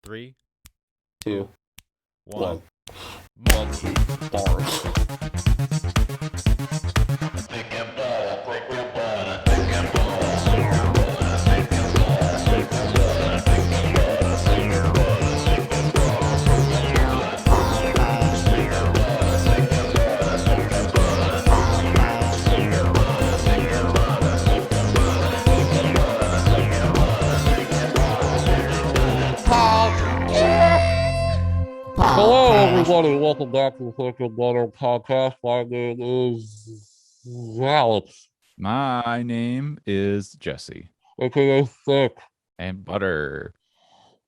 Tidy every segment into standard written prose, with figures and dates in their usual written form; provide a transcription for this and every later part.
3, two, 1. Monkey bars. Hello, everybody. Welcome back to the Thick and Butter podcast. My name is Alex, My name is Jesse. aka Thick. And Butter.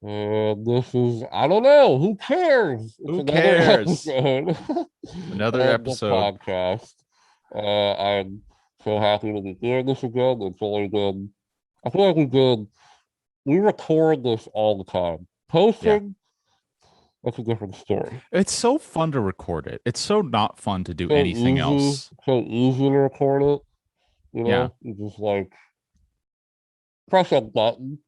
And this is, I don't know, who cares? It's Who another cares? episode Another of episode. the podcast. I'm so happy to be doing this again. It's only been, I feel like we record this all the time. Posting, that's a different story. It's so fun to record it. It's so not fun to do So anything else. So easy to record it. You know, Yeah. you just like press a button,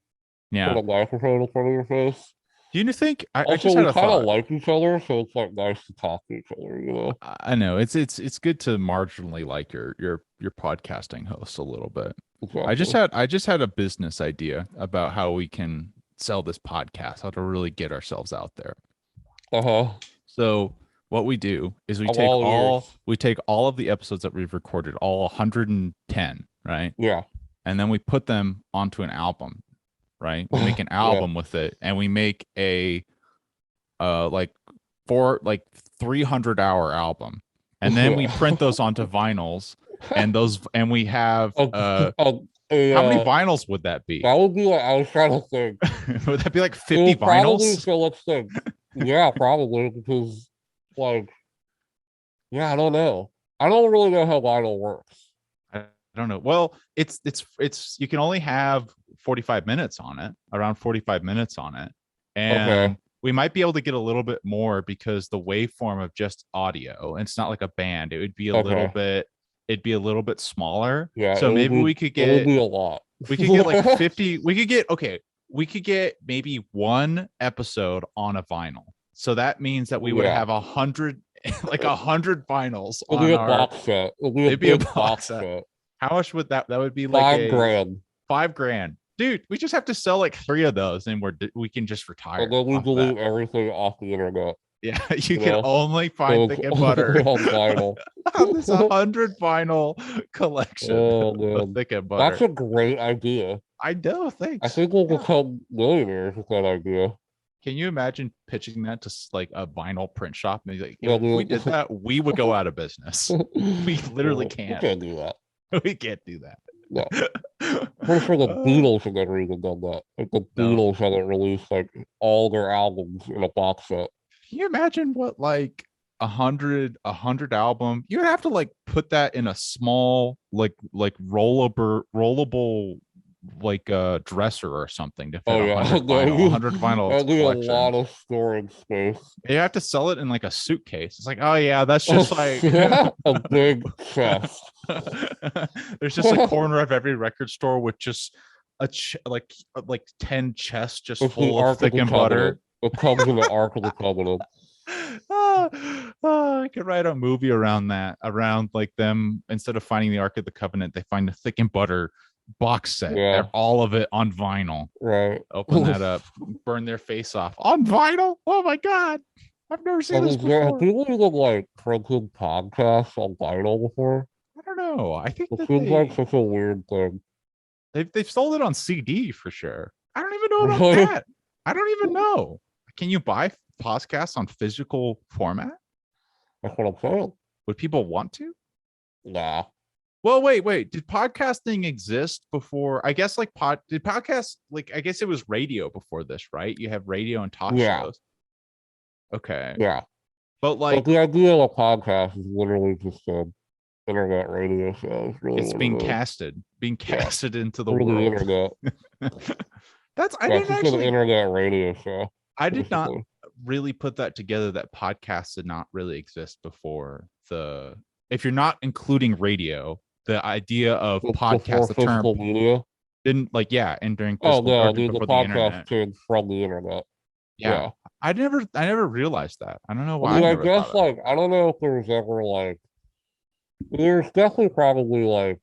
put Yeah. a microphone in front of your face. Do you think I Also, just had we a kind of thought. like each other, so it's like nice to talk to each other. You know, I know it's good to marginally like your podcasting host a little bit. exactly. I just had a business idea about how we can sell this podcast, how to really get ourselves out there. So what we do is we I'm take all all of the episodes that we've recorded, all 110, right? yeah, And then we put them onto an album, right? We make an album with it, and we make a like 300-hour album. And then we print those onto vinyls, and we have how many vinyls would that be? That would be like, I was trying to think. Would that be like 50 vinyls? So let's think. Yeah, probably, because like, yeah, I don't know. I don't really know how vinyl works. I don't know. Well, it's you can only have 45 minutes on it, around 45 minutes on it. And we might be able to get a little bit more because the waveform of just audio, and it's not like a band, it would be a little bit, it'd be a little bit smaller. Yeah. So maybe we could get, it would be a lot. We could get like 50, we could get maybe one episode on a vinyl. So that means that we would have 100, like 100 vinyls. It'd be a box set. It'd be a box set. How much would that would be? Like $5,000. $5,000. Dude, we just have to sell like 3 of those and we can just retire. And then we delete everything off the internet. Yeah, you can only find Thick and Butter on vinyl. On this 100 vinyl collection of Thick and Butter. That's a great idea. I know, thanks. I think we'll become millionaires with that idea. Can you imagine pitching that to like a vinyl print shop? And like, if we did that, we would go out of business. We literally can't. We can't do that. We can't do that. No. Pretty sure the Beatles have never even done that. Like the Beatles haven't released like all their albums in a box set. Can you imagine what like 100 album? You would have to like put that in a small like rollable like a dresser or something to fit 100 vinyl. That'd be a lot of storage space. You have to sell it in like a suitcase. It's like, oh yeah, that's just like a big chest. There's just a corner of every record store with just like 10 chests just full of Thick and Butter. It comes in the Ark of the Covenant. I could write a movie around that, around like them, instead of finding the Ark of the Covenant, they find the Thick and Butter box set, all of it on vinyl. Right. Open that up, burn their face off on vinyl. Oh my god, I've never seen this before. Have people even like printed podcasts on vinyl before? I don't know. I think it seems like such a weird thing. They've sold it on CD for sure. I don't even know about that. I don't even know. Can you buy podcasts on physical format? That's what I'm saying. Would people want to? Nah. Well, wait. Did podcasting exist before? I guess like did podcasts, like, I guess it was radio before this, right? You have radio and talk shows. Okay. Yeah. But like the idea of a podcast is literally just an internet radio show. Really, it's being casted into the world. The internet. I didn't actually an internet radio show. I did not really put that together, that podcasts did not really exist before if you're not including radio, the idea of podcast, the term media didn't like, and during the podcast came from the internet. Yeah. I never realized that. I don't know I why I mean, I never thought guess of it. like I don't know if there was ever like there's definitely probably like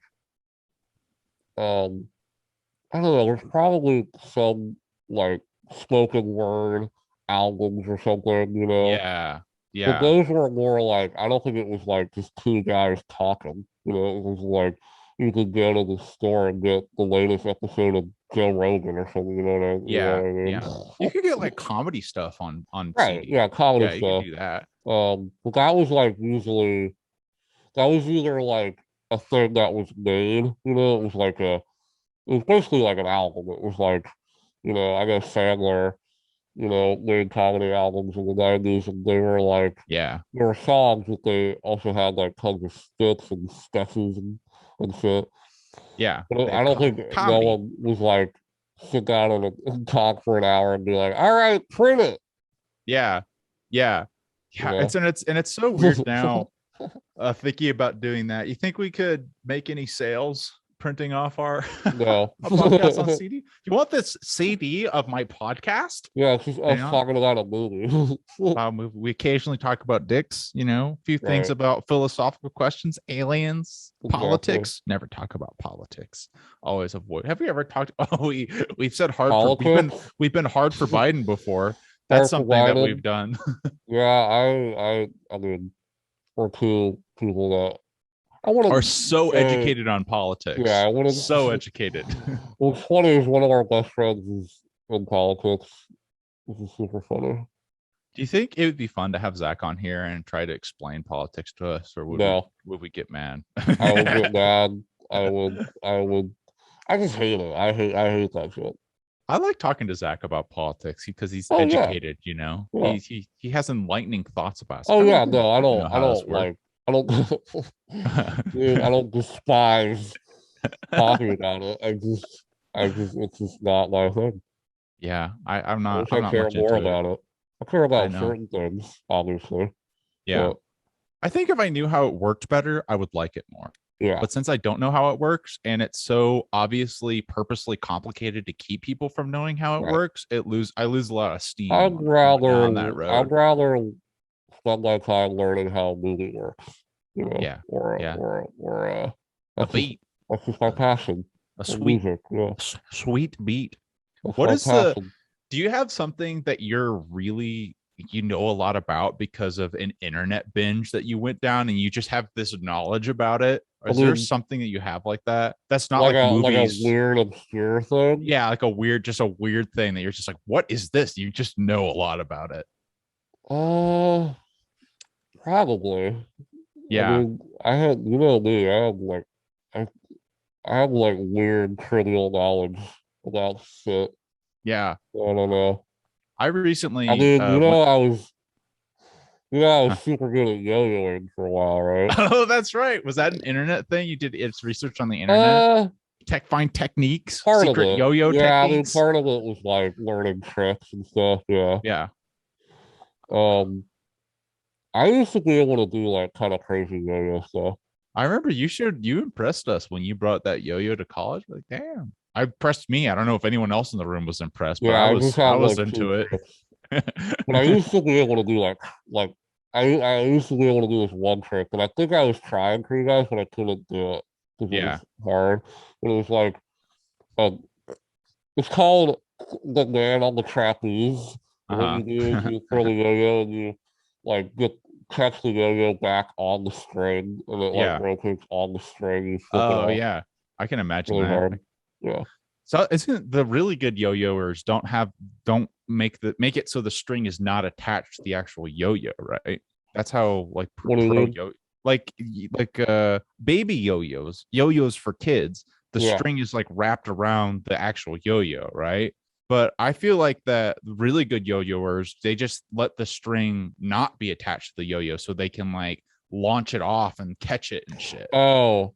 um I don't know, there's probably some like spoken word albums or something, you know. Yeah. But Yeah. those were more like I don't think it was like just two guys talking. You know, it was like you could go to the store and get the latest episode of Joe Rogan or something. You know Yeah. what I mean? Yeah. You could get like comedy stuff on Right? CD. Yeah, comedy Yeah, you could stuff. do that. But that was like usually that was either like a thing that was made. You know, it was basically like an album. It was like I guess Sandler made comedy albums in the 90s, and they were like, Yeah. there were songs, but they also had like tons of skits and sketches and shit. Yeah. But They I have don't think no comedy. one was like, sit down and talk for an hour and be like, all right, print it. Yeah. Yeah. Yeah. You It's so weird now thinking about doing that. You think we could make any sales printing off our no. a podcast on CD? You want this CD of my podcast? Yeah, it's just You us know, talking about a movie. we occasionally talk about dicks. A few things Right. about philosophical questions, aliens, Exactly. politics. Never talk about politics. Always avoid. Have we ever talked? Oh, we've said hard for Politics, we've been hard for Biden before. That's hard something that we've provided. done. Yeah, I mean, we're two people that I want Are to so say, educated on yeah, politics. I want So to. educated. What's funny is one of our best friends is in politics. This is super funny. Do you think it would be fun to have Zach on here and try to explain politics to us, or No, would we get mad? I would get mad. I would. I just hate it. I hate that shit. I like talking to Zach about politics because he's Oh yeah, educated. yeah. He has enlightening thoughts about it. It's Oh kind of yeah. like No, I we don't. know I how this don't works. like. I don't. Dude, I don't despise talking about it. It's just not my thing. Yeah, I wish I I'm not care much more into it. about it. I care I about know. certain things, obviously, Yeah, but I think if I knew how it worked better, I would like it more. yeah, But since I don't know how it works and it's so obviously purposely complicated to keep people from knowing how it right. works, I lose a lot of steam I'd on going down rather that I'd road. rather spend my time learning how a movie works, Yeah, yeah, a that's just beat, that's just my a, passion a for sweet, music. Yeah, sweet beat. that's What my is the? passion. Do you have something that you know a lot about because of an internet binge that you went down and you just have this knowledge about it? Or I is there mean, something that you have like that? That's not like like a movies. weird obscure thing. Yeah, like just a weird thing that you're just like, what is this? You just know a lot about it. Uh, Probably. I Yeah, mean, I had me. I I have like weird trivial knowledge about shit. yeah. I don't know. I I recently mean, went. I was super good at yo-yoing for a while, right? Oh, that's right. Was that an internet thing? You did its research on the internet? Uh, Find techniques, Part of secret it. yo-yo Yeah, I mean, techniques. part of it was like learning tricks and stuff. Yeah. Yeah. Um, I used to be able to do like kind of crazy yo-yo stuff. I remember you impressed us when you brought that yo-yo to college. Like, damn. I impressed me. I don't know if anyone else in the room was impressed, but Yeah, I just I have was like two into it. tricks, but I used to be able to do like I used to be able to do this one trick, and I think I was trying for you guys, but I couldn't do it because it Yeah. was hard. But it was like um, it's called the man on the trapeze. And what you do is Uh-huh. you throw the yo-yo and you like get catch the yo-yo back on the string, and it like Yeah. rotates on the string. You flip it Oh off yeah. I can imagine really that. hard. Yeah. So isn't the really good yo-yoers don't make it so the string is not attached to the actual yo-yo, right? That's how like What do you pro mean? yo like baby yo-yos for kids, the Yeah. string is like wrapped around the actual yo-yo, right? But I feel like that really good yo-yoers, they just let the string not be attached to the yo-yo so they can like launch it off and catch it and shit. Oh,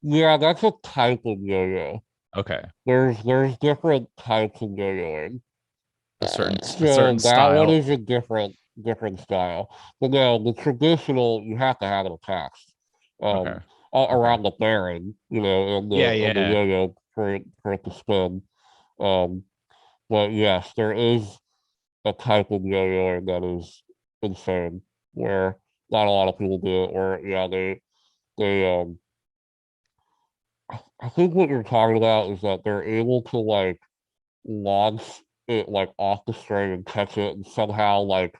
yeah. That's a type of yo-yo. Okay. There's different types of yo-yoing. A So certain that one style. is a different style. But no, the traditional you have to have it attached Okay. um Okay. around the bearing, Yeah, in the yeah. yo-yo for it to spin. Um, but yes, there is a type of yo-yoing that is insane, where not a lot of people do it. Where yeah, they I think what you're talking about is that they're able to like launch it like off the string and catch it, and somehow like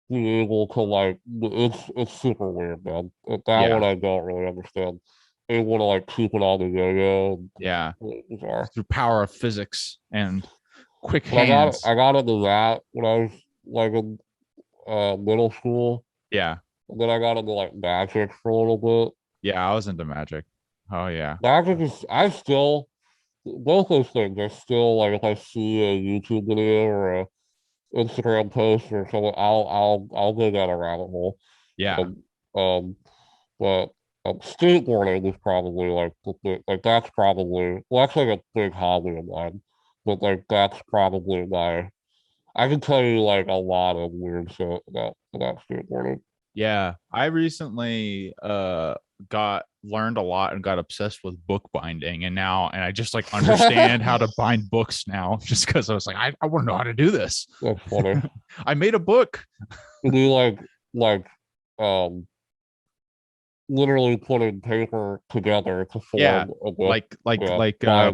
be able to like it's super weird, man. That Yeah. one I don't really understand. Able to like keep it on the yo-yo. Yeah. Bizarre. Through power of physics and quick But hands. I got into that when I was like in middle school. Yeah. And then I got into like magic for a little bit. Yeah. I was into magic. Oh yeah. Magic is I still both those things are still like if I see a YouTube video or a Instagram post or something, I'll go down a rabbit hole. Yeah. Um, um but skateboarding is probably like like that's probably well that's like a big hobby of mine. But like that's probably my I can tell you like a lot of weird shit about skateboarding. Yeah. I recently got learned a lot and got obsessed with book binding, and I just like understand how to bind books now just because I was like, I want to know how to do this. That's funny. I made a book. Do you like um literally putting paper together to Yeah. form a book? Yeah,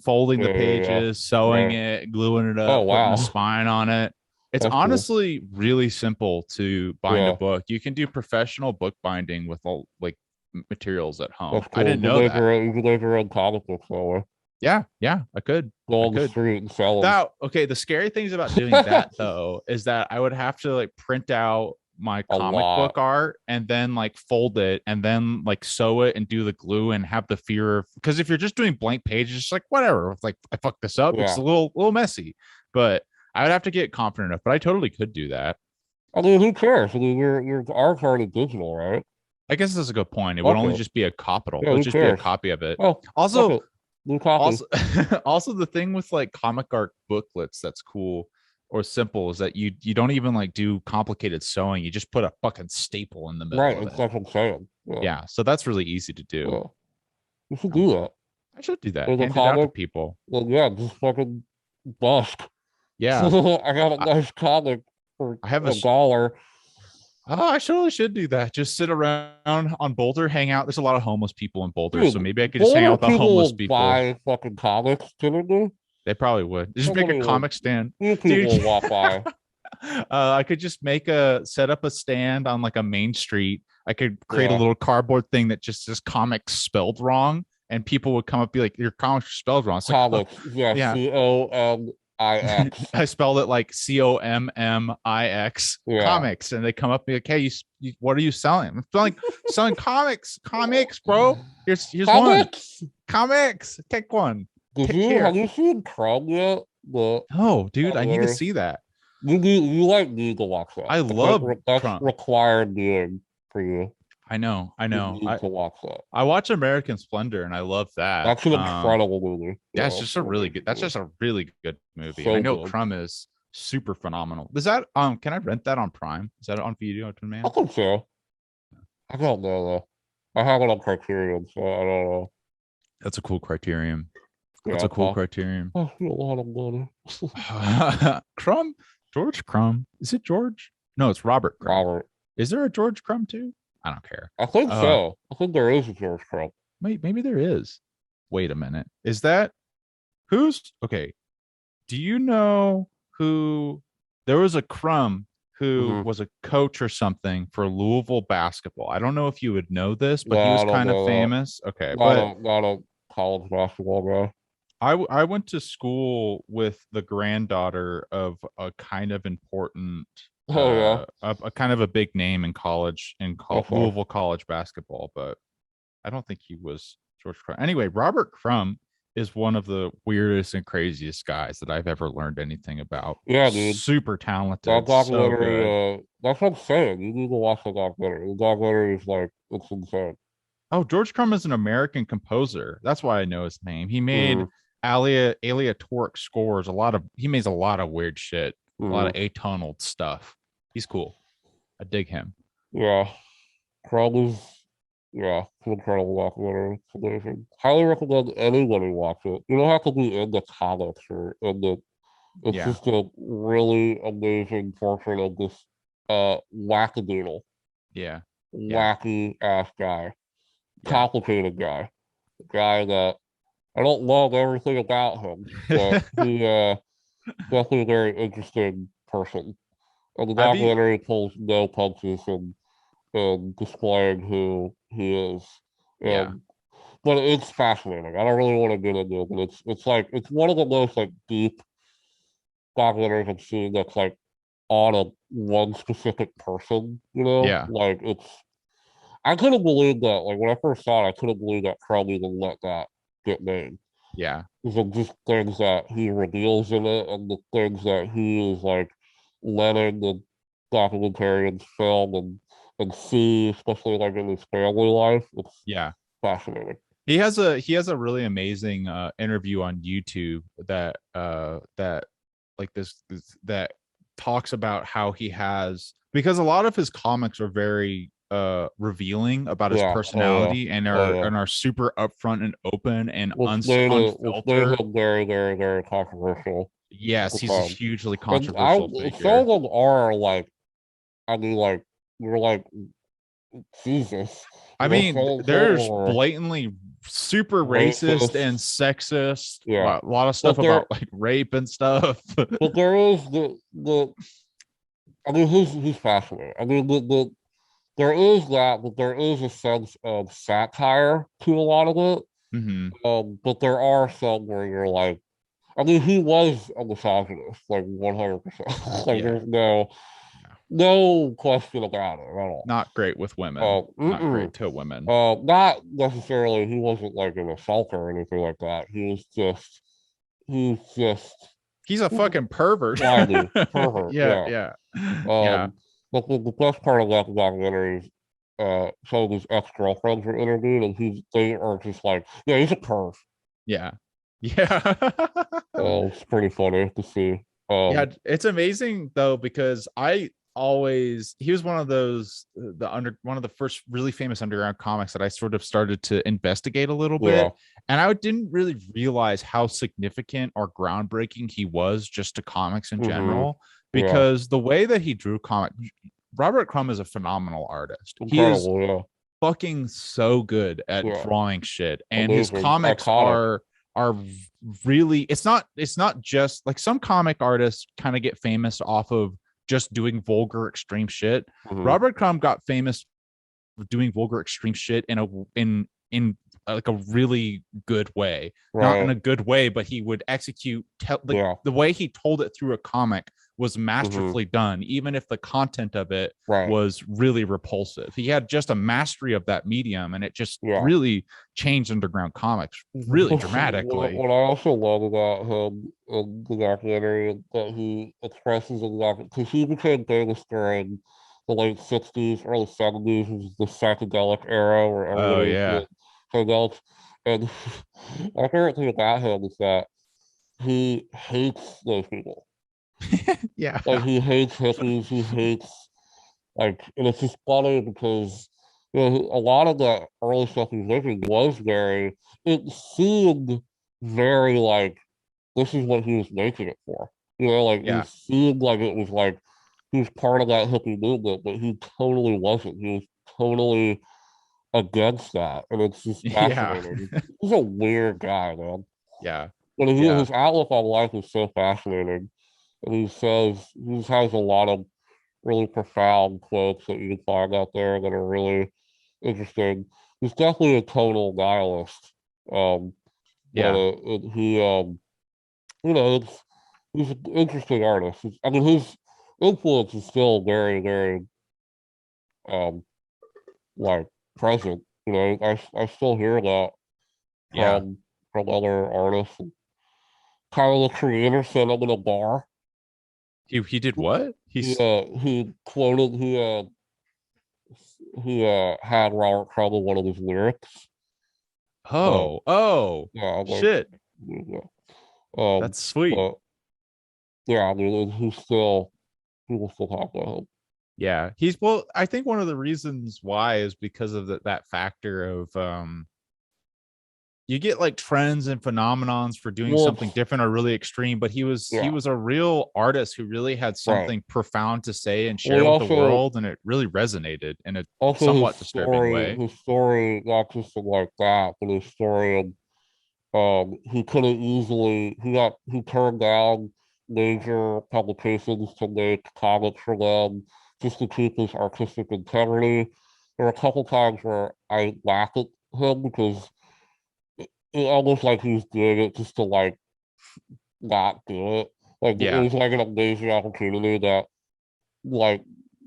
Folding the yeah. pages, sewing Right. it, gluing it Oh up, putting a wow. spine on it. It's That's cool. honestly really simple to bind a Yeah, book. You can do professional book binding with all like materials at home. that's I cool. didn't know that. You can make your own comic book somewhere. Yeah, yeah, I could. Go I on the could. street and sell them. That okay, the scary things about doing that though is that I would have to like print out my A comic lot. book art and then like fold it and then like sew it and do the glue and have the fear of, because if you're just doing blank pages, it's like whatever. If like I fuck this up, it's Yeah. a little messy. But I would have to get confident enough, but I totally could do that. I mean, who cares? I mean, your art card is digital, right? I guess that's a good point. It would Fuck only it. just be a capital. It Yeah, would who just be a cares? copy of it. Oh, fuck Also, it. New copy. also also the thing with like comic art booklets that's cool or simple is that you don't even like do complicated sewing. You just put a fucking staple in the middle Right, of it's it. like I'm saying. Yeah, Yeah, so that's really easy to do. yeah. You should Um, do that. I should do that. There's a Hand it out to comic. people. Well, yeah, just fucking bust. Yeah, I got a I, nice comic for I have a dollar. oh, I surely should do that. Just sit around on Boulder, hang out. There's a lot of homeless people in Boulder, so Dude, maybe I could just hang out older with the people homeless will people. buy fucking comics typically. They probably would just make a Nobody will. comic stand, Few people dude. will walk by. I could just set up a stand on like a main street. I could create a Yeah, little cardboard thing that just says comics spelled wrong, and people would come up and be like, "Your comics are spelled wrong." It's like, oh, comics. Yeah, yeah, COMIX. I spelled it like COMMIX Yeah, comics, and they come up and be like, "Hey, what are you selling?" I'm selling comics, bro. Here's one comics. comics. Take one. Did Take you care. have you seen Crumb yet? The Oh, dude, I need to documentary. see that. You like need to watch that. I love That's Crumb. required viewing for you. I know. I You know. need to watch that. I watch American Splendor and I love that. That's an incredible movie. Yeah, Yeah, that's just a really good movie. so I know good. Crumb is super phenomenal. Is that can I rent that on Prime? Is that on video on I demand? think so. I don't know though. I have it on Criterion, so I don't know. That's a cool criterion. That's Yeah, a cool criterion. I feel a lot of money. Crumb, George Crumb. Is it George? No, it's Robert Crumb. Robert. Is there a George Crumb too? I don't care. I think so. I think there is a George Crumb. Maybe there is. Wait a minute. Is that who's okay? Do you know who there was a Crumb who was a coach or something for Louisville basketball? I don't know if you would know this, but No, he was I don't kind of know that. famous. Okay, but Not a college basketball guy. I went to school with the granddaughter of a kind of important Oh yeah. a kind of a big name in college Okay. Louisville college basketball, but I don't think he was George Crumb. Anyway, Robert Crumb is one of the weirdest and craziest guys that I've ever learned anything about. Yeah, dude. Super That talented, so good. documentary, that's what I'm saying. You need to watch the documentary. The documentary is like it's insane. Oh, George Crumb is an American composer. That's why I know his name. He made Mm, aleatoric scores. He makes a lot of weird shit, a lot of mm. atonal stuff. He's cool. I dig him. Yeah. Crumb is yeah, it's an incredible documentary. It's amazing. Highly recommend anybody watch it. You don't have to be into comics or into It's just a really amazing portrait of this wackadoodle, Yeah. wacky ass guy, complicated guy that I don't love everything about him, but he definitely a very interesting person. And the Have you documentary pulls no punches in displaying who he is. yeah. And but it's fascinating. I don't really want to get into it, but it's like it's one of the most like deep documentaries I've seen that's like on a one specific person, you know? Yeah. Like it's I couldn't believe that. Like when I first saw it, I couldn't believe that Crumb even let that get made. Yeah. Because of just things that he reveals in it and the things that he is like letting the documentarians film and see, especially like in his family life. It's Yeah. fascinating. He has a really amazing interview on YouTube that like that talks about how he has, because a lot of his comics are very revealing about his Yeah. personality and Oh are yeah. and are super upfront and open and Which made unfiltered. him very, very, very controversial at Yes, the he's a time. hugely And controversial some of figure. them are like, I mean, like you're like Jesus, I some mean, of them there's are blatantly super racist and racist. sexist. Yeah, A lot of stuff but there, about like rape and stuff. but there is the. I mean, he's fascinating. I mean, there is that, but there is a sense of satire to a lot of it. Hmm. But there are some where you're like, I mean, he was a misogynist, like 100%. Like, Yeah. there's no question about it at all. Not great with women. Not Mm-mm. great to women. Not necessarily. He wasn't like an assaulter or anything like that. He's just He's a fucking pervert. slimy, pervert. Yeah, Yeah. yeah. Yeah. Um, but the best part of that documentary is some of his ex-girlfriends were interviewed, and they are just like, yeah, he's a perv. Yeah. Yeah. It's pretty funny to see. Yeah, it's amazing though, because he was one of those one of the first really famous underground comics that I sort of started to investigate a little Yeah. bit, and I didn't really realize how significant or groundbreaking he was just to comics in Mm-hmm. general, Yeah. because the way that he drew comic Robert Crumb is a phenomenal artist. He is Incredible. Yeah. fucking so good at Yeah. drawing shit, and his Amazing. comics Iconic. are really, it's not just like some comic artists kind of get famous off of just doing vulgar extreme shit. Mm-hmm. Robert Crumb got famous for doing vulgar extreme shit in like a really good way, not in Right. a good way, but he would execute Yeah. the way he told it through a comic was Mm-hmm. masterfully done, even if the content of it Right. was really repulsive. He had just a mastery of that medium, and it just Yeah. really changed underground comics really dramatically. What I also love about him in the documentary is that he expresses in the documentary, because he became famous during the late 60s, early 70s, which is the psychedelic era where Oh everybody was yeah. doing psychedelics. And my favorite thing about him is that he hates those people. Yeah. Like, he hates hippies, he hates, like, and it's just funny because, a lot of the early stuff he was making was very, it seemed very like, this is what he was making it for. Like it Yeah. seemed like it was like he was part of that hippie movement, but he totally wasn't. He was totally against that. And it's just Yeah. fascinating. He's a weird guy, man. Yeah. But Yeah. his outlook on life is so fascinating. And he just has a lot of really profound quotes that you can find out there that are really interesting. He's definitely a total nihilist. Um, but Yeah. it's he's an interesting artist. I mean, his influence is still very, very um like present. I still hear that Yeah. from other artists. Tyler, the Creator, said I'm in a bar. He did what? He He's uh he quoted he had Robert Crumb in one of his lyrics. Uh, oh yeah, I'm like, shit. yeah. Um, That's sweet. but yeah, I mean, he's still people still talk about him. Yeah. Well, I think one of the reasons why is because of that factor of you get like trends and phenomenons for doing Well, something different or really extreme, but he yeah, was a real artist who really had right. something profound to say and Well, share he with the also world, and it really resonated in a also somewhat disturbing way. his story, not just of like that, but his story of he could have easily he turned down major publications to make comics for them just to keep his artistic integrity. There are a couple times where I laugh at him because it almost like he's doing it just to like not do it. Like it Yeah, was like an amazing opportunity that like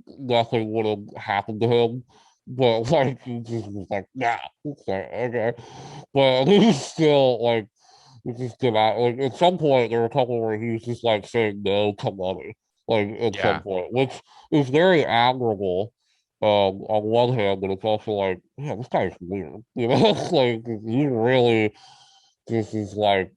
nothing would have happened to him. But like he just was like, nah. It's like, okay. But he's still like he just did not like at some point there were a couple where he was just like saying no to money. Like at some yeah, point, which is very admirable on one hand, but it's also like, yeah, this guy's weird. You know, it's like he really just is like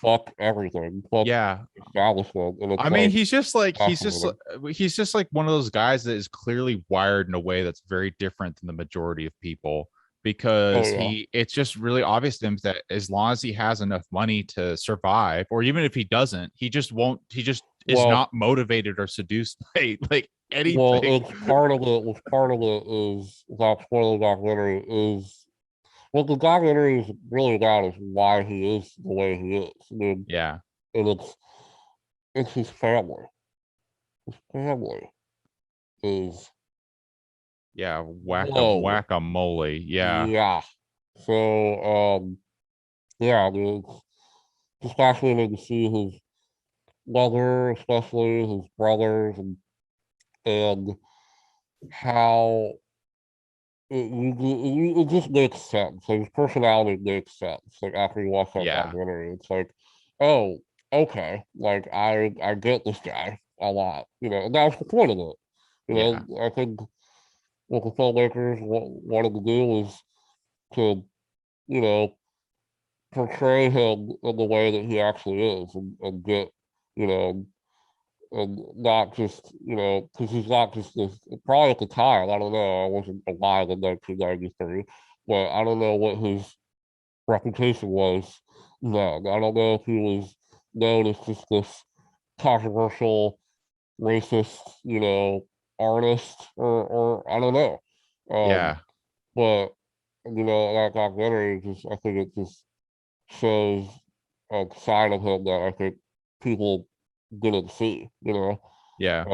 fuck everything, fuck yeah. establishment, and it's I mean, like fascinating. he's just like one of those guys that is clearly wired in a way that's very different than the majority of people, Oh because yeah. he it's just really obvious to him that as long as he has enough money to survive, or even if he doesn't, he just is Well, not motivated or seduced by like well, anything. it's part of it. Which part of it is that spoiler documentary is what the documentary is really about is why he is the way he is. I mean, Yeah, and it's his family. His family is yeah, whoa, whack-a-mole. Yeah, yeah. So yeah, I mean, it's just fascinating to see his mother, especially his brothers, and how it just makes sense. Like his personality makes sense. Like after you watch that yeah, documentary, it's like, oh, okay. Like I get this guy a lot. You know, and that was the point of it. You yeah, know, I think what the filmmakers wanted to do was to, you know, portray him in the way that he actually is, and get, you know, and not just, you know, because he's not just this, probably at the time, I don't know, I wasn't alive in 1993, but I don't know what his reputation was then. I don't know if he was known as just this controversial, racist, you know, artist, or I don't know. Um, yeah. but, you know, that documentary just, I think it just shows a side of him that I think people didn't see, you know. Yeah.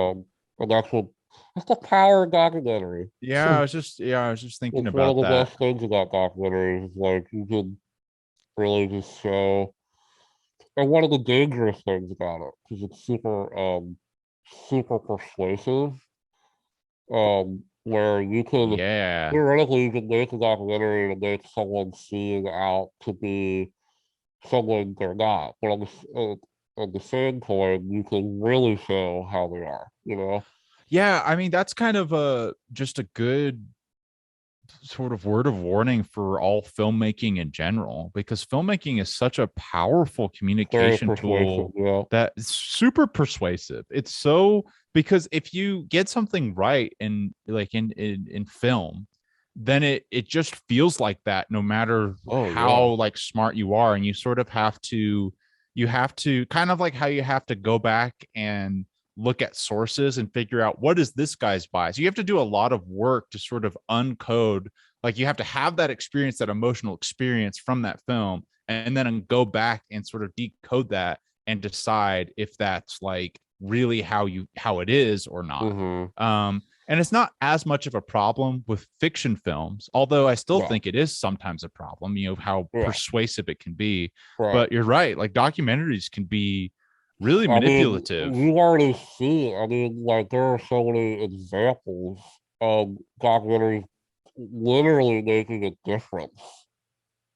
And that's the power of documentary. I was just thinking It's one of about the that. best things about documentaries. Is like you can really just show, and one of the dangerous things about it because it's super persuasive. Where you can Yeah. theoretically you can make a documentary to make someone seem out to be someone they're not, but on the same coin, you can really show how they are. You know. Yeah, I mean that's kind of a just a good sort of word of warning for all filmmaking in general, because filmmaking is such a powerful Very communication persuasive, tool yeah. that is super persuasive. It's so, because if you get something right in like in film, then it just feels like that no matter Oh how yeah. like smart you are, and you sort of have to, you have to kind of like how you have to go back and look at sources and figure out what is this guy's bias. You have to do a lot of work to sort of uncode, like you have to have that experience, that emotional experience from that film, and then go back and sort of decode that and decide if that's like really how it is or not. Mm-hmm. And it's not as much of a problem with fiction films, although I still No. think it is sometimes a problem, you know, how Yeah. persuasive it can be. Right. But you're right, like documentaries can be really I mean, manipulative. you already see. I mean, like there are so many examples of documentaries literally making a difference,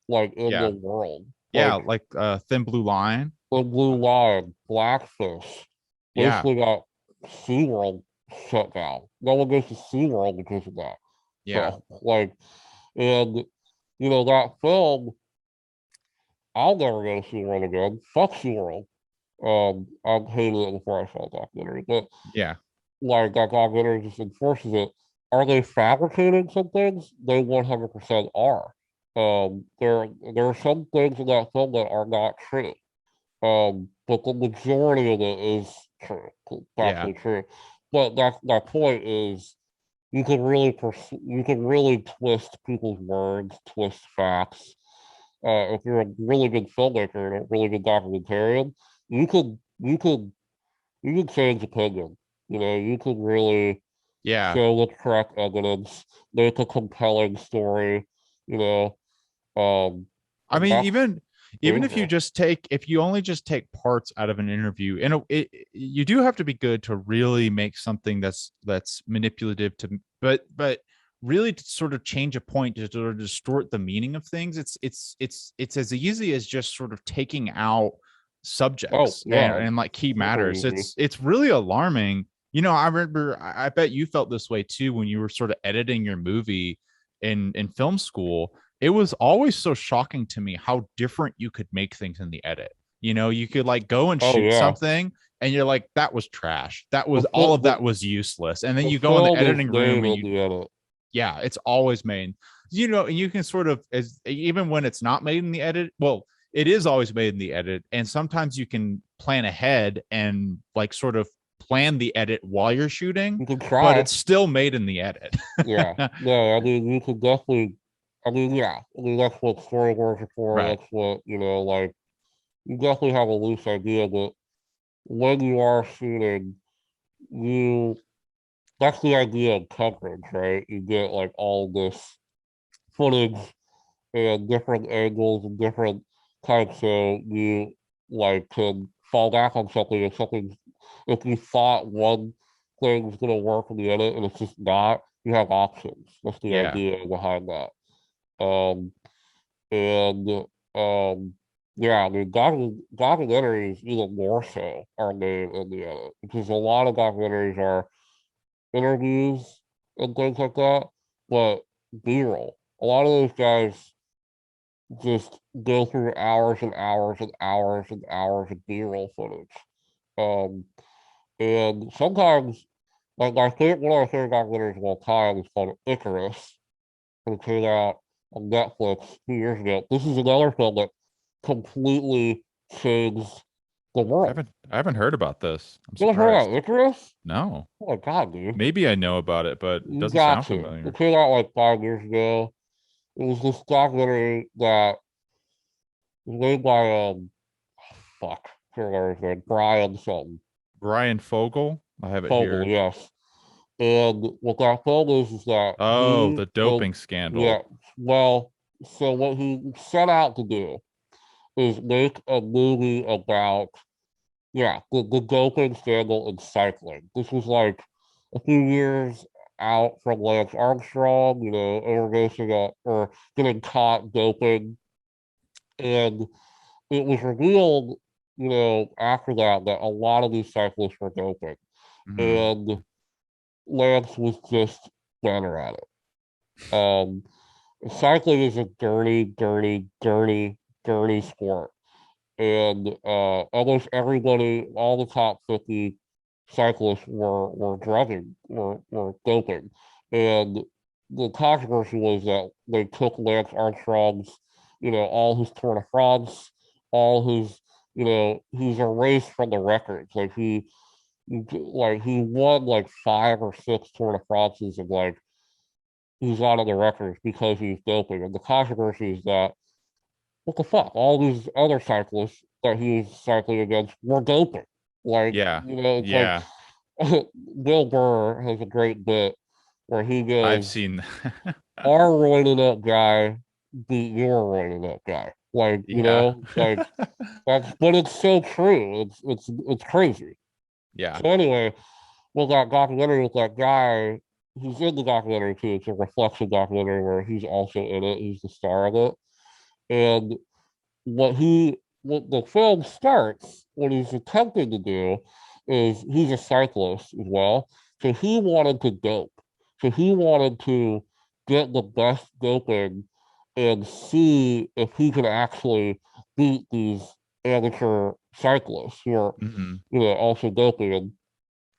like in the Yeah. world. Yeah, Like like Thin Blue Line. the Blue Line, Blackfish, Yeah. basically got SeaWorld shut down. No one goes to SeaWorld because of that. Yeah. So, like, and you know that film, I'll never go to SeaWorld again. Fuck SeaWorld. I hated it before I saw the documentary, but Yeah. like that documentary just enforces it. Are they fabricating some things? They 100% are. There are some things in that film that are not true. But the majority of it is true, Yeah. factually true. But that point is you can really twist people's words, twist facts. If you're a really good filmmaker and a really good documentarian, you could you could you could change opinion. You could really Yeah. show the correct evidence, make a compelling story. You know, I and mean, that's even if dangerous. if you only just take parts out of an interview, and you do have to be good to really make something that's manipulative to, but really to sort of change a point to sort of distort the meaning of things. It's as easy as just sort of taking out Oh subjects yeah, and like key super matters. easy. It's really alarming. I remember. I bet you felt this way too when you were sort of editing your movie in film school. It was always so shocking to me how different you could make things in the edit. You could like go and Oh shoot yeah, something and you're like, that was trash. That the was all of that film was useless. And then the you go in the film is editing room made and in the edit. yeah, it's always made. And you can sort of, as even when it's not made in the edit, well, it is always made in the edit. And sometimes you can plan ahead and like sort of plan the edit while you're shooting, You can but try. it's still made in the edit. Yeah. No, I mean you could definitely I mean, yeah. I mean that's what storyboards are for, Right. that's what, like you definitely have a loose idea, but when you are shooting, you that's the idea of coverage, right? You get like all this footage and different angles and different types, so you like can fall back on something if you thought one thing was gonna work in the edit and it's just not, you have options. That's the Yeah. idea behind that. Um and um yeah, I mean documentaries even more so are made in the edit because a lot of documentaries are interviews and things like that, but B-roll. A lot of those guys just go through hours and hours and hours and hours of B-roll footage. Um, and sometimes, like I think one of my favorite documentaries of all time is called Icarus, and it came out on Netflix 2 years ago. This is another film that completely changed the world. I haven't heard about this. I'm You ever heard surprised. about Icarus? No. Oh my god, dude. Maybe I know about it, but it You doesn't got sound to. It familiar. came out like 5 years ago. It was this documentary that was made by fuck, I can't remember his name, Brian something. Brian Fogel. I have it Fogel, here. yes. And what that film is that Oh, the doping yeah, scandal. well, so what he set out to do is make a movie about, yeah, the doping scandal in cycling. This was like a few years out from Lance Armstrong, introducing or getting caught doping. And it was revealed, after that a lot of these cyclists were doping. Mhm. And Lance was just better at it. Um, Cycling is a dirty, dirty, dirty, dirty sport. And almost everybody, all the top 50 cyclists were drugging, were doping. And the controversy was that they took Lance Armstrong's, all his Tour de France, all his, he's erased from the records. He won like 5 or 6 Tour de France's and like he's out of the records because he's doping. And the controversy is that what the fuck? All these other cyclists that he's cycling against were doping. Like, Yeah. it's like Yeah. Bill Burr has a great bit where he I've goes, seen our roided up guy beat your roided up guy. Like, Yeah. but it's so true. It's crazy. Yeah. So anyway, well, that documentary with that guy, he's in the documentary too. It's a reflection documentary where he's also in it. He's the star of it. And what the film starts, what he's attempting to do is he's a cyclist as well. So he wanted to dope. So he wanted to get the best doping and see if he could actually beat these amateur cyclists who are, Hmm. also doping. And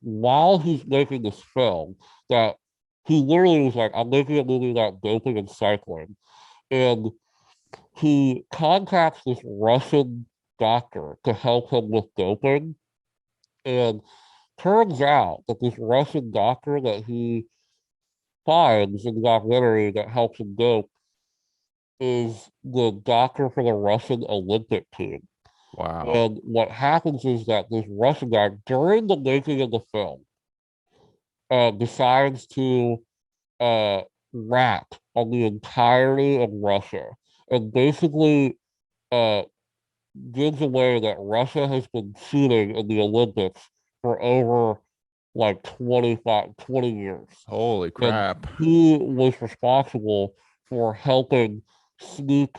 while he's making this film, that he literally was like, I'm making a movie about doping and cycling. And he contacts this Russian doctor to help him with doping. And turns out that this Russian doctor that he finds in the documentary that helps him dope is the doctor for the Russian Olympic team. Wow. And what happens is that this Russian guy, during the making of the film, decides to uh, rat on the entirety of Russia and basically uh, gives away that Russia has been cheating in the Olympics for over like 20 years. Holy And crap. he was responsible for helping sneak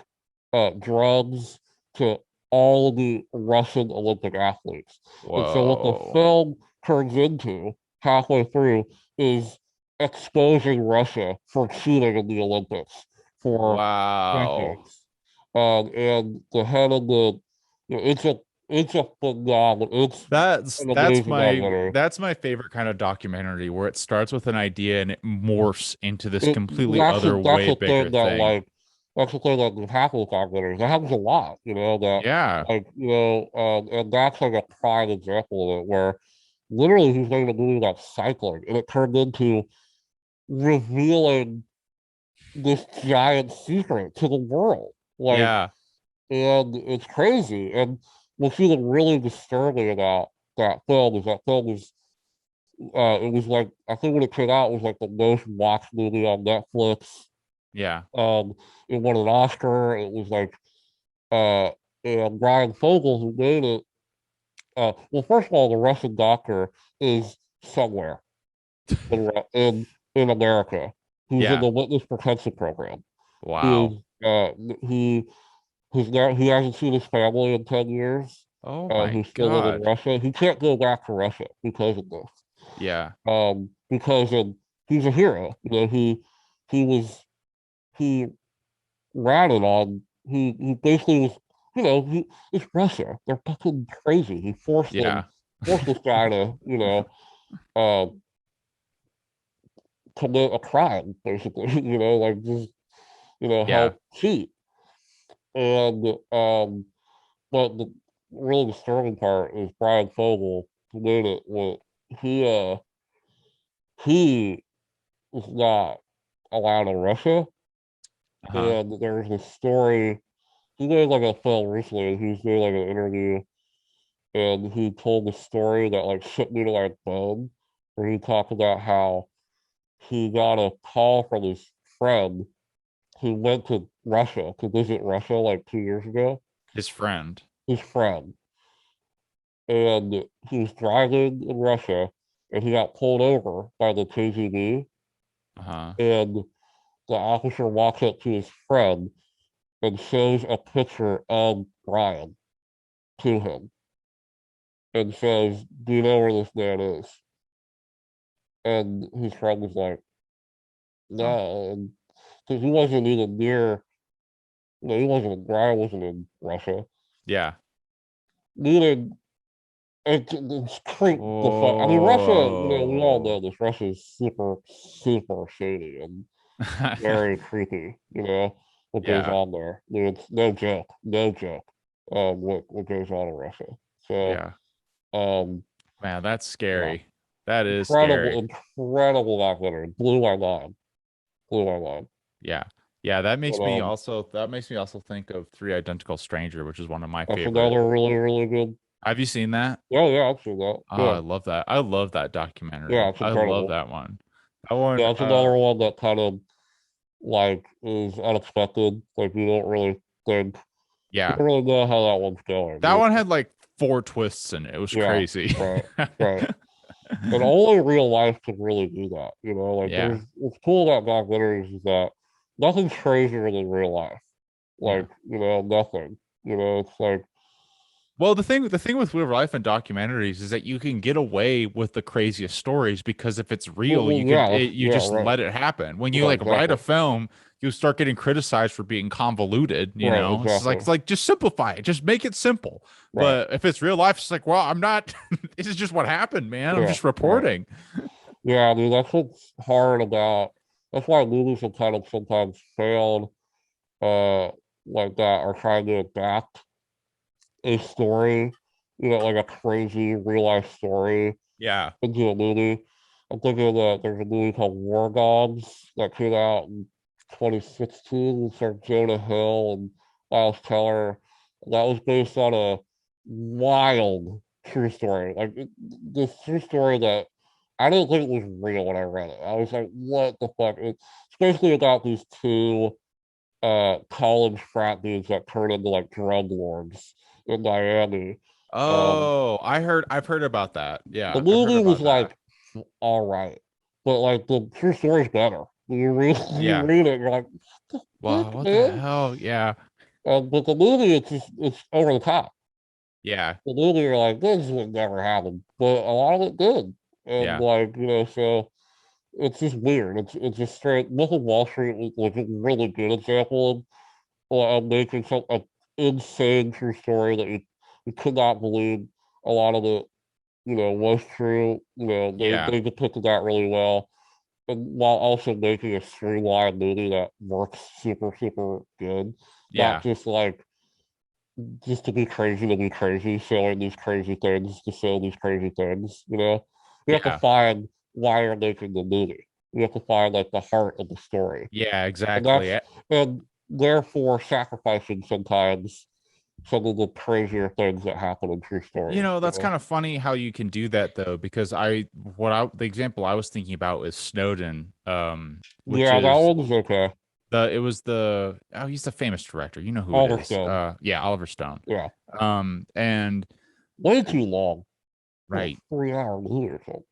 drugs to all of the Russian Olympic athletes. And so what the Whoa. film turns into halfway through is exposing Russia for cheating in the Olympics for Wow. decades. And the head of the, you know, it's a phenomenal, it's That's an that's amazing my documentary. that's my favorite kind of documentary where it starts with an idea and it morphs into this completely other That's way the bigger thing that thing. that's the thing that happens with documentaries. That happens a lot, you know, that Yeah. and that's like a prime example of it where literally he's making a movie about cycling and it turned into revealing this giant secret to the world. Like, Yeah. and it's crazy. And what's even really disturbing about that film is it was like I think when it came out it was like the most watched movie on Netflix. Yeah. Um, it won an Oscar. It was like uh, and Brian Fogel who made it. Well, first of all, the Russian doctor is somewhere in America. Who's in Yeah. the witness protection program. He Wow. is he he hasn't seen his family in 10 years. Oh my He's still living in God. Russia. He can't go back to Russia because of this. Yeah. Because he's a hero. You know, he was he ratted on he basically was you know it's Russia. They're fucking crazy. He Yeah. forced this guy to uh, commit a crime basically. You know like just Yeah. help cheat and but the really disturbing part is Brian Fogel who made it. With he uh he is not allowed in Russia, Uh-huh. and there's a story. He made like a film recently, and he was doing like an interview, and he told the story that like shook me to my bone, where he talked about how he got a call from his friend who went to Russia to visit Russia like 2 years ago. His friend. His friend, and he was driving in Russia, and he got pulled over by the KGB, Uh-huh. and the officer walks up to his friend and shows a picture of Brian to him and says, "Do you know where this man is?" And his friend was like, Oh. "No," and because he wasn't even near, he wasn't. Brian wasn't in Russia. Yeah. Neither. It's creeped the fuck. I mean, Russia. We all know Whoa. this. Russia is super, super shady and very creepy. What goes Yeah. on there. I mean, it's no joke. No joke. What goes on in Russia. So, Yeah. um, Man, that's yeah, scary. That is incredible, scary. incredible documentary. Blew my mind. Blew my mind. Yeah. Yeah, But that makes me also think of Three Identical Stranger, which is one of my that's favorite. another really, really good. Have you seen that? Oh yeah, I've seen that. Oh, Yeah, I love that. I love that yeah, documentary. it's I love incredible. that one. That one, Yeah, it's another one that kind of like is unexpected. Like you don't really think you yeah. don't really know how that one's going. That one had like four twists in it. It was Yeah, crazy. right, right. And only real life can really do that. Like Yeah. there's what's cool about documentaries is that nothing's crazier than real life. Yeah. Like, nothing. It's like Well, the thing with real life and documentaries is that you can get away with the craziest stories because if it's real, yeah, you yeah, just right. let it happen. When you Yeah, like write a exactly. film, you start getting criticized for being convoluted, Right, It's exactly. like just simplify it, just make it simple. Right. But if it's real life, it's like, well, I'm not this is just what happened, man. I'm Yeah, just right. reporting. Yeah, I mean that's what's hard about that's why movies have kind of sometimes failed. Uh like that are trying to adapt a story, like a crazy real life story Yeah. into a movie. I'm thinking that there's a movie called War Gods that came out in 2016. It's starred Jonah Hill and Miles Teller. That was based on a wild true story. Like this true story that I didn't think it was real when I read it. I was like, what the fuck? It's basically about these two college frat dudes that turn into like drug lords in Miami. Um, Oh, I've heard about that. the Yeah, I've heard movie was about that. like all right, but like the true story's better. You Yeah. read it, you're like, Well, fuck, what the man. hell? Yeah. But the movie, it's over the top. Yeah. The movie, you're like, this would never happen, but a lot of it did, and Yeah. like so it's just weird. It's just straight. Look at Wall Street was a really good example of making some an insane true story that you could not believe a lot of it, was true. Yeah. They depicted that really well. And while also making a streamlined movie that works super, super good. Not Yeah. just like just to be crazy, showing these crazy things to show these crazy things, You have to Yeah. find why you're making the movie. You have to find like the heart of the story. Yeah, And exactly. and therefore sacrificing sometimes some of the crazier things that happen in true You stories. know, that's kind of funny how you can do that though, because the example I was thinking about was Snowden, which Yeah, that is one was okay. he's the famous director. You know who it Oliver is. Stone. Yeah, Oliver Stone. Yeah. And Way too long. Like right. 3 hour movie or something.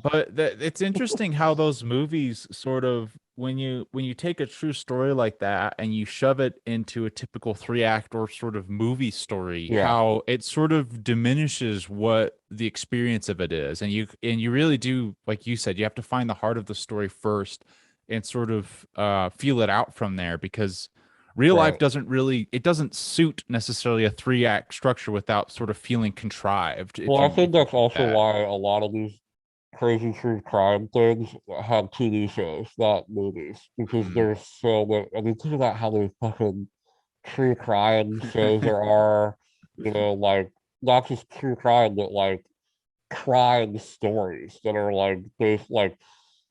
But it's interesting how those movies sort of when you take a true story like that and you shove it into a typical 3 act or sort of movie story, Yeah. how it sort of diminishes what the experience of it is. And you really do, like you said, you have to find the heart of the story first and sort of feel it out from there because real life Right. doesn't suit necessarily a 3 act structure without sort of feeling contrived Well, if I you think that's do also that. why a lot of these crazy true crime things have TV shows, not movies, because Mm. there's so much. I mean, think about how many fucking true crime shows there are. Like not just true crime, but like crime stories that are like based like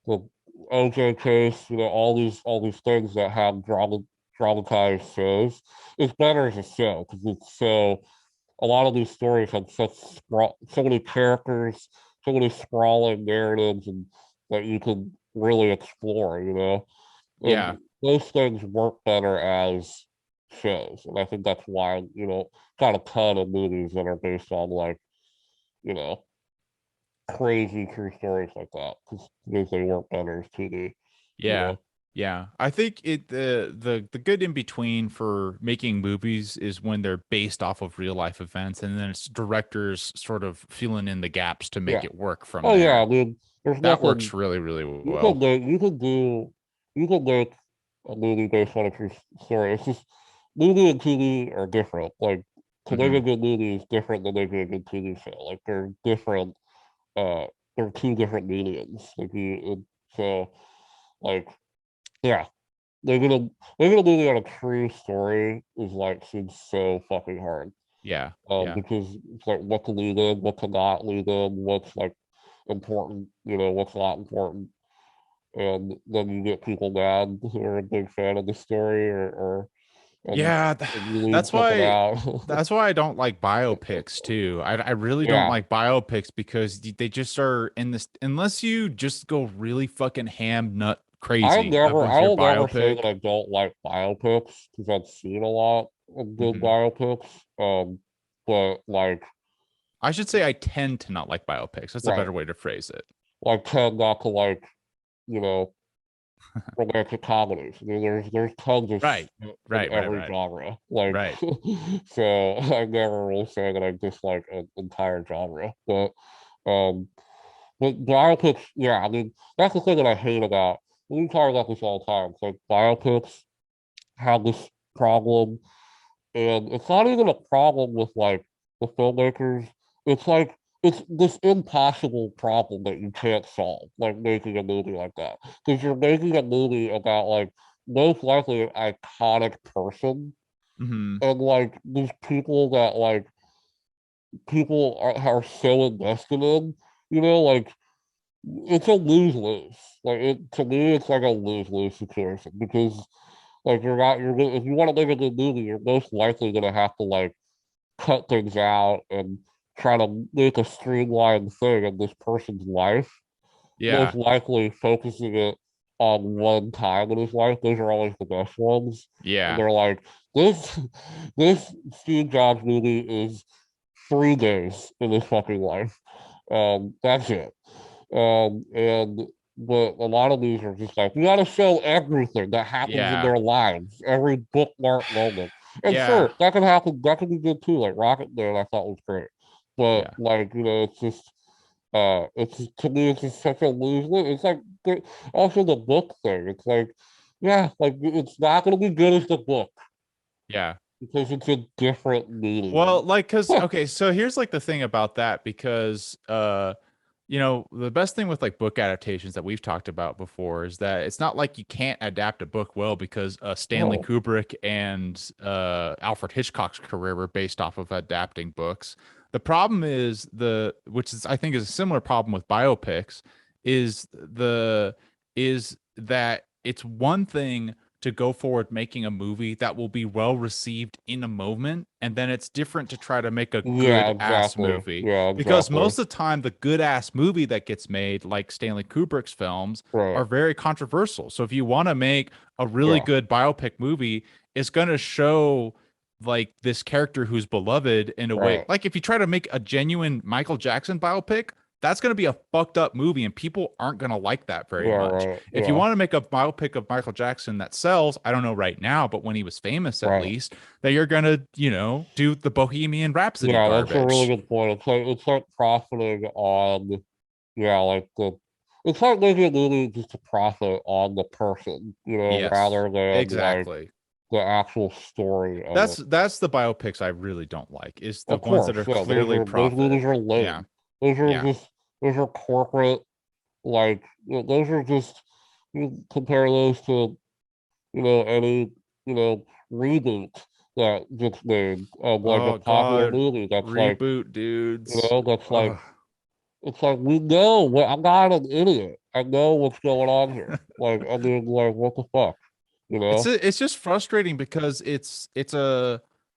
the OJ case. All these things that have dramatized shows. It's better as a show because it's so. A lot of these stories have so many characters, so many sprawling narratives, and that you can really explore. And Yeah. those things work better as shows, and I think that's why got a ton of movies that are based on like you know crazy true stories like that because they work better as TV. You Yeah. know, Yeah. I think the good in between for making movies is when they're based off of real life events and then it's directors sort of filling in the gaps to make yeah. it work from Oh yeah, there. I mean, there's That nothing works really, really you could well. make. You could make a movie based on a true story. It's just movie and TV are different. Like to make a Hmm. good movie is different than making a good TV show. Like they're different. Uh, they're two different mediums. So like yeah, making a movie on a true story is like seems so fucking hard. Yeah. Yeah. Because it's like what to lead in, what to not lead in, what's like important, what's not important. And then you get people mad who are a big fan of the story or and, Yeah, and you leave that's something why out. I don't like biopics too. I really don't Yeah. like biopics because they just are in this unless you just go really fucking ham nut crazy up with I your will never say that biopic. I don't like biopics because I've seen a lot of good Mhm. biopics. But I should say I tend to not like biopics. That's a right, better way to phrase it. tend not to like, you know, romantic comedies. I mean, there's tons of Right. shit in Right, right, every right. genre. Like, Right. so I never will say that I dislike an entire genre. But biopics, yeah, I mean, that's the thing that I hate about. We talk about this all the time. It's like biopics have this problem, and it's not even a problem with like the filmmakers. It's like it's this impossible problem that you can't solve, like making a movie like that. Because you're making a movie about like most likely an iconic person, And like these people that like people are so invested in, like it's a lose-lose. Like to me, it's like a lose-lose situation because like you're if you want to make a good movie, you're most likely gonna have to like cut things out and try to make a streamlined thing in this person's life. Yeah. Most likely focusing it on one time in his life. Those are always the best ones. And Yeah. they're like, this Steve Jobs movie is 3 days in his fucking life. That's it. And but a lot of these are just like, we gotta show everything that happens in Yeah. their lives, every bookmark moment. And Yeah. sure, that can happen, that can be good too. Like Rocket Man, I thought was great. But Yeah. like, it's to me it's just such a loser. It's like also the book thing. It's like, yeah, like it's not gonna be good as the book Yeah. because it's a different Well, medium. like, cause okay, so here's like the thing about that because the best thing with like book adaptations that we've talked about before is that it's not like you can't adapt a book well because Stanley Oh, Kubrick and Alfred Hitchcock's career were based off of adapting books. The problem is which is I think is a similar problem with biopics, is that it's one thing to go forward making a movie that will be well received in a moment, and then it's different to try to make a yeah, good ass exactly. movie, Yeah, because exactly. most of the time the good ass movie that gets made, like Stanley Kubrick's films, Right. are very controversial. So if you want to make a really Yeah. good biopic movie, it's going to show like this character who's beloved in a way. Right. Like if you try to make a genuine Michael Jackson biopic, that's going to be a fucked up movie and people aren't going to like that very Yeah. much. Right. If you Yeah. want to make a biopic of Michael Jackson that sells, I don't know right now, but when he was famous at Right. least, that you're going to, do the Bohemian Rhapsody Yeah, that's a really garbage. good point. It's like profiting on, yeah, like it's like making a movie just to profit on the person, Yes, rather than like exactly. the actual story of That's it. that's the biopics I really don't like, is the Of ones that course, are yeah, clearly those profit. movies are Yeah. lame. Those are Yeah. just those are corporate. Like those are just, you compare those to any reboot that gets made of like a Oh popular God. movie that's like Reboot dudes. that's like Ugh. it's like we know what I'm not an idiot. I know what's going on here. Like I mean, like what the fuck, you know? It's just frustrating because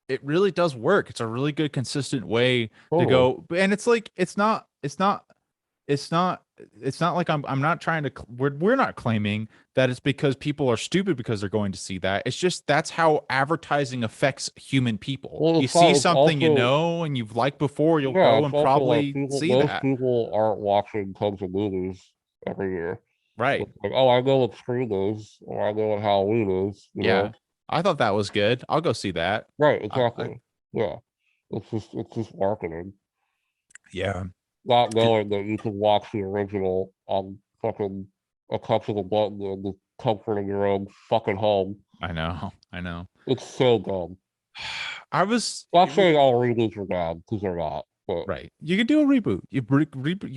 it really does work. It's a really good consistent way to Totally. go. And it's like it's not it's not like I'm not trying to we're not claiming that it's because people are stupid because they're going to see that. It's just that's how advertising affects human people. Well, You see it's something also and you've liked before, you'll yeah, go it's and also like probably people. see Most that. people aren't watching tons of movies every year. Right. It's like, oh, I know what Scream is, or I know what Halloween is. Yeah. I thought that was good. I'll go see that. Right? I Exactly. Yeah. It's just marketing. yeah. Not It, knowing that you can watch the original on fucking a touch of a button in the comfort of your own fucking home. I know. I know. It's so dumb. I was Not saying all reboots are bad because they're not, but right. You can do a reboot. You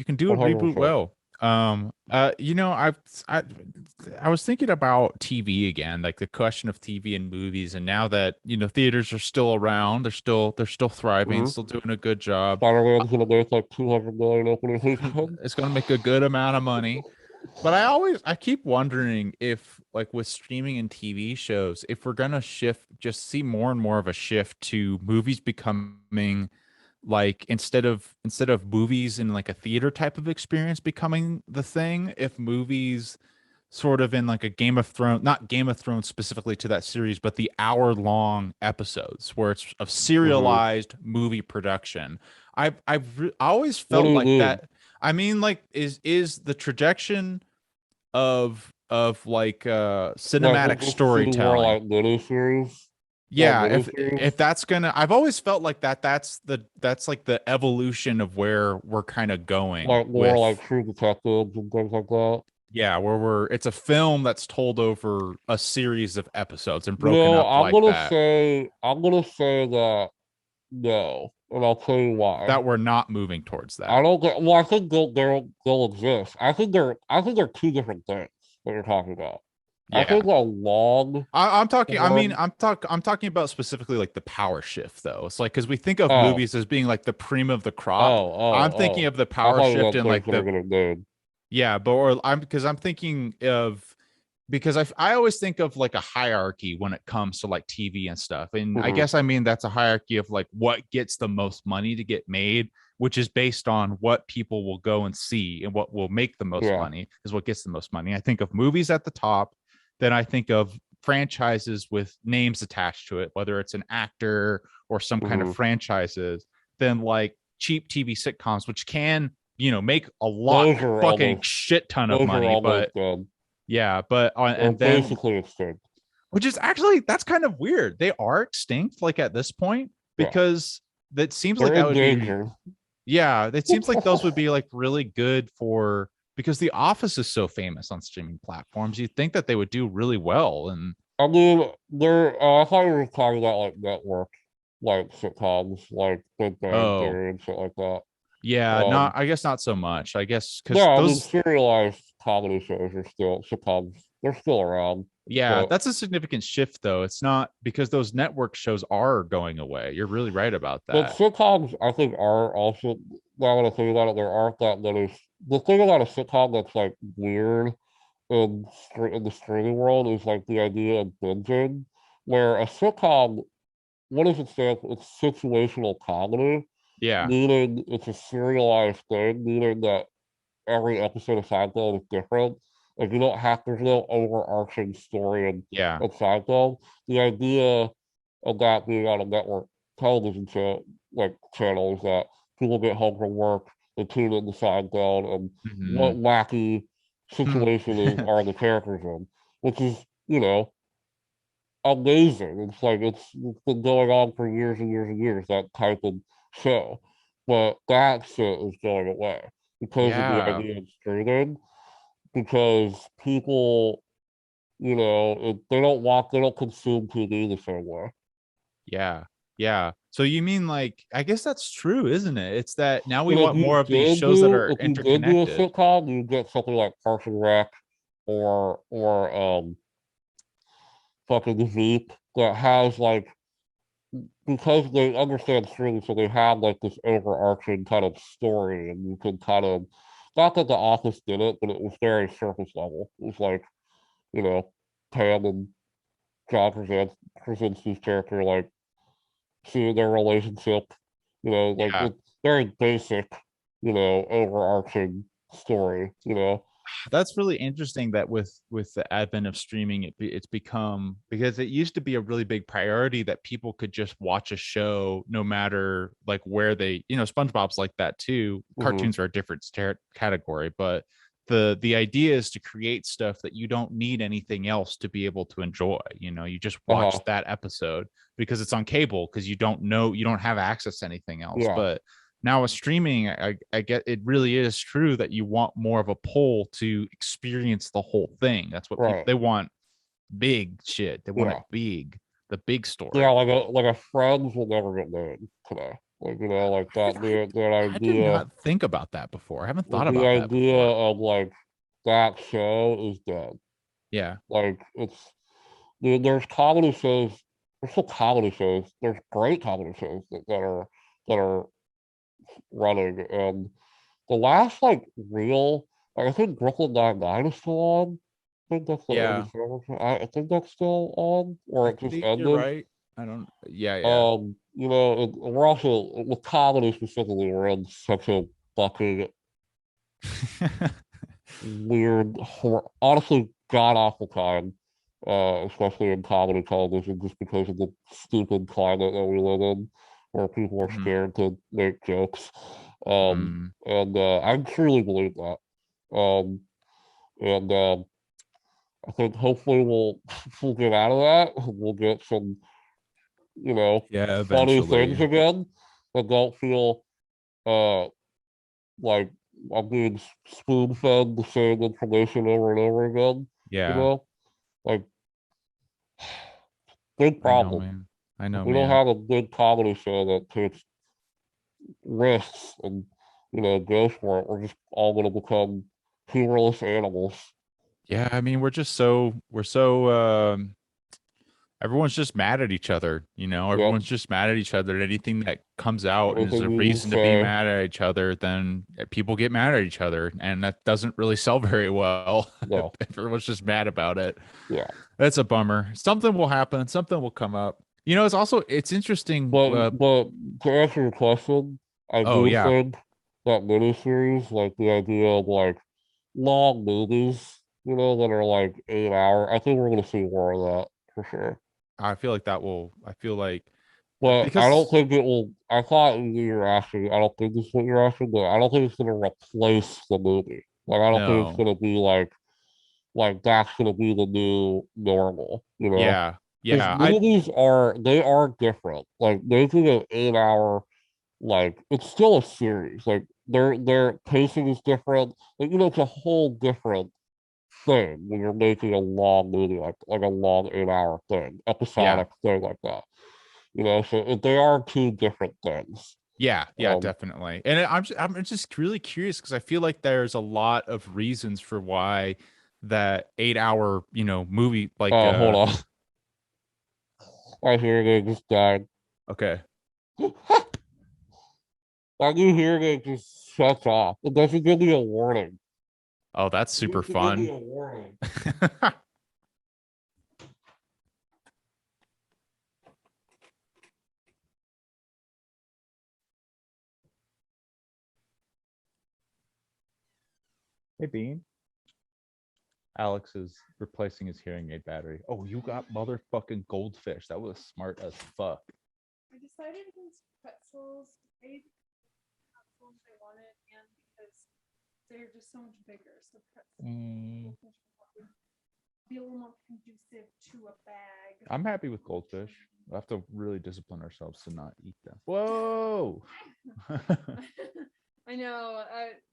can do a reboot 100%. well. I I was thinking about TV again, like the question of TV and movies, and now that theaters are still around, they're still thriving, Mm-hmm. still doing a good job. Spider-Man's gonna make like 200 million opening weekend. It's going to make a good amount of money. But I keep wondering if, like, with streaming and TV shows, if we're gonna see more and more of a shift to movies becoming like, instead of movies in like a theater type of experience becoming the thing, if movies sort of in like a Game of Thrones, not Game of Thrones specifically to that series, but the hour-long episodes where it's a Mm-hmm. serialized movie production. I always What do felt you like mean? that. I mean, like, is the trajectory of like Like we'll cinematic just see more storytelling. like miniseries, more Yeah, miniseries, if that's gonna, I've always felt like that's like the evolution of where we're kind of going like more like with. True Detectives and things like that. Yeah, where it's a film that's told over a series of episodes and broken up I'm like gonna that, say that no, and I'll tell you why. that we're not moving towards I that. don't get. Well, I think they'll exist. I think they're two different things that you're talking about. I Yeah. think a long I'm talking. I mean, form. I'm talking about specifically like the power shift, though. It's like because we think of Oh, movies as being like the cream of the crop. oh, I'm oh, thinking oh. of the I power thought you shift meant and things like that are the gonna do. yeah, but or I'm because I'm thinking of because I always think of like a hierarchy when it comes to like TV and stuff. And I Mm-hmm. guess I mean that's a hierarchy of like what gets the most money to get made, which is based on what people will go and see and what will make the most Yeah. money is what gets the most money. I think of movies at the top, then I think of franchises with names attached to it, whether it's an actor or some kind of Mm-hmm. franchises, then like cheap TV sitcoms, which can, make a lot Those are fucking almost shit ton of those are money, almost but yeah, but they're and then basically extinct. which is actually that's kind of weird. They are extinct like at this point Yeah. because that seems like They're that would be endangered. yeah, it seems like those would be like really good for because The Office is so famous on streaming platforms. You'd think that they would do really well and I mean, they're I thought you were talking about like network like sitcoms, like Big Bang oh, Theory and shit like that. yeah, Um not I guess not so much. I guess cuz no, I mean those serialized comedy shows are still sitcoms. They're still around. yeah, But that's a significant shift though. It's not because those network shows are going away. You're really right about but that. sitcoms I think are also now when I think about it, there aren't that many the thing about a sitcom that's like weird in the streaming world is like the idea of binging, where a sitcom, what does it stand for? It's situational comedy, Yeah. meaning it's a serialized thing, meaning that every episode of Seinfeld is different. Like you don't have there's no overarching story Yeah. of Seinfeld. The idea of that being on a network television show like channel is that people get home from work, they tune in to Seinfeld, and what Mhm. wacky situation are the characters in, which is amazing. It's like it's been going on for years and years and years, that type of show. But that shit is going away because of the Yeah. idea of streaming, because people, they don't consume TV the same way. Yeah. Yeah. So you mean like I guess that's true, isn't it? It's that now we And want more of these shows that are if you did do a interconnected. sitcom, you get something like Parks and Rec or fucking Veep that has like because they understand streaming, so they have like this overarching kind of story, and you can kind of not that The Office did it, but it was very surface level. It was like you know Pam and John Krasinski's character like seeing their relationship, like Yeah. it's very basic, overarching story. That's really interesting that with the advent of streaming it's become because it used to be a really big priority that people could just watch a show no matter like where they SpongeBob's like that too. Mm-hmm. Cartoons are a different category, but the idea is to create stuff that you don't need anything else to be able to enjoy. You just watch Uh-huh. that episode because it's on cable because you don't have access to anything else. Yeah. But now with streaming, I get it really is true that you want more of a pull to experience the whole thing. That's what people Right. they want big shit. They want it Yeah. big, the big Yeah, story. like a Friends will never get made today. Like like that that I did idea not think about that before. I haven't thought the about that idea before. of like that show is dead. Yeah. Like there's comedy shows. There's still comedy shows. There's great comedy shows that are running, and the last like real, like I think Brooklyn Nine-Nine is still on. I think that's the Andy Yeah. Samberg show. I think that's still on, or I it just think you're ended. right. I don't yeah, yeah. We're also with comedy specifically, we're in such a fucking weird, honestly, god awful time, especially in comedy television, just because of the stupid climate that we live in, where people are Mhm. scared to make jokes. Um, Mm. and I truly believe that. Um, and I think hopefully we'll get out of that. We'll get some, Yeah, funny things eventually. again that don't feel uh like I'm being spoon fed the same information over and over again. You Yeah. know, like big I know, problem. man. I If know, we don't man. have a good comedy show that takes risks and goes for it, we're just all going to become humorless animals. Yeah, I mean, we're so everyone's just mad at each other, you know. Yep. Everyone's just mad at each other. Anything that comes out and is a Everything you reason to be say. mad at each other, then people get mad at each other, and that doesn't really sell very well. If No. everyone's just mad about it. Yeah. That's a bummer. Something will happen. Something will come up. You know, it's interesting. But to answer your question, I Oh do yeah, think that miniseries, like the idea of like long movies, that are like 8 hour, I think we're gonna see more of that for sure. I feel like that will. I feel like But I don't because think it will. I thought you were asking. I don't think this is what you're asking, but I don't think it's gonna replace the movie. Like I don't think it's no, gonna be like that's gonna be the new normal. yeah, Because yeah, I movies are different. Like making an 8 hour, like it's still a series. Like their pacing is different. Like it's a whole different thing when you're making a long movie, like a long 8 hour thing, yeah. episodic thing like that. So they are two different things. Yeah, yeah, Um, definitely. And I'm just really curious because I feel like there's a lot of reasons for why that 8 hour, movie like hold on. My hearing aid just died. okay. My new hearing aid just shuts off. It doesn't give me a warning. Oh, that's It super needs to give me fun. a warning. Hey Bean. Alex is replacing his hearing aid battery. Oh, you got motherfucking goldfish. That was smart as fuck. I decided against pretzels. I ate pretzels I wanted, and because they're just so much bigger, so pretzels be a little more conducive to a bag. I'm happy with goldfish. We'll have to really discipline ourselves to not eat them. Whoa. I know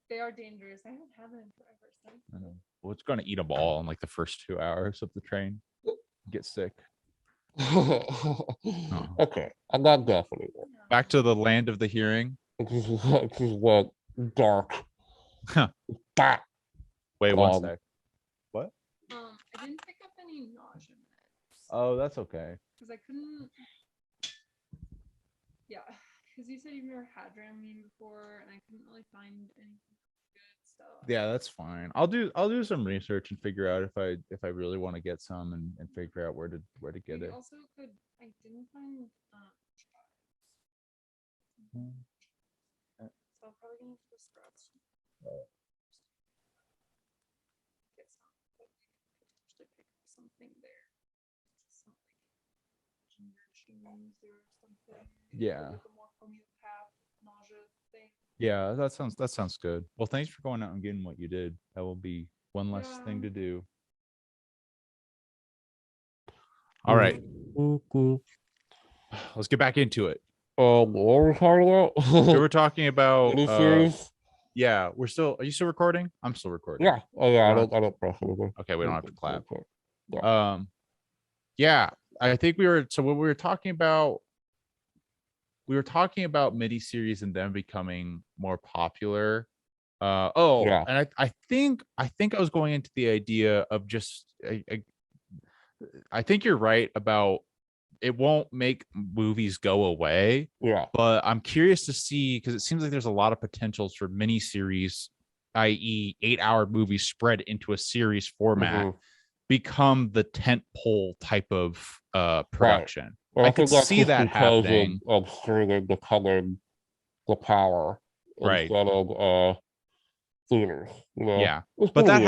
they are dangerous. I haven't had them forever. So. I know. Well, it's going to eat them all in like the first 2 hours of the train. Get sick. Oh. Okay, I'm not deaf anymore. Back to the land of the hearing. This is what dark. Bah. Wait one sec. What? I didn't pick up any nausea meds. Oh, that's okay. Because I couldn't. Yeah, because you said you've never had Dramamine before, and I couldn't really find anything good stuff. Yeah, that's fine. I'll do some research and figure out if I really want to get some and figure out where to get it. Also, I didn't find so I'm probably gonna go scratch. Get some, but potentially pick up something there. Some like ginger cheese or something. Yeah. Like a more homeopath nausea thing. Yeah, that sounds good. Well, thanks for going out and getting what you did. That will be one less thing to do. All right. Let's get back into it. What were we talking about? We were talking about miniseries. Yeah, we're still. Are you still recording? I'm still recording. Yeah. Oh yeah. I don't press anything. Okay, we don't have to clap. Yeah. Yeah, I think we were. So what we were talking about. We were talking about miniseries and them becoming more popular. Yeah. And I think I was going into the idea of just. I think you're right about it won't make movies go away. Yeah. But I'm curious to see because it seems like there's a lot of potentials for miniseries, i.e., 8 hour movies spread into a series format, become the tent pole type of production. Right. Well, I could see that happening. Of streaming becoming the power instead of theaters. Yeah, but that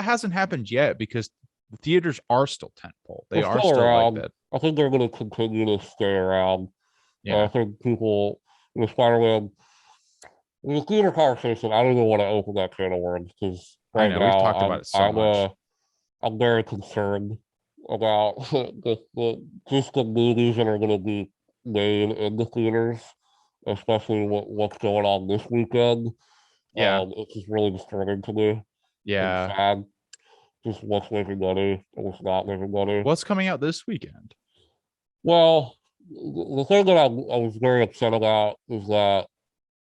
hasn't happened yet because the theaters are still tentpole. They are still around. like that. I think they're going to continue to stay around. Yeah. I think people, Spider-Man, the theater conversation, I don't even want to open that can of worms because right now we've talked about it so much. I'm very concerned about just the movies that are going to be made in the theaters, especially what's going on this weekend. Yeah. It's just really disturbing to me. Yeah. And sad. Just what's making money and what's not making money. What's coming out this weekend? Well, the thing that I was very upset about is that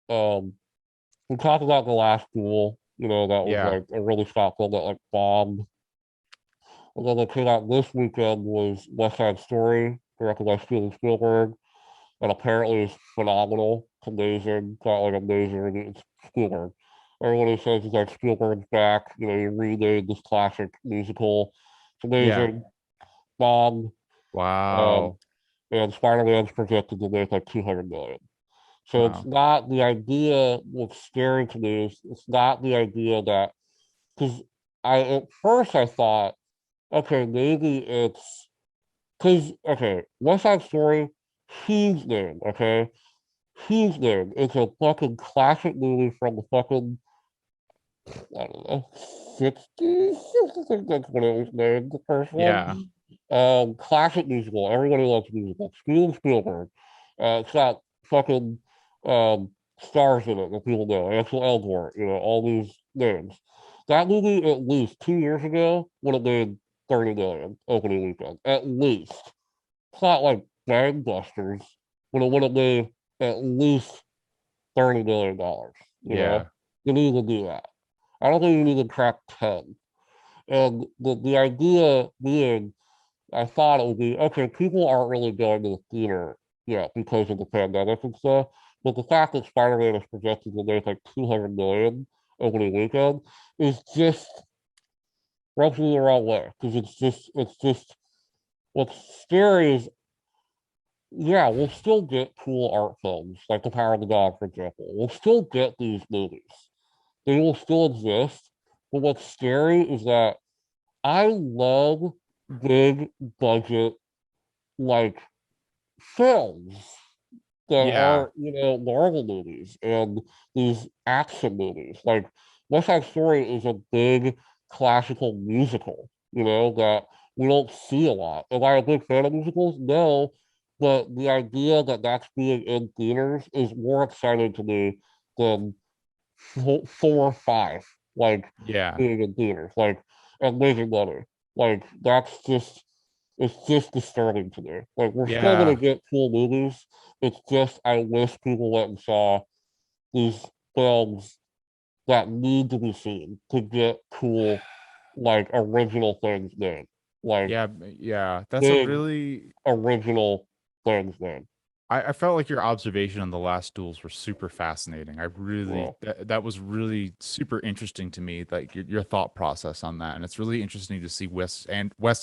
we talked about The Last Duel You know, that was like a Ridley Scott film that like bombed. And then that came out this weekend was West Side Story, directed by Steven Spielberg, and apparently is phenomenal. It's amazing. Got like amazing. It's Spielberg. Everybody says it's like Spielberg's back. You know, he remade this classic musical. It's amazing. Bombed. Wow. And Spider-Man's projected to make like 200 million. So it's not the idea. What's scary to me is it's not the idea that, because at first I thought, okay, maybe it's because West Side Story, huge name, okay, huge name. It's a fucking classic movie from the fucking, I don't know, 60s. I think that's when it was made, the first one. Classic musical. Everybody loves musicals. Steven Spielberg. It's got fucking stars in it that people know. Ansel Elgort. You know, all these names. That movie, at least 2 years ago, would have made 30 million opening weekend. At least. It's not like gangbusters, but it would have made at least $30 million. You know, you need to do that. I don't think you need to crack 10. And the idea being, I thought it would be, okay, people aren't really going to the theater yet because of the pandemic and stuff. But the fact that Spider-Man is projected to make like 200 million opening weekend is just rubs me the wrong way. Because it's just, what's scary is, yeah, we'll still get cool art films, like The Power of the Dog, for example. We'll still get these movies. They will still exist. But what's scary is that I love big budget like films that are, you know, Marvel movies and these action movies. Like West Side Story is a big classical musical, you know, that we don't see a lot. Am I a big fan of musicals? No, but the idea that that's being in theaters is more exciting to me than 4 or 5, like being in theaters, like and making money. Like that's just it's just disturbing to me. Like we're still gonna get cool movies. It's just I wish people went and saw these films that need to be seen to get cool, like original things made. Like that's a really original things made. I felt like your observation on the last duels were super fascinating. I really that was really super interesting to me, like your thought process on that. And it's really interesting to see West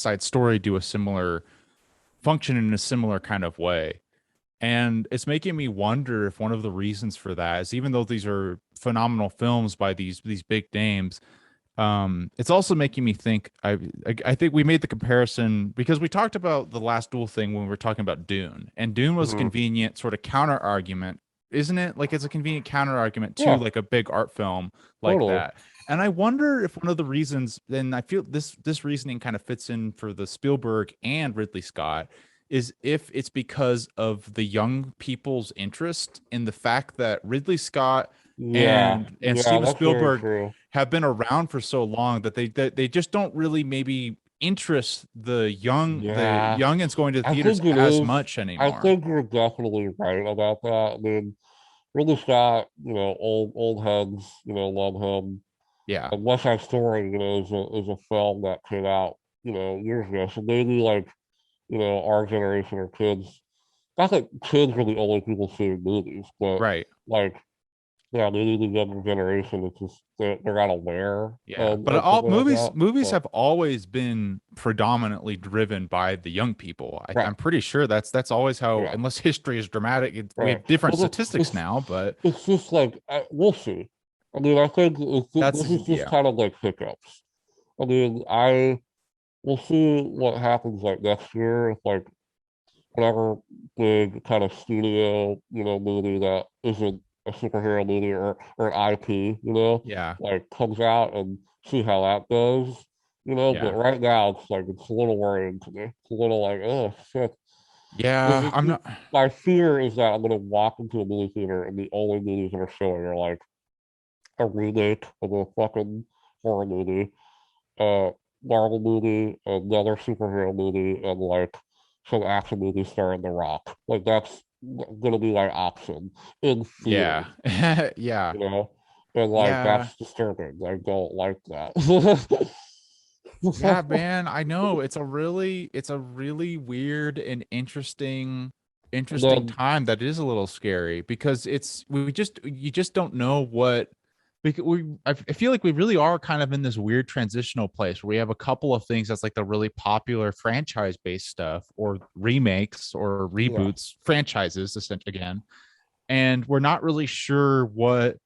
Side Story do a similar function in a similar kind of way. And it's making me wonder if one of the reasons for that is, even though these are phenomenal films by these big names, it's also making me think. I think we made the comparison because we talked about the last duel thing when we were talking about Dune, and Dune was a convenient sort of counter argument, isn't it? Like it's a convenient counter argument to like a big art film like that. And I wonder if one of the reasons, and I feel this reasoning kind of fits in for the Spielberg and Ridley Scott, is if it's because of the young people's interest in the fact that Ridley Scott and Steven Spielberg have been around for so long that they just don't really maybe interest the youngins going to the theaters as much anymore. I think you're definitely right about that. I mean, Ridley Scott, you know, old heads, you know, love him. Yeah. And West Side Story, you know, is a film that came out, you know, years ago. So maybe like, you know, our generation or kids, not that kids are the only people seeing movies, but like, yeah, maybe the younger generation, it's just they're not aware. But all movies have always been predominantly driven by the young people. I'm pretty sure that's always how, unless history is dramatic. We have different statistics now, but it's just like we'll see. I mean, I think this is just kind of like hiccups. I mean, we'll see what happens like next year if like whatever big kind of studio, you know, movie that isn't a superhero movie or an IP, you know, like comes out and see how that goes, you know. But right now, it's a little worrying to me. It's a little like, oh shit. I'm not. My fear is that I'm gonna walk into a movie theater and the only movies that are showing are like a remake of a fucking horror movie, Marvel movie, another superhero movie, and like some action movie starring The Rock. Like that's gonna be my option in theater. Yeah. You know, And like Yeah. that's disturbing. I don't like that. Yeah, man, I know. It's a really weird and interesting Then, time that is a little scary because you just don't know what I feel like we really are kind of in this weird transitional place where we have a couple of things that's like the really popular franchise based stuff or remakes or yeah. reboots, franchises essentially again, and we're not really sure what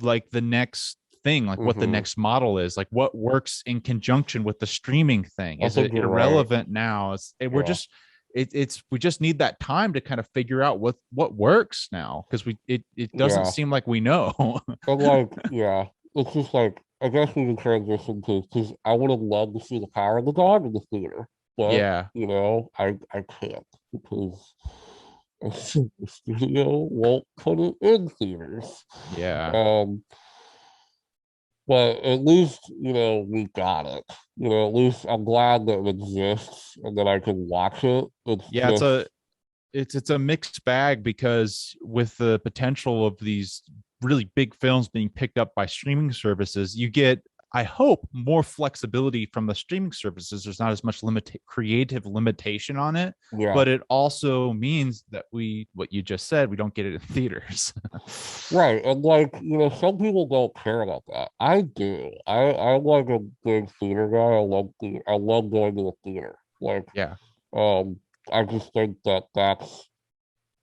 like the next thing, like what the Mm-hmm. next model is, like what works in conjunction with the streaming thing. I Is think it you're right. irrelevant now? We're Yeah. just it's we just need that time to kind of figure out what works now because it doesn't Yeah. seem like we know. And like, yeah, it's just like I guess we can transition to because I would have loved to see the Power of the Dog in the theater, but Yeah, I can't because the studio won't put it in theaters. yeah. Um, but at least we got it. At least I'm glad that it exists and that I can watch it. It's Yeah, just it's a mixed bag because with the potential of these really big films being picked up by streaming services, you get, I hope, more flexibility from the streaming services. There's not as much creative limitation on it, yeah. but it also means that what you just said, we don't get it in theaters. Right, and like some people don't care about that. I do. I like a big theater guy. I love going to the theater. Like, Yeah, um, I just think that's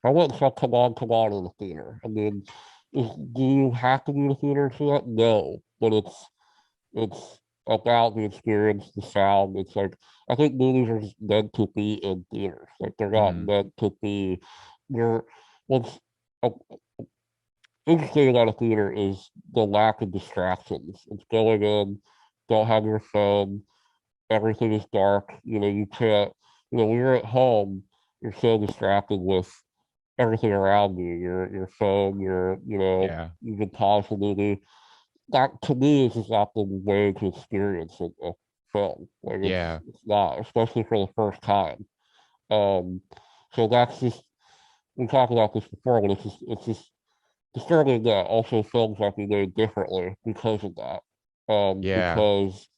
I went saw Come On in the theater. I mean, do you have to be in the theater for that? No, but it's about the experience, the sound. It's like I think movies are just meant to be in theaters. Like they're not mm, meant to be. They're once interesting about a theater is the lack of distractions. It's going in, don't have your phone, everything is dark. You can't, when you're at home, you're so distracted with everything around you, your phone, yeah, you can pause the movie. That to me is just not the way to experience a film. Like yeah, it's not, especially for the first time. Um, so that's just we talked about this before, but it's just disturbing that also films have to be made differently because of that. yeah, Because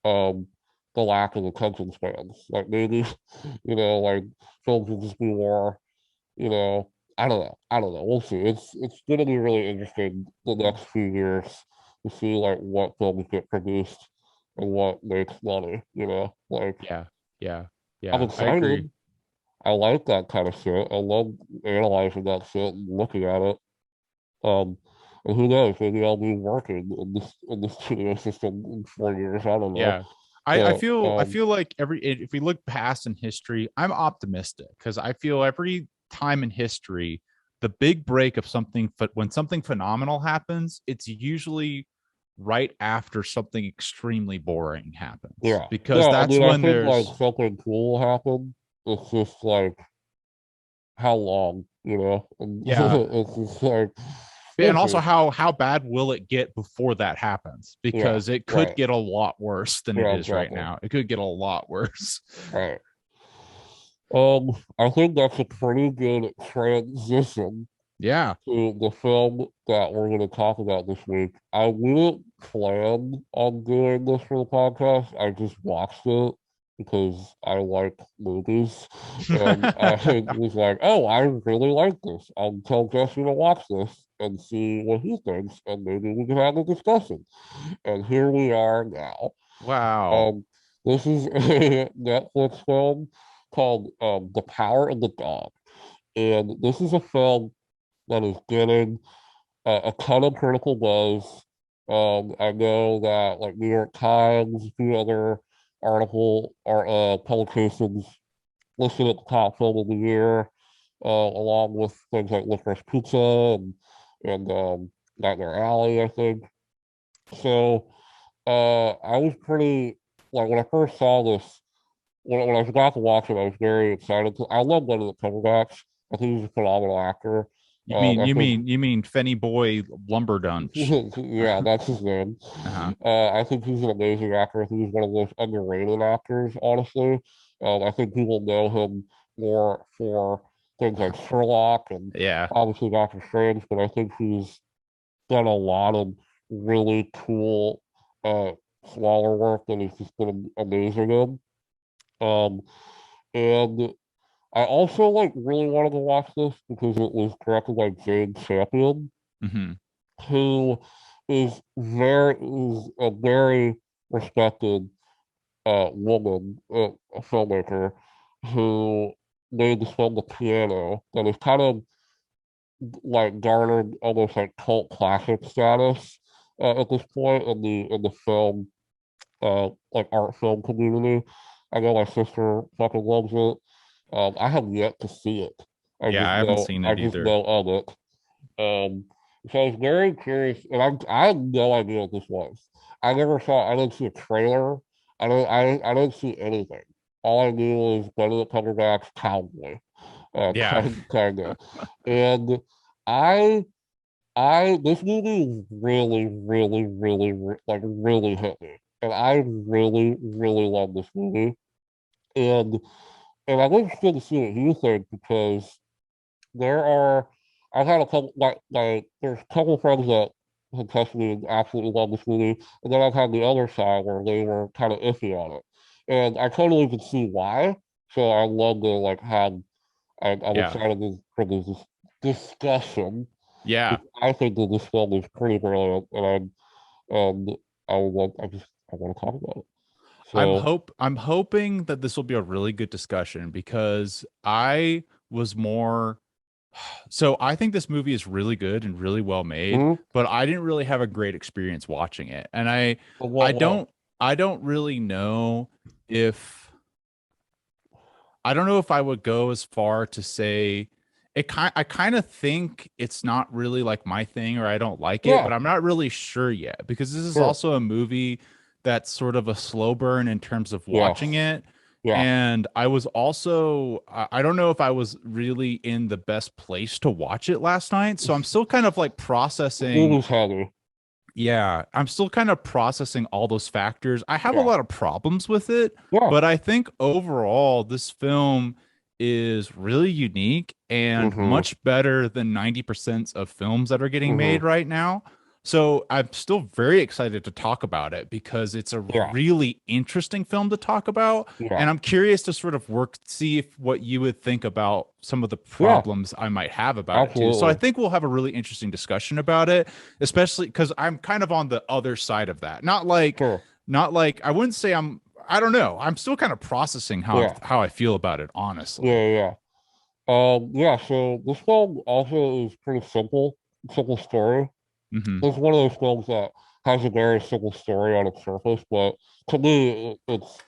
the lack of attention spans. Like maybe, like films would just be more, I don't know. I don't know. We'll see. It's gonna be really interesting the next few years to see like what films get produced and what makes money, Like yeah, yeah, I'm yeah. I agree. excited. I like that kind of shit. I love analyzing that shit and looking at it. Um, and who knows? Maybe I'll be working in this studio system in 4 years. I don't know. Yeah. But I feel like if we look past in history, I'm optimistic because I feel every time in history, the big break of something, when something phenomenal happens, it's usually right after something extremely boring happens yeah, because yeah. I that's mean, I when think like there's something cool happened. It's just like how long, And yeah. it's just like And we'll also see. how bad will it get before that happens? Yeah, Because it could right. get a lot worse than it Yeah, is right exactly. now. It could get a lot worse. Right. I think that's a pretty good transition Yeah. to the film that we're going to talk about this week. I didn't plan on doing this for the podcast. I just watched it because I like movies. And I was like, oh, I really like this. I'll tell Jesse to watch this and see what he thinks, and maybe we can have a discussion. And here we are now. Wow. Um, this is a Netflix film called The Power of the Dog. And this is a film that is getting a ton of critical buzz. I know that like New York Times, a few other publications listed it the top film of the year, along with things like Licorice Pizza and Nightmare Alley, I think. So I was pretty like when I first saw this, when I was about to watch it, I was very excited. I love Benedict Cumberbatch. I think he's a phenomenal actor. I think You mean Fenny Boy Lumberdunch. yeah, that's his name. Uh-huh. I think he's an amazing actor. I think he's one of the most underrated actors, honestly. I think people know him more for things like Sherlock and Yeah. obviously Doctor Strange, but I think he's done a lot of really cool smaller work that he's just been amazing in. And I also like really wanted to watch this because it was directed by Jane Champion, who is a very respected woman, a filmmaker, who made this film The Piano that is kind of like garnered almost like cult classic status at this point in the film like art film community. I know my sister fucking loves it. I have yet to see it. I haven't seen it either. Know of it. So I was very curious, and I had no idea what this was. I didn't see a trailer. I didn't see anything. All I knew was Benedict Cumberbatch cowboy. Kind of. And I this movie really, really, really, like really hit me, and I really, really love this movie. And I'm interested to see what you think because I've had a couple there's a couple of friends that have texted me and absolutely love this movie, and then I've had the other side where they were kind of iffy on it, and I totally could see why. So I love to like have I'm excited for this discussion. Yeah, I think that this film is pretty brilliant, and I want to talk about it. So I'm hoping that this will be a really good discussion because I was more so I think this movie is really good and really well made, but I didn't really have a great experience watching it. And I don't really know if I would go as far to say I kind of think it's not really like my thing or I don't like it, but I'm not really sure yet because this is also a movie that's sort of a slow burn in terms of watching it. Yeah. And I was also, I don't know if I was really in the best place to watch it last night. So I'm still kind of like processing. Yeah, I'm still kind of processing all those factors. I have a lot of problems with it, but I think overall this film is really unique and much better than 90% of films that are getting made right now. So I'm still very excited to talk about it because it's a really interesting film to talk about. And I'm curious to sort of see if what you would think about some of the problems I might have about it too. So I think we'll have a really interesting discussion about it, especially because I'm kind of on the other side of that. Not like I wouldn't say I don't know. I'm still kind of processing how I feel about it, honestly. So this film also is pretty simple story. It's one of those films that has a very simple story on its surface, but to me, it's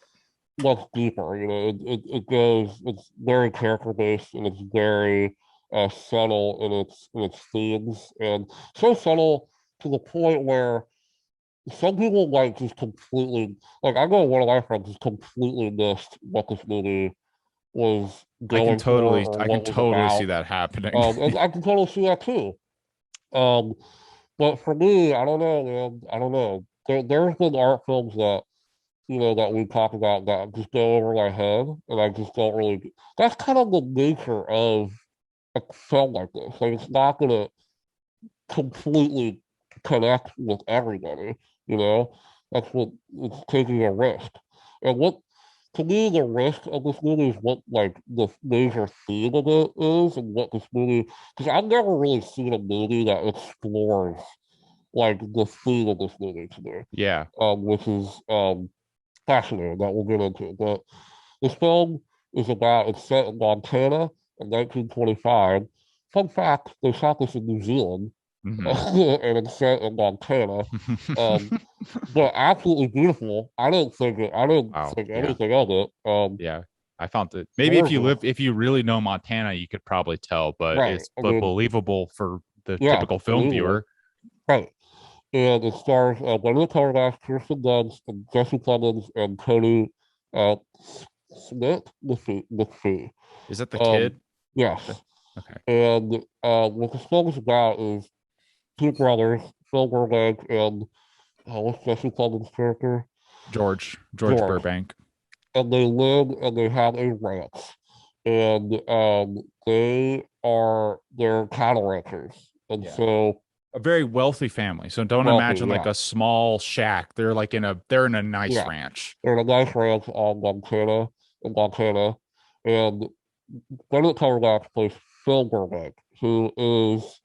much deeper. You know, it's very character based and it's very subtle in its themes, and so subtle to the point where some people like just completely like I know one of my friends just completely missed what this movie was going I can totally see that happening. And I can totally see that too. But for me, I don't know, man. I don't know. There's been art films that that we talk about that just go over my head, and I just don't really. That's kind of the nature of a film like this. Like it's not gonna completely connect with everybody. You know, that's what it's taking a risk. And what to me, the risk of this movie is what like the major theme of it is, and what this movie. Because I've never really seen a movie that explores like the theme of this movie to me. Yeah. Which is fascinating that we'll get into. But this film is it's set in Montana in 1925. Fun fact, they shot this in New Zealand. And it's set in Montana. But absolutely beautiful. I didn't think anything of it. I found it. Maybe if you really know Montana, you could probably tell, but it's believable for the typical film viewer. Right. And it stars Benedict Cumberbatch, Kirsten Dunst, and Jesse Plemons, and Tony Smith. Is that the kid? Yes. Okay. And what this film is about is two brothers, Phil Burbank and what's Jesse Plemons' character? George Burbank. And they live and they have a ranch. And they're cattle ranchers. And so a very wealthy family. So don't wealthy, imagine like yeah. a small shack. They're in a nice Yeah. ranch. They're in a nice ranch on Montana. And Benedict Cumberbatch plays Phil Burbank, who is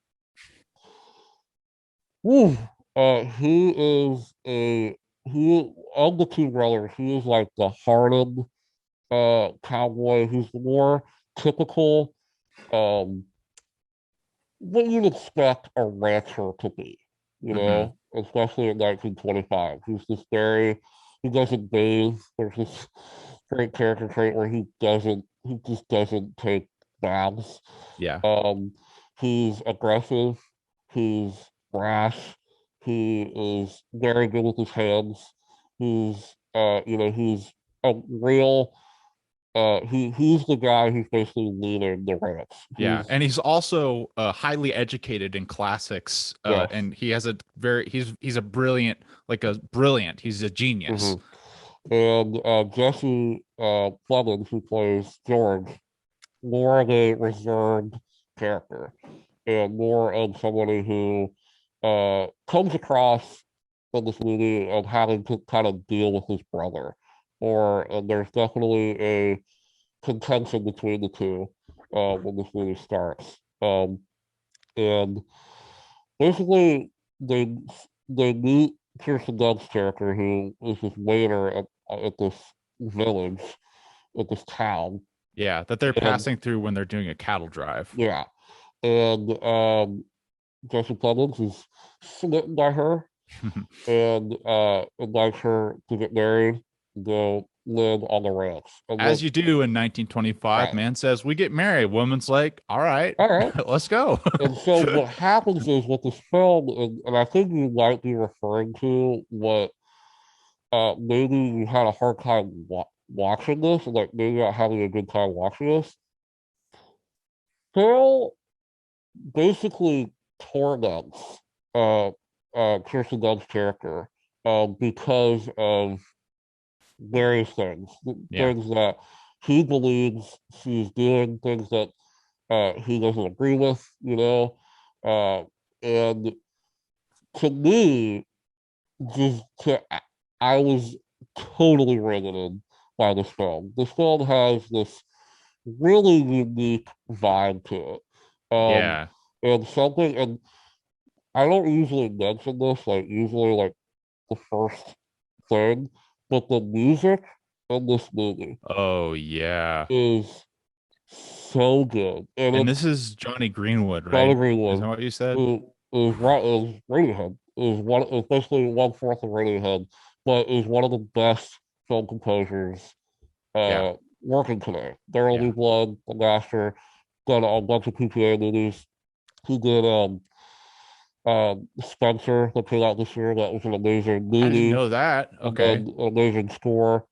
woo, he is a he of the two brothers, he is like the hardened cowboy who's more typical um what you'd expect a rancher to be, Mm-hmm. especially in 1925. He's just very, he doesn't bathe. There's this great character trait where he just doesn't take baths. Yeah. Um, he's aggressive, he's brash, he is very good with his hands. He's a real he's the guy who's basically leading the ranch. Yeah, and he's also highly educated in classics, Yes. and he has a very he's a brilliant he's a genius. Mm-hmm. And Jesse Plemons, who plays George, more of a reserved character and more of somebody who comes across in this movie of having to kind of deal with his brother. And there's definitely a contention between the two when this movie starts. And basically, they they meet Kirsten Dunst's character, who is this waiter at this village, at this town. Yeah, that they're And passing through when they're doing a cattle drive. yeah, and Jesse Plemons is smitten by her and invites her to get married, go live on the ranch. And As you do in 1925, right, man says we get married. Woman's like, all right, all right. let's go. And so what happens is with this film, and I think you might be referring to what maybe you had a hard time watching this, and like maybe not having a good time watching this. Phil basically torments uh, Kirsten Dunst's character because of various things, Yeah, things that he believes she's doing, things that he doesn't agree with, and to me, just to, I was totally riveted by this film. This film has this really unique vibe to it. Um, yeah. and I don't usually mention this, like usually like the first thing, but the music in this movie Oh yeah. is so good. And And it's this is Johnny Greenwood, Johnny right? Is that Greenwood, what you said? who is Radiohead, is basically 1/4 of Radiohead, but is one of the best film composers Yeah, uh, working today. There Will Be yeah. Blood, The Master, done a bunch of PTA movies. He did Spencer that came out this year. That was an amazing I didn't movie know that. and Okay. then an amazing score.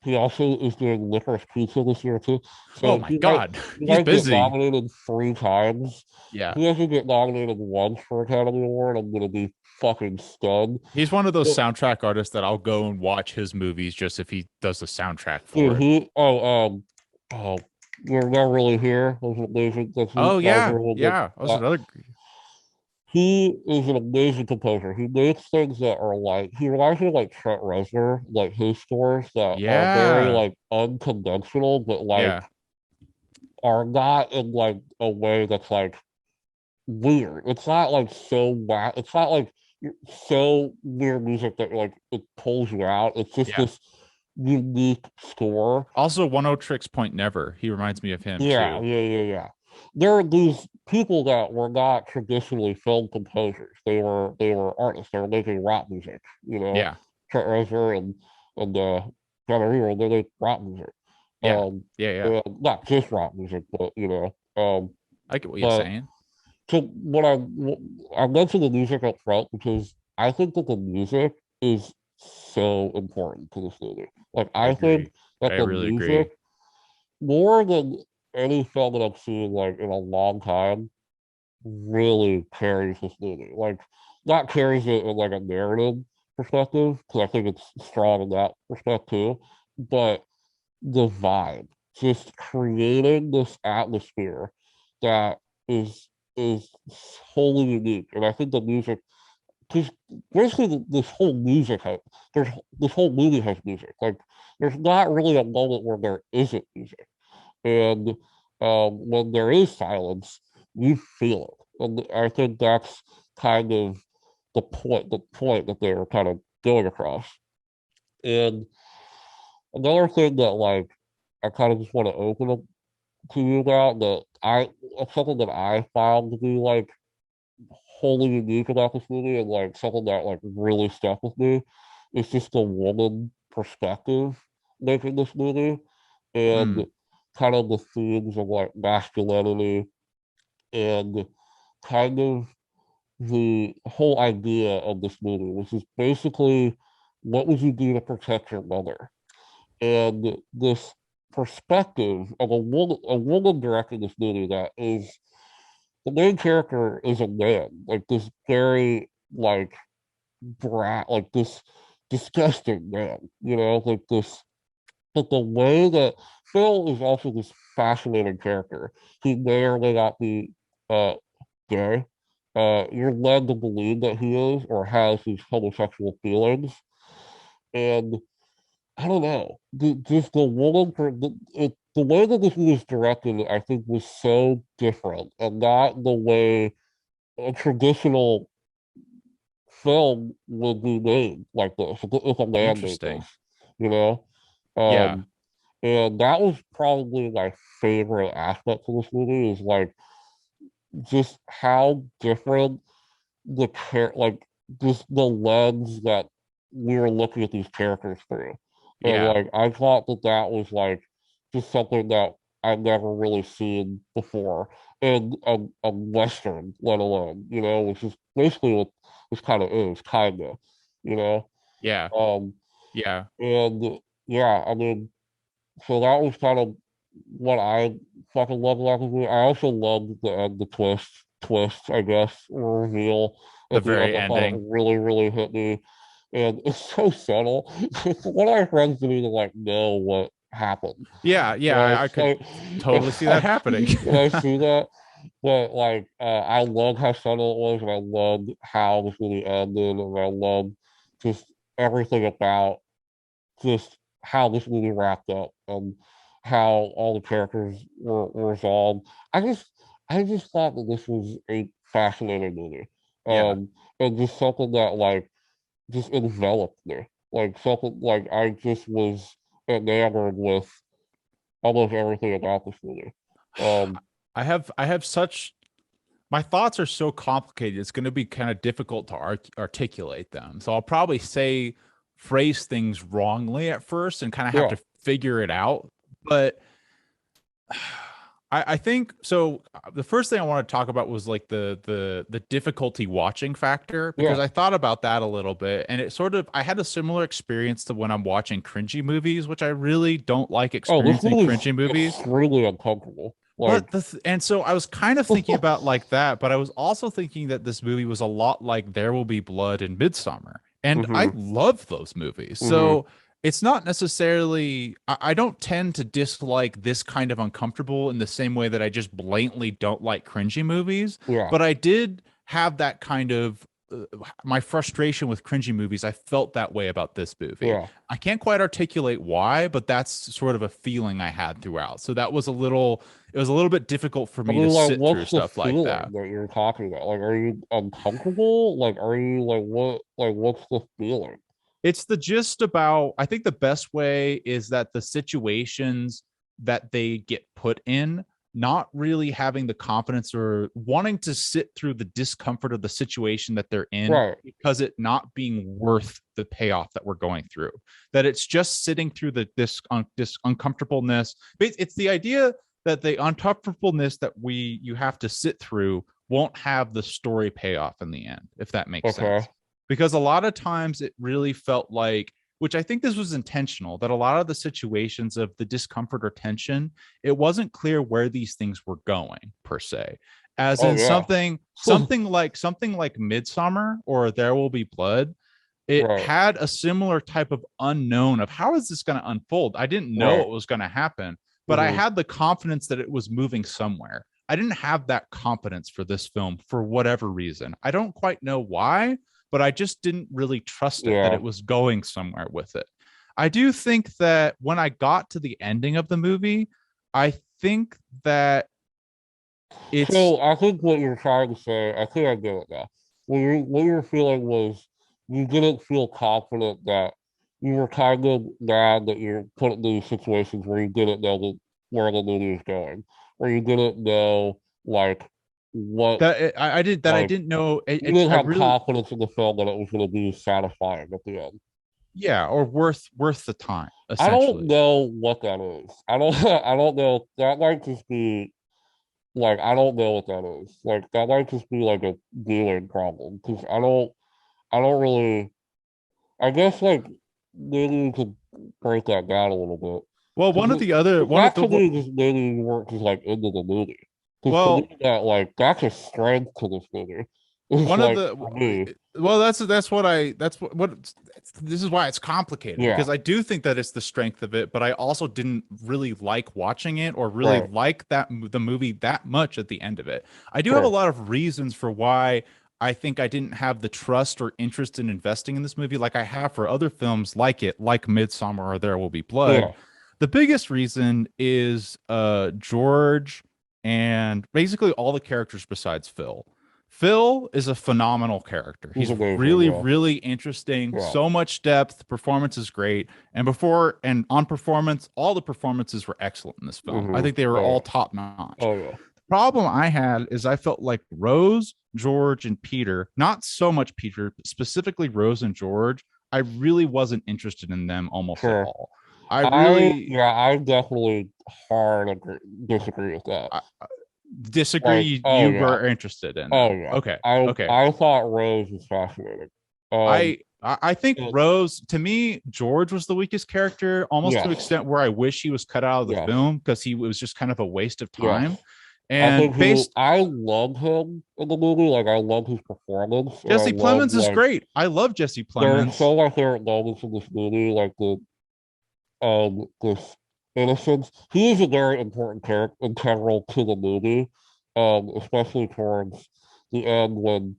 He also is doing Licorice Pizza this year too. Oh So my God, he he's might get busy. nominated 3 times. If Yeah, he doesn't get nominated once for Academy Award, I'm gonna be fucking stunned. he's one of those But, soundtrack artists that I'll go and watch his movies just if he does the soundtrack dude, for it. oh, You're Not Really Here. That was amazing. Oh That was yeah, really good. yeah. That was another. He is an amazing composer. He makes things that are like he reminds me of like Trent Reznor, like his scores that are very Yeah, like unconventional, but like yeah, are not in like a way that's like weird. It's not like it's not like so weird music that like it pulls you out. It's just yeah. this unique score. Also, One O Tricks Point Never. He reminds me of him Yeah, too. yeah, yeah, yeah. There are these people that were not traditionally film composers. They were artists. They were making rock music. Yeah, Trent Reznor and John Hero, they make rock music. yeah, yeah, yeah. And not just rock music, but I get what you're but saying. so what I mentioned the music up front because I think that the music is so important to this movie. Like I I think agree. that I the really agree. music more than any film that I've seen like in a long time really carries this movie. Like not carries it in like a narrative perspective, because I think it's strong in that respect too, but the vibe, just creating this atmosphere that is is wholly unique, and I think the music, because basically this whole music has, there's this whole movie has music. Like there's not really a moment where there isn't music, and when there is silence, you feel it, and I think that's kind of the point that they were kind of going across. And another thing that like I kind of just want to open up to you about that I something that I found to be like wholly unique about this movie and like something that like really stuck with me is just the woman perspective making this movie and kind of the themes of like masculinity and kind of the whole idea of this movie, which is basically what would you do to protect your mother? And this perspective of a woman directing this movie that is the main character is a man, like this very like brat, like this disgusting man, like this. But the way that Phil is also this fascinating character, he may or may not be uh, gay. You're led to believe that he is or has these homosexual feelings, and I don't know. Just the woman, the way that this was directed, I think, was so different, and not the way a traditional film would be made like this if a man made Interesting. this, you know. Yeah. And that was probably my favorite aspect of this movie is like just how different like just the lens that we were looking at these characters through. And Yeah. like I thought that that was like just something that I've never really seen before in a Western, let alone, which is basically what this kind of is, kinda, you know. Yeah. Um Yeah. and yeah, I mean, so that was kind of what I fucking love about the movie. I also loved the twist, I guess, or reveal The at the very end. I thought it ending. really, really hit me. And it's so subtle. One of my friends didn't even like know what happened. Yeah. And Yeah. I could totally see that happening. and I see that. But like I loved how subtle it was and I loved how this movie ended and I loved just everything about just how this movie wrapped up and how all the characters were resolved. I just thought that this was a fascinating movie. Yeah. And just something that like just enveloped me. Like something like I just was enamored with almost everything about this movie. I have such my thoughts are so complicated. It's going to be kind of difficult to articulate them. So I'll probably phrase things wrongly at first and kind of have Yeah. to figure it out. But I think so. The first thing I want to talk about was like the difficulty watching factor because Yeah. I thought about that a little bit, and it sort of I had a similar experience to when I'm watching cringy movies, which I really don't like Oh, this experiencing movie is cringy movies. extremely uncomfortable. Like, But and so I was kind of thinking about like that, but I was also thinking that this movie was a lot like There Will Be Blood and Midsummer, and I mhm, love those movies. mhm, So it's not necessarily I don't tend to dislike this kind of uncomfortable in the same way that I just blatantly don't like cringy movies, yeah, but I did have that kind of my frustration with cringy movies. I felt that way about this movie. yeah. I can't quite articulate why, but that's sort of a feeling I had throughout. So that was it was a little bit difficult for I me to mean, like, sit through what's the stuff like that. feeling that you're talking about? Like, are you uncomfortable? Like, are you like what? Like, what's the feeling? It's the gist about, I think the best way is that the situations that they get put in, not really having the confidence or wanting to sit through the discomfort of the situation that they're in Right. because it not being worth the payoff that we're going through. That it's just sitting through this uncomfortableness. It's the idea that the uncomfortableness that you have to sit through won't have the story payoff in the end, if that makes Okay. sense. Because a lot of times it really felt like, which I think this was intentional, that a lot of the situations of the discomfort or tension, it wasn't clear where these things were going per se. As Oh in yeah. something like Midsummer or There Will Be Blood, it Right. had a similar type of unknown of how is this going to unfold. I didn't know Right. what was going to happen, but I Mhm. had the confidence that it was moving somewhere. I didn't have that confidence for this film for whatever reason. I don't quite know why, but I just didn't really trust it that it was going somewhere with it. I do think that when I got to the ending of the movie, I think that it's. So I think what you're trying to say, I think I get it now. What you're feeling was you didn't feel confident that you were kind of mad that you're put in these situations where you didn't know where the movie was going, where you didn't know like what That I did that. I didn't know. You didn't I have really, confidence in the film that it was going to be satisfying at the end. yeah, or worth the time. I don't Essentially, know what that is. I don't. I don't know. That might just be like I don't know what that is. Like that might just be like a dealing problem because I don't. I don't really. I guess like maybe you could break that down a little bit. well, one of the other one of That the to me just maybe you weren't just like into the movie. Because to well, me that like that's a strength to this movie. It's one of like the for me. well, that's what this is why it's complicated, because I do think that it's the strength of it, but I also didn't really like watching it or really like the movie that much at the end of it. I do have a lot of reasons for why I think I didn't have the trust or interest in investing in this movie like I have for other films like it, like Midsummer or There Will Be Blood. The biggest reason is George and basically all the characters besides Phil. Phil is a phenomenal character. He's really, really interesting. So much depth. Performance is great. And on performance, all the performances were excellent in this film. I think they were all top notch. The problem I had is I felt like Rose, George, and Peter, not so much Peter, but specifically Rose and George, I really wasn't interested in them almost at all. I definitely disagree with that. Disagree. You were interested in. Okay. I thought Rose was fascinating. I think Rose, to me, George was the weakest character, almost to an extent where I wish he was cut out of the film because he was just kind of a waste of time. And I love him in the movie. Like I love his performance. Jesse Plemons is great. I love Jesse Plemons. There's so my favorite moments in this movie, like this innocence. He is a very important character, integral to the movie, especially towards the end when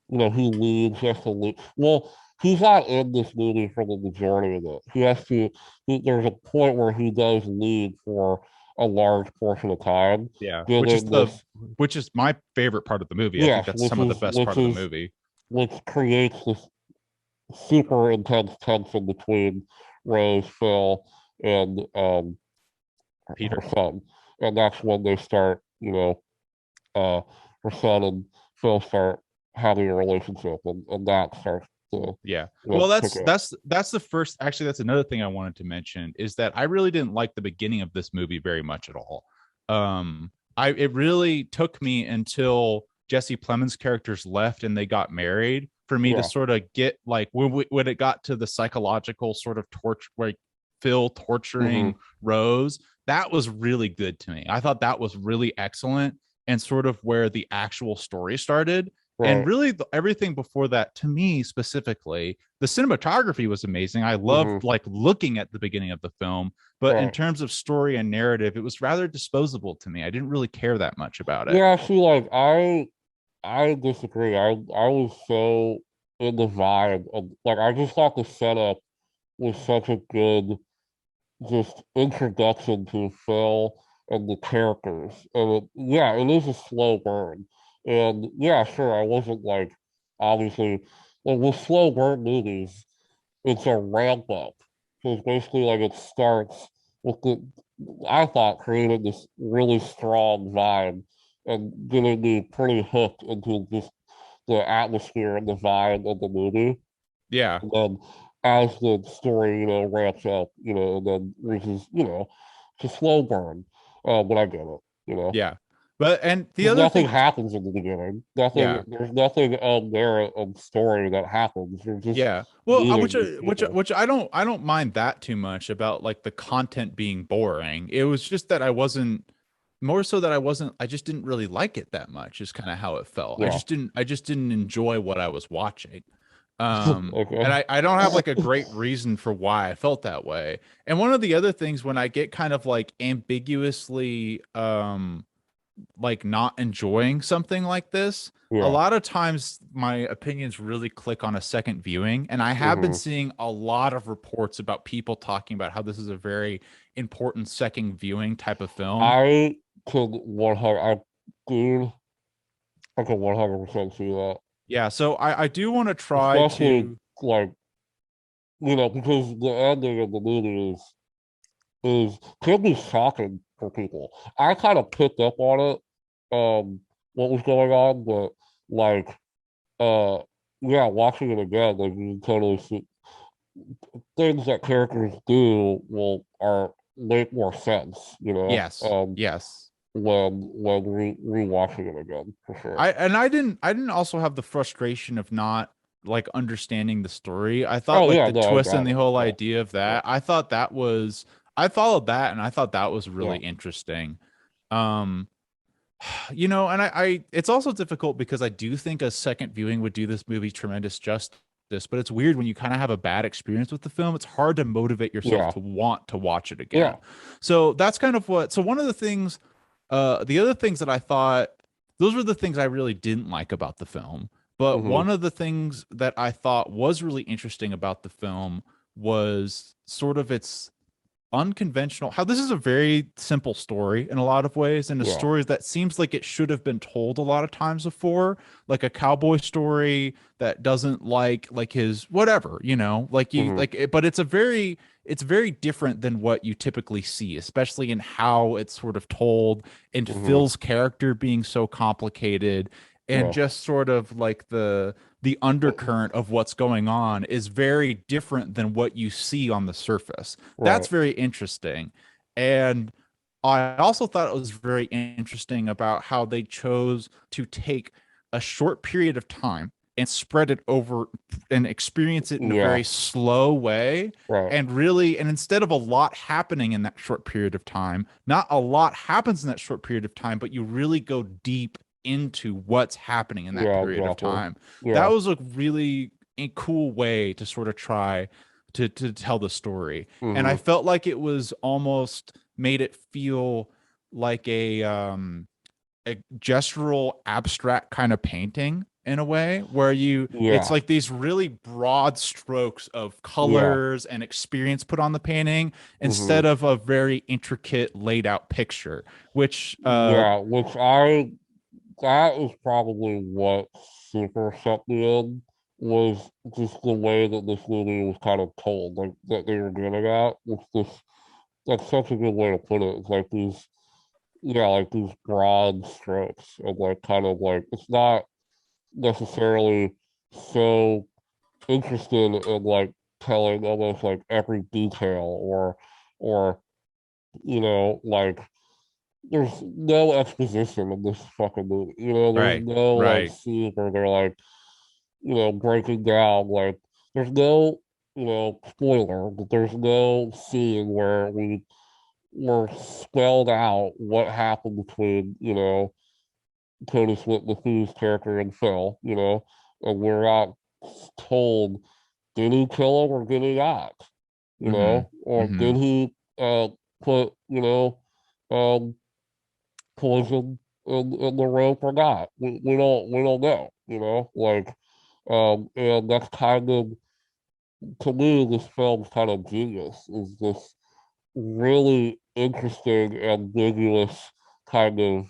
he leaves. He has to leave. Well, he's not in this movie for the majority of it. He has to. There's a point where he does leave for a large portion of time. Yeah, which is my favorite part of the movie. I think that's some of the best part of the movie, which creates this super intense tension between Rose, Phil, and Peter, her son, and that's when they start. Her son and Phil start having a relationship, and that starts. Well, that's the first. Actually, that's another thing I wanted to mention is that I really didn't like the beginning of this movie very much at all. It really took me until Jesse Plemons' characters left and they got married for me to sort of get like when it got to the psychological sort of torture, like Phil torturing Rose. That was really good to me. I thought that was really excellent and sort of where the actual story started. And really, everything before that, to me specifically, the cinematography was amazing. I loved like looking at the beginning of the film, but in terms of story and narrative, it was rather disposable to me. I didn't really care that much about it. Yeah, see, like I disagree. I was so in the vibe of like I just thought the setup was such a good just introduction to Phil and the characters, and it is a slow burn. And sure, I wasn't like obviously like with slow burn movies, it's a ramp up. So it's basically like it starts with I thought creating this really strong vibe and getting me pretty hooked into just the atmosphere and the vibe of the movie. Yeah. And then as the story, ramps up, and then reaches, it's a slow burn. But I get it, Yeah. But and the other nothing thing happens in the beginning. There's nothing there of story that happens. Just well, which I don't mind that too much about like the content being boring. It was just that I just didn't really like it that much. Is kind of how it felt. I just didn't enjoy what I was watching. And I don't have like a great reason for why I felt that way. And one of the other things when I get kind of like ambiguously like not enjoying something like this, a Yeah. lot of times my opinions really click on a second viewing. And I have been Mm-hmm. seeing a lot of reports about people talking about how this is a very important second viewing type of film. I could 100. Dude, I could 100% see that. Yeah, so I do want to try Especially to. like because the ending of the movie is could be shocking for people. I kind of picked up on it, what was going on, but like, uh, yeah, watching it again, like you can totally see things that characters do will are make more sense, Yes, yes. when rewatching it again for sure. I didn't also have the frustration of not like understanding the story. I thought Oh like yeah, the no, I twist and got the it. whole Yeah, idea of yeah, that, I followed that and I thought that was really yeah. interesting. Um and I it's also difficult because I do think a second viewing would do this movie tremendous justice, but it's weird when you kind of have a bad experience with the film, it's hard to motivate yourself Yeah, to want to watch it again. yeah. So that's kind of what, so one of the things, the other things that I thought, those were the things I really didn't like about the film. But Mm-hmm. one of the things that I thought was really interesting about the film was sort of its unconventional, how this is a very simple story in a lot of ways, and a Yeah. story that seems like it should have been told a lot of times before, like a cowboy story that doesn't like his whatever, like you Mm-hmm. like it, but it's very different than what you typically see, especially in how it's sort of told, and Mm-hmm. Phil's character being so complicated, and Yeah. just sort of like the undercurrent of what's going on is very different than what you see on the surface. That's Right. very interesting. And I also thought it was very interesting about how they chose to take a short period of time and spread it over and experience it in a Yeah. very slow way. Right. And instead of a lot happening in that short period of time, not a lot happens in that short period of time, but you really go deep into what's happening in that Yeah. period of Exactly. time. That Yeah. was a really a cool way to sort of try to tell the story. And I Mm-hmm. felt like it was almost made it feel like a gestural abstract kind of painting in a way where it's Yeah. like these really broad strokes of Yeah. colors and experience put on the painting Mm-hmm. instead of a very intricate laid out picture, which Yeah. That is probably what super sucked me in was just the way that this movie was kind of told, like that they were getting at. It's just that's such a good way to put it. It's like these, yeah, like these broad strokes of like kind of like it's not necessarily so interested in like telling almost like every detail or like there's no exposition in this fucking movie. There's right, no like right. scene where they're like, breaking down like there's no, spoiler, but there's no scene where we were spelled out what happened between, Tony Swift's character and Phil, and we're not told did he kill him or did he not, Mhm. or did Mhm. he put, um poison in the rope or not. We don't know, and that's kind of to me this film's kind of genius is this really interesting, ambiguous kind of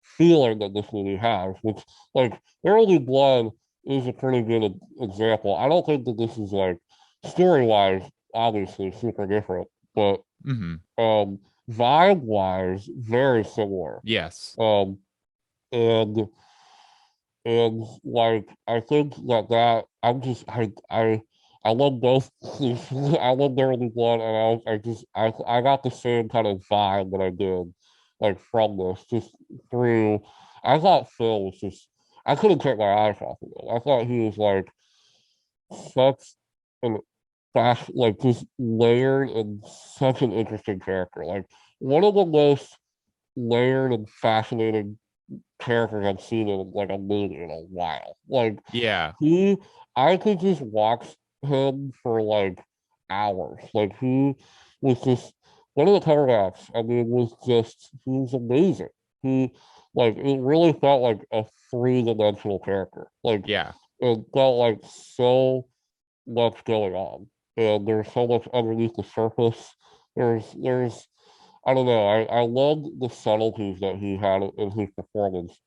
feeling that this movie has, which like There Will Be Blood is a pretty good example. I don't think that this is like story wise, obviously super different, but Mhm. um vibe wise, very similar. Yes. Um and like I think that I'm just I love both. I love There Will Be Blood, and I got the same kind of vibe that I did like from this just through. I thought Phil was just I couldn't take my eyes off of him. I thought he was like such an like just layered and such an interesting character. Like one of the most layered and fascinating characters I've seen in like a movie in a while. Like Yeah. he, I could just watch him for like hours. Like he was just one of the paragraphs. I mean, was just he was amazing. He like it really felt like a three-dimensional character. Like Yeah. it felt like so much going on, and there's so much underneath the surface. There's I don't know. I love the subtleties that he had in his performance,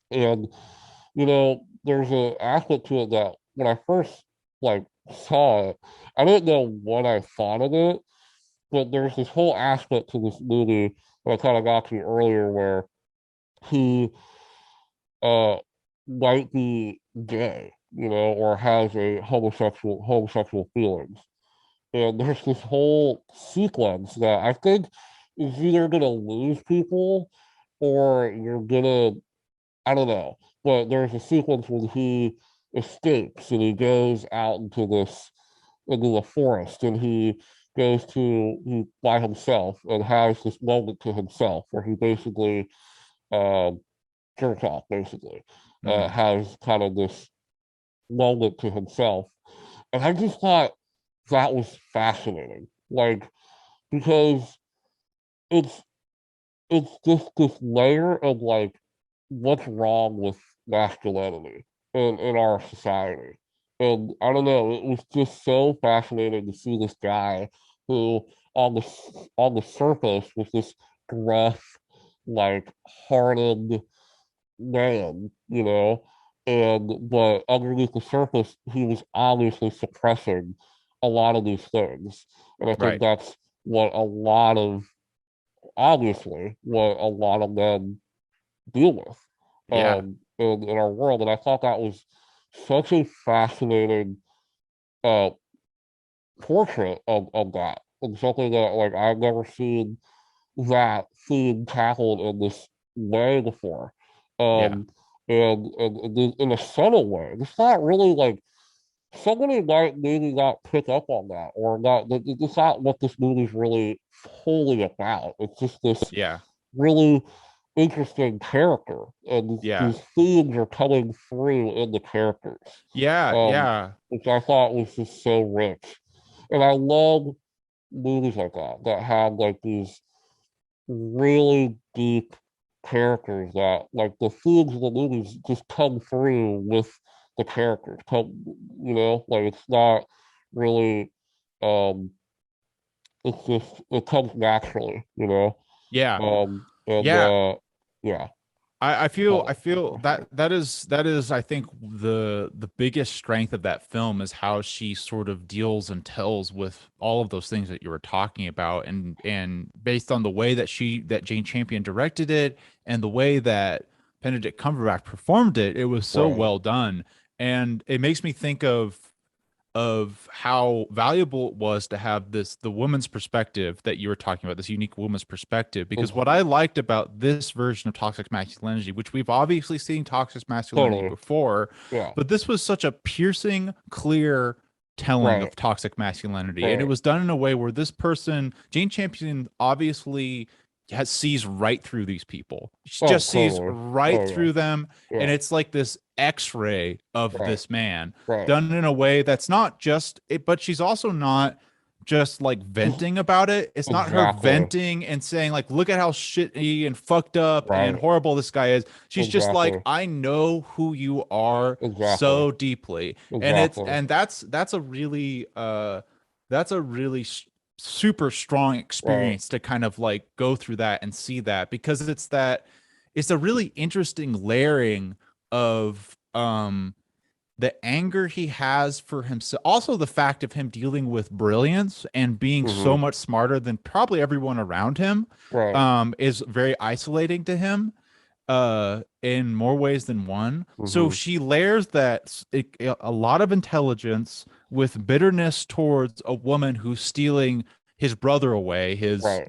and there's an aspect to it that when I first like saw it, I didn't know what I thought of it, but there's this whole aspect to this movie that I kind of got to earlier where he uh might be gay, or has a homosexual feelings. And there's this whole sequence that I think is either gonna lose people or you're gonna, I don't know. But there's a sequence when he escapes and he goes out into the forest, and he goes by himself and has this moment to himself where he basically um jerks off, basically. Mhm. Has kind of this moment to himself. And I just thought that was fascinating. Like, because it's it's just this layer of like what's wrong with masculinity in our society. And I don't know, it was just so fascinating to see this guy who on the surface was this gruff, like hardened man, and but underneath the surface he was obviously suppressing a lot of these things. And I think Right. that's what a lot of obviously what a lot of men deal with Yeah. in our world. And I thought that was such a fascinating uh portrait of that, and something that like I've never seen that theme tackled in this way before. Yeah. And in a subtle way. It's not really like somebody might maybe not pick up on that, or not. It's not what this movie's really wholly about. It's just this Yeah. really interesting character, and Yeah. these themes are coming through in the characters, Yeah. um, Yeah. which I thought was just so rich. And I love movies like that have like these really deep characters that like the themes of the movies just come through with the characters. Like it's not really um it's just it comes naturally, Yeah. and Yeah. yeah. I feel that is I think the biggest strength of that film is how she sort of deals and tells with all of those things that you were talking about, and based on the way that Jane Champion directed it and the way that Benedict Cumberbatch performed it, it was so Right. well done. And it makes me think of how valuable it was to have the woman's perspective that you were talking about, this unique woman's perspective. Because what I liked about this version of toxic masculinity, which we've obviously seen toxic masculinity Totally. before, Yeah. but this was such a piercing, clear telling Right. of toxic masculinity, and it Right. was done in a way where this person, Jane Champion, obviously sees right through these people. She Oh, just sees totally. right Oh yeah. through them, and Yeah. it's like this X-ray of Right. this man Right. done in a way that's not just it, but she's also not just like venting about it. It's not her Exactly. venting and saying like, look at how shitty and fucked up and Right. horrible this guy is. She's just like, Exactly. I know who you are Exactly. so deeply. And it's Exactly. and that's a really super strong Right. experience to kind of like go through that and see that, because it's a really interesting layering of the anger he has for himself, also the fact of him dealing with brilliance and being so Mm-hmm. much smarter than probably everyone around him, Right. is very isolating to him in more ways than one. So Mm-hmm. she layers a lot of intelligence with bitterness towards a woman who's stealing his brother away, his, Right.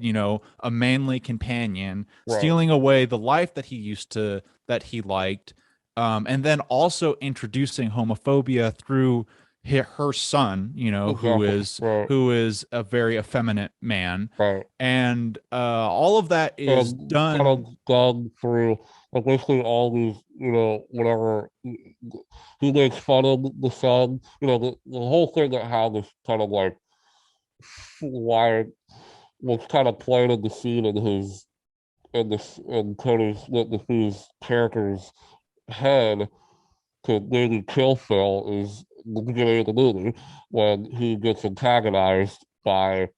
a manly companion, Right. stealing away the life that he liked, and then also introducing homophobia through her son, Exactly. Right. who is a very effeminate man, Right. and all of that is And kind of done. gone through like basically all these, whatever he makes fun of the son, the whole thing that had this kind of like why was kind of played in the scene and Tony Smit's character's head to maybe kill Phil is the beginning of the movie when he gets antagonized by,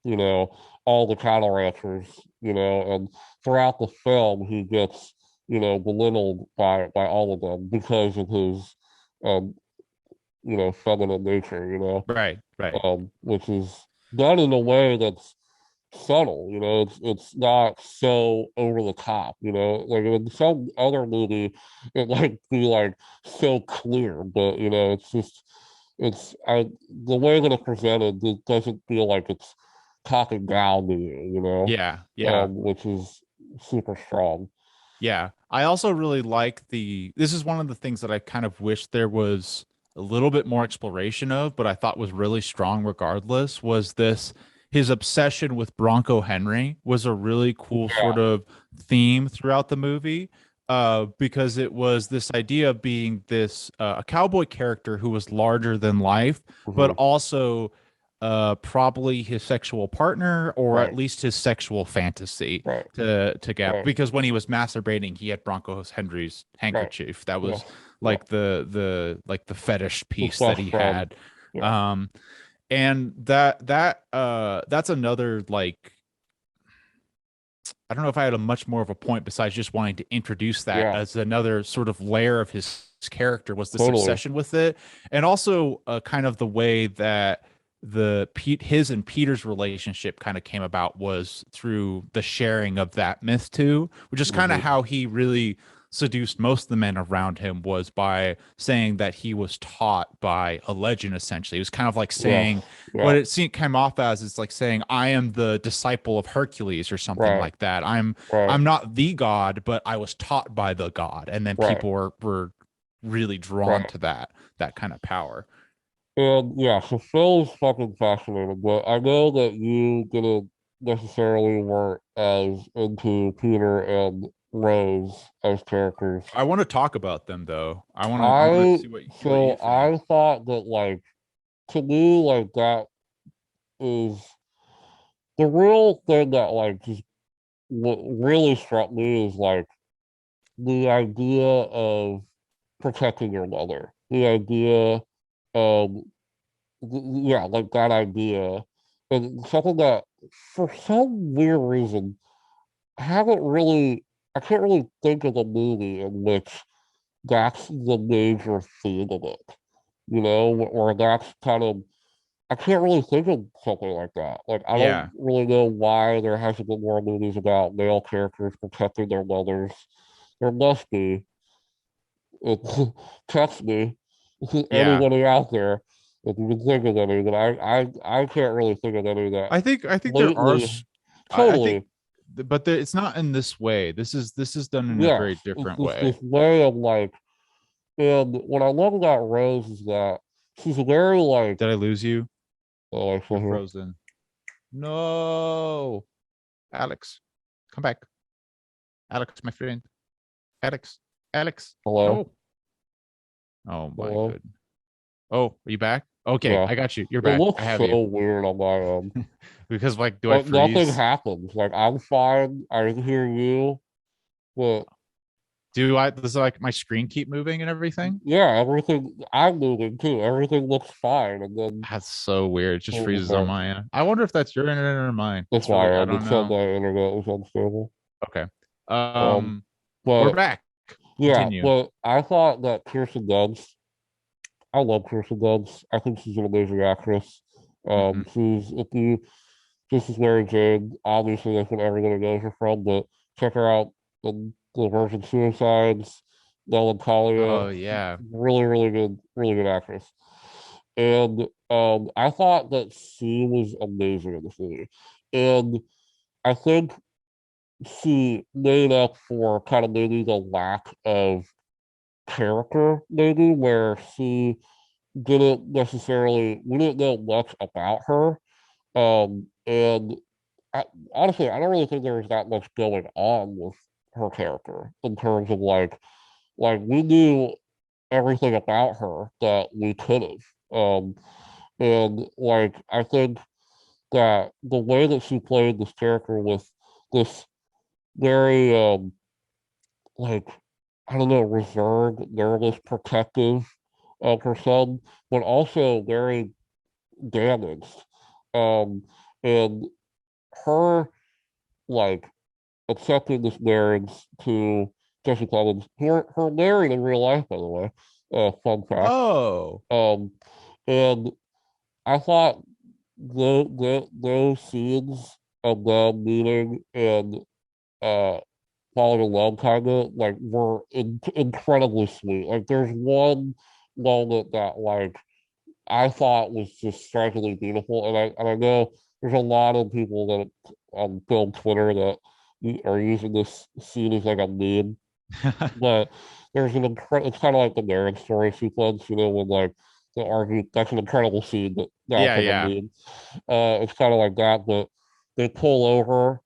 you know, all the cattle ranchers, you know, and throughout the film he gets, you know, belittled by all of them because of his um, you know, feminine nature, you know, Right. which is done in a way that's subtle, you know, it's not so over the top, you know, like in some other movie it might be like so clear, but you know, it's just the way that it's presented, it doesn't feel like it's talking down to you, you know, Yeah. which is super strong. Yeah. I also really like this is one of the things that I kind of wish there was a little bit more exploration of, but I thought was really strong regardless, was this his obsession with Bronco Henry was a really cool Yeah. sort of theme throughout the movie. Because it was this idea of being this a cowboy character who was larger than life, but Mm-hmm. also probably his sexual partner or at Right. least his sexual fantasy Right. to get Right. because when he was masturbating he had Bronco Henry's Right. handkerchief that was Yes. Yeah. like the fetish His piece that best he friend. had. Yeah. And that's another like I don't know if I had a much more of a point besides just wanting to introduce that Yeah. as another sort of layer of his character was this Totally. obsession with it, and also kind of the way that his and Peter's relationship kind of came about was through the sharing of that myth too, which is kind of Mm-hmm. how he really seduced most of the men around him was by saying that he was taught by a legend. Essentially, it was kind of like Yes. saying Yeah. what it seemed came off as is like saying I am the disciple of Hercules or something Right. like that. Right. I'm not the god, but I was taught by the god, and then Right. people were really drawn Right. to that kind of power. And yeah, so Phil is fucking fascinating, but I know that you didn't necessarily weren't as into Peter and Rose as characters. I want to talk about them though. I want to see what you think. I thought that like to me like that is the real thing that like just what really struck me is like the idea of protecting your mother, the idea of yeah, like that idea, and something that for some weird reason I haven't really, I can't really think of a movie in which that's the major theme of it, you know, or that's kind of, I can't really think of something like that. Like, I don't Yeah. really know why there hasn't been more movies about male characters protecting their mothers. There must be. Text me, Yeah. anybody out there, if you can think of any, but I can't really think of any that I think there are lately, I think totally, but it's not in this way. This is done in a yes, very it's different just way. this way of like, and what I love about Rose is that she's very like, Did I lose you? oh, I feel You're her. frozen. No. Alex, come back. Alex, my friend. Alex. Alex. Hello, No. Oh my hello, goodness. Oh, are you back? Okay, yeah. I got you. You're It back. looks I have you. so weird on my Because like, do I like nothing freeze? happens. Like I'm fine. I can hear you, but Do I does like my screen keep moving and everything? yeah, everything. I'm moving too. Everything looks fine, and then That's so weird. It just totally freezes on starts. my end. I wonder if that's your internet or mine. That's It's really why I it don't said know. my internet was unstable. Okay. Um, We're but back. yeah, Continue. but I thought that Kirsten Dunst. I love Kirsten Dunst. I think she's an amazing actress. Hmm. She's if you this is Mary Jane. Obviously, that's what everybody knows her from. But check her out in the Virgin Suicides, Melancholia. Oh yeah. Really good actress. And I thought that she was amazing in this movie, and I think she made up for kind of maybe the lack of character, maybe where she didn't necessarily we didn't know much about her. And I, honestly, I don't really think there was that much going on with her character in terms of like we knew everything about her that we could have. And like I think that the way that she played this character with this very like I don't know, reserved, nervous, protective of her son, but also very damaged. And her like accepting this marriage to Jesse Plemons, her married in real life, by the way. Fun fact. Oh, Um, and I thought those scenes of them meeting and uh falling in love kind of like were incredibly sweet. Like there's one moment that like I thought was just strikingly beautiful, and I know there's a lot of people that on film Twitter that are using this scene as like a meme, but there's an incredible. It's kind of like the marriage story sequence, you know, when like the argue. That's an incredible scene that now yeah, it's like a yeah, meme. It's kind of like that, but they pull over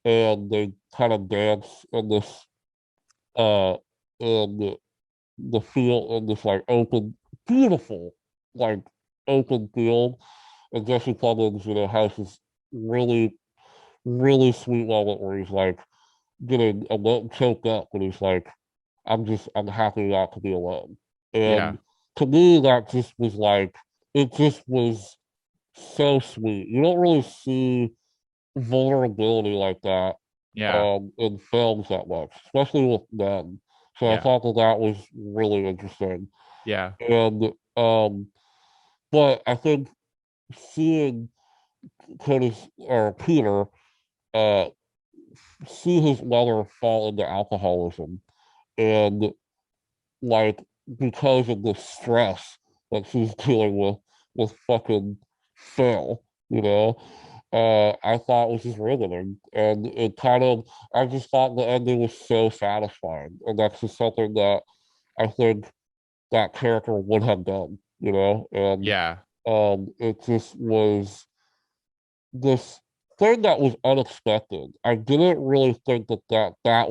and they kind of dance in this in the field in this like open, beautiful, like open field. And Jesse Plemons, you know, has this really, really sweet moment where he's like getting a little choked up when he's like, I'm happy not to be alone. yeah, And to me, that just was like, it just was so sweet. You don't really see vulnerability like that yeah, in films that much, especially with men. So I yeah, thought that that was really interesting. yeah. And but I think seeing Curtis or Peter uh see his mother fall into alcoholism and like because of the stress that she's dealing with fucking Phil, you know. I thought was just riveting, and it kind of I just thought the ending was so satisfying, and that's just something that I think that character would have done, you know. And Yeah. it just was this thing that was unexpected. I didn't really think that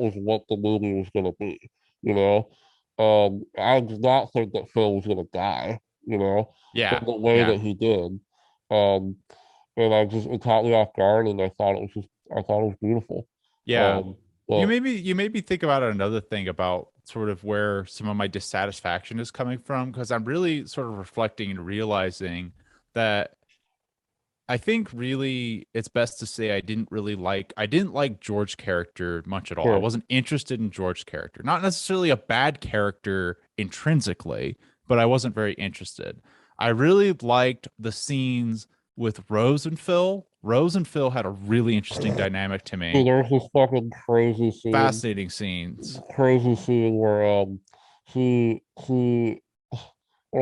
was what the movie was going to be, you know. I did not think that Phil was going to die, you know, in Yeah. the way Yeah. that he did. Um, and it caught me off guard, and I thought it was beautiful. Yeah. Um, but You made me think about another thing about sort of where some of my dissatisfaction is coming from because I'm really sort of reflecting and realizing that I think really it's best to say I didn't like George's character much at all. I sure, wasn't interested in George's character. Not necessarily a bad character intrinsically, but I wasn't very interested. I really liked the scenes with Rose and Phil. Rose and Phil had a really interesting dynamic to dude, me. there's this fucking Fascinating scenes. crazy scene where she one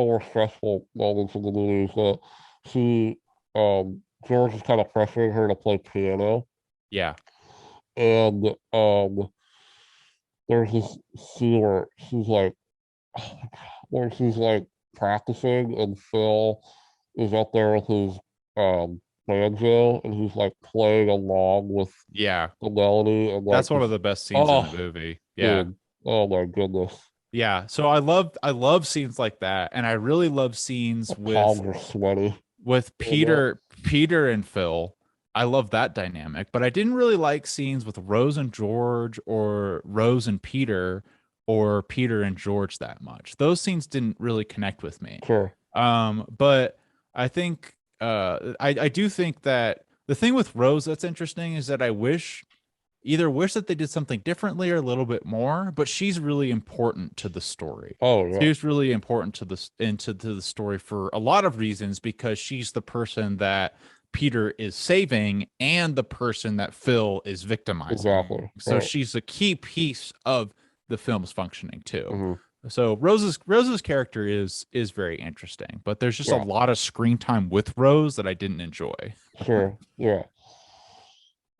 of the more stressful moments in the movie is that she George is kind of pressuring her to play piano, Yeah. and there's this scene where she's like oh my God, where she's like practicing and Phil is up there with his banjo and he's like playing along with Yeah. the melody and like That's one of just the best scenes in the oh movie. Yeah. dude, oh my goodness. Yeah. So I love scenes like that. And I really love scenes My palms with are sweaty. Peter and Phil. I love that dynamic, but I didn't really like scenes with Rose and George or Rose and Peter or Peter and George that much. Those scenes didn't really connect with me. Sure. But I think I do think that the thing with Rose that's interesting is that I wish that they did something differently or a little bit more, but she's really important to the story. Oh yeah. She's really important to to the story for a lot of reasons because she's the person that Peter is saving and the person that Phil is victimizing. Exactly. So Right. she's a key piece of the film's functioning too. Hmm. So Rose's character is very interesting, but there's just a Yeah. lot of screen time with Rose that I didn't enjoy. Sure. Yeah.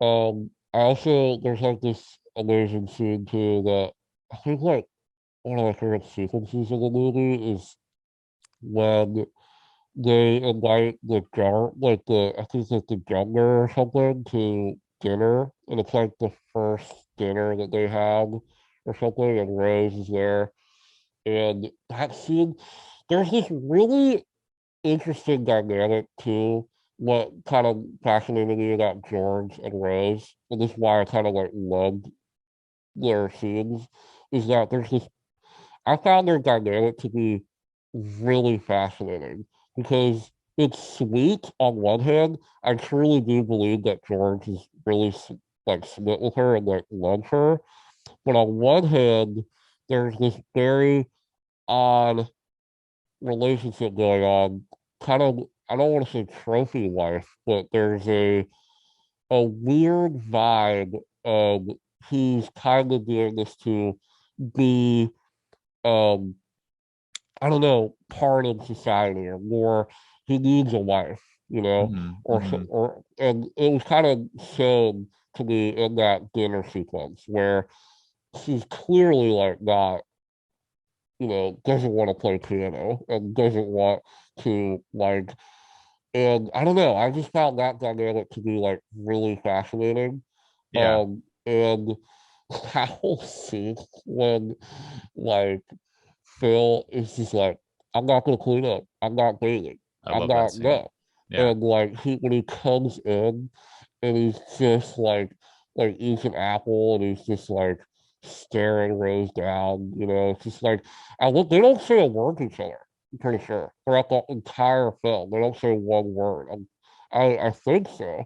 I also there's like this amazing scene too that I think like one of my favorite sequences of the movie is when they invite the governor, like I think it's like the governor or something to dinner, and it's like the first dinner that they have or something, and Rose is there, and that scene, there's this really interesting dynamic too. What kind of fascinated me about George and Rose, and this is why I kind of like loved their scenes is that there's this. I found their dynamic to be really fascinating because it's sweet on one hand. I truly do believe that George is really like split with her and like loves her, but on one hand, there's this very odd relationship going on. Kind of, I don't want to say trophy wife, but there's a weird vibe of who's kind of doing this to be um I don't know, part of society or more who needs a wife, you know, or and it was kind of shown to me in that dinner sequence where she's clearly like not, doesn't want to play piano and doesn't want to like, and I don't know, I just found that dynamic to be like really fascinating. Yeah. And that whole scene when like Phil is just like, I'm not gonna clean up. I'm not cleaning. I I'm love that not scene. no. Yeah. And like when he comes in and he's just like eats an apple and he's just like staring Rose down, it's just like I look they don't say a word to each other, I'm pretty sure. Throughout the entire film. They don't say one word. I think so.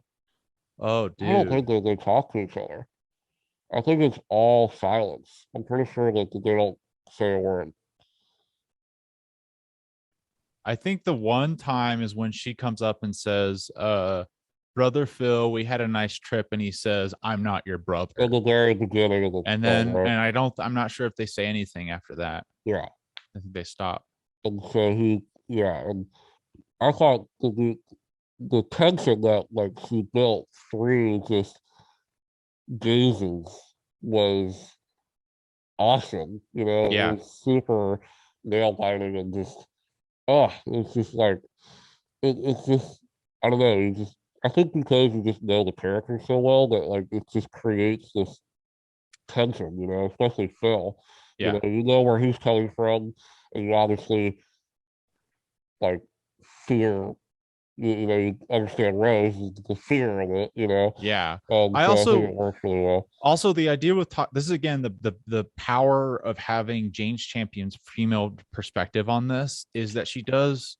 Oh, I don't think dude. they talk to each other. I think it's all silence. I'm pretty sure that they don't say a word. I think the one time is when she comes up and says, brother Phil, we had a nice trip, and he says, I'm not your brother. At the very beginning of the And film, then right? and I'm not sure if they say anything after that. Yeah. I think they stop. And so and I thought the tension that like he built through just gazes was awesome. It Yeah. was super nail biting and just it's just like it's just I don't know, I think because you just know the character so well that like it just creates this tension, especially Phil. Yeah. You know where he's coming from, and you obviously like fear. You understand Rose, the fear of it. Yeah. I So I think it also works really well. also the idea with this is again the power of having Jane's Champion's female perspective on this is that she does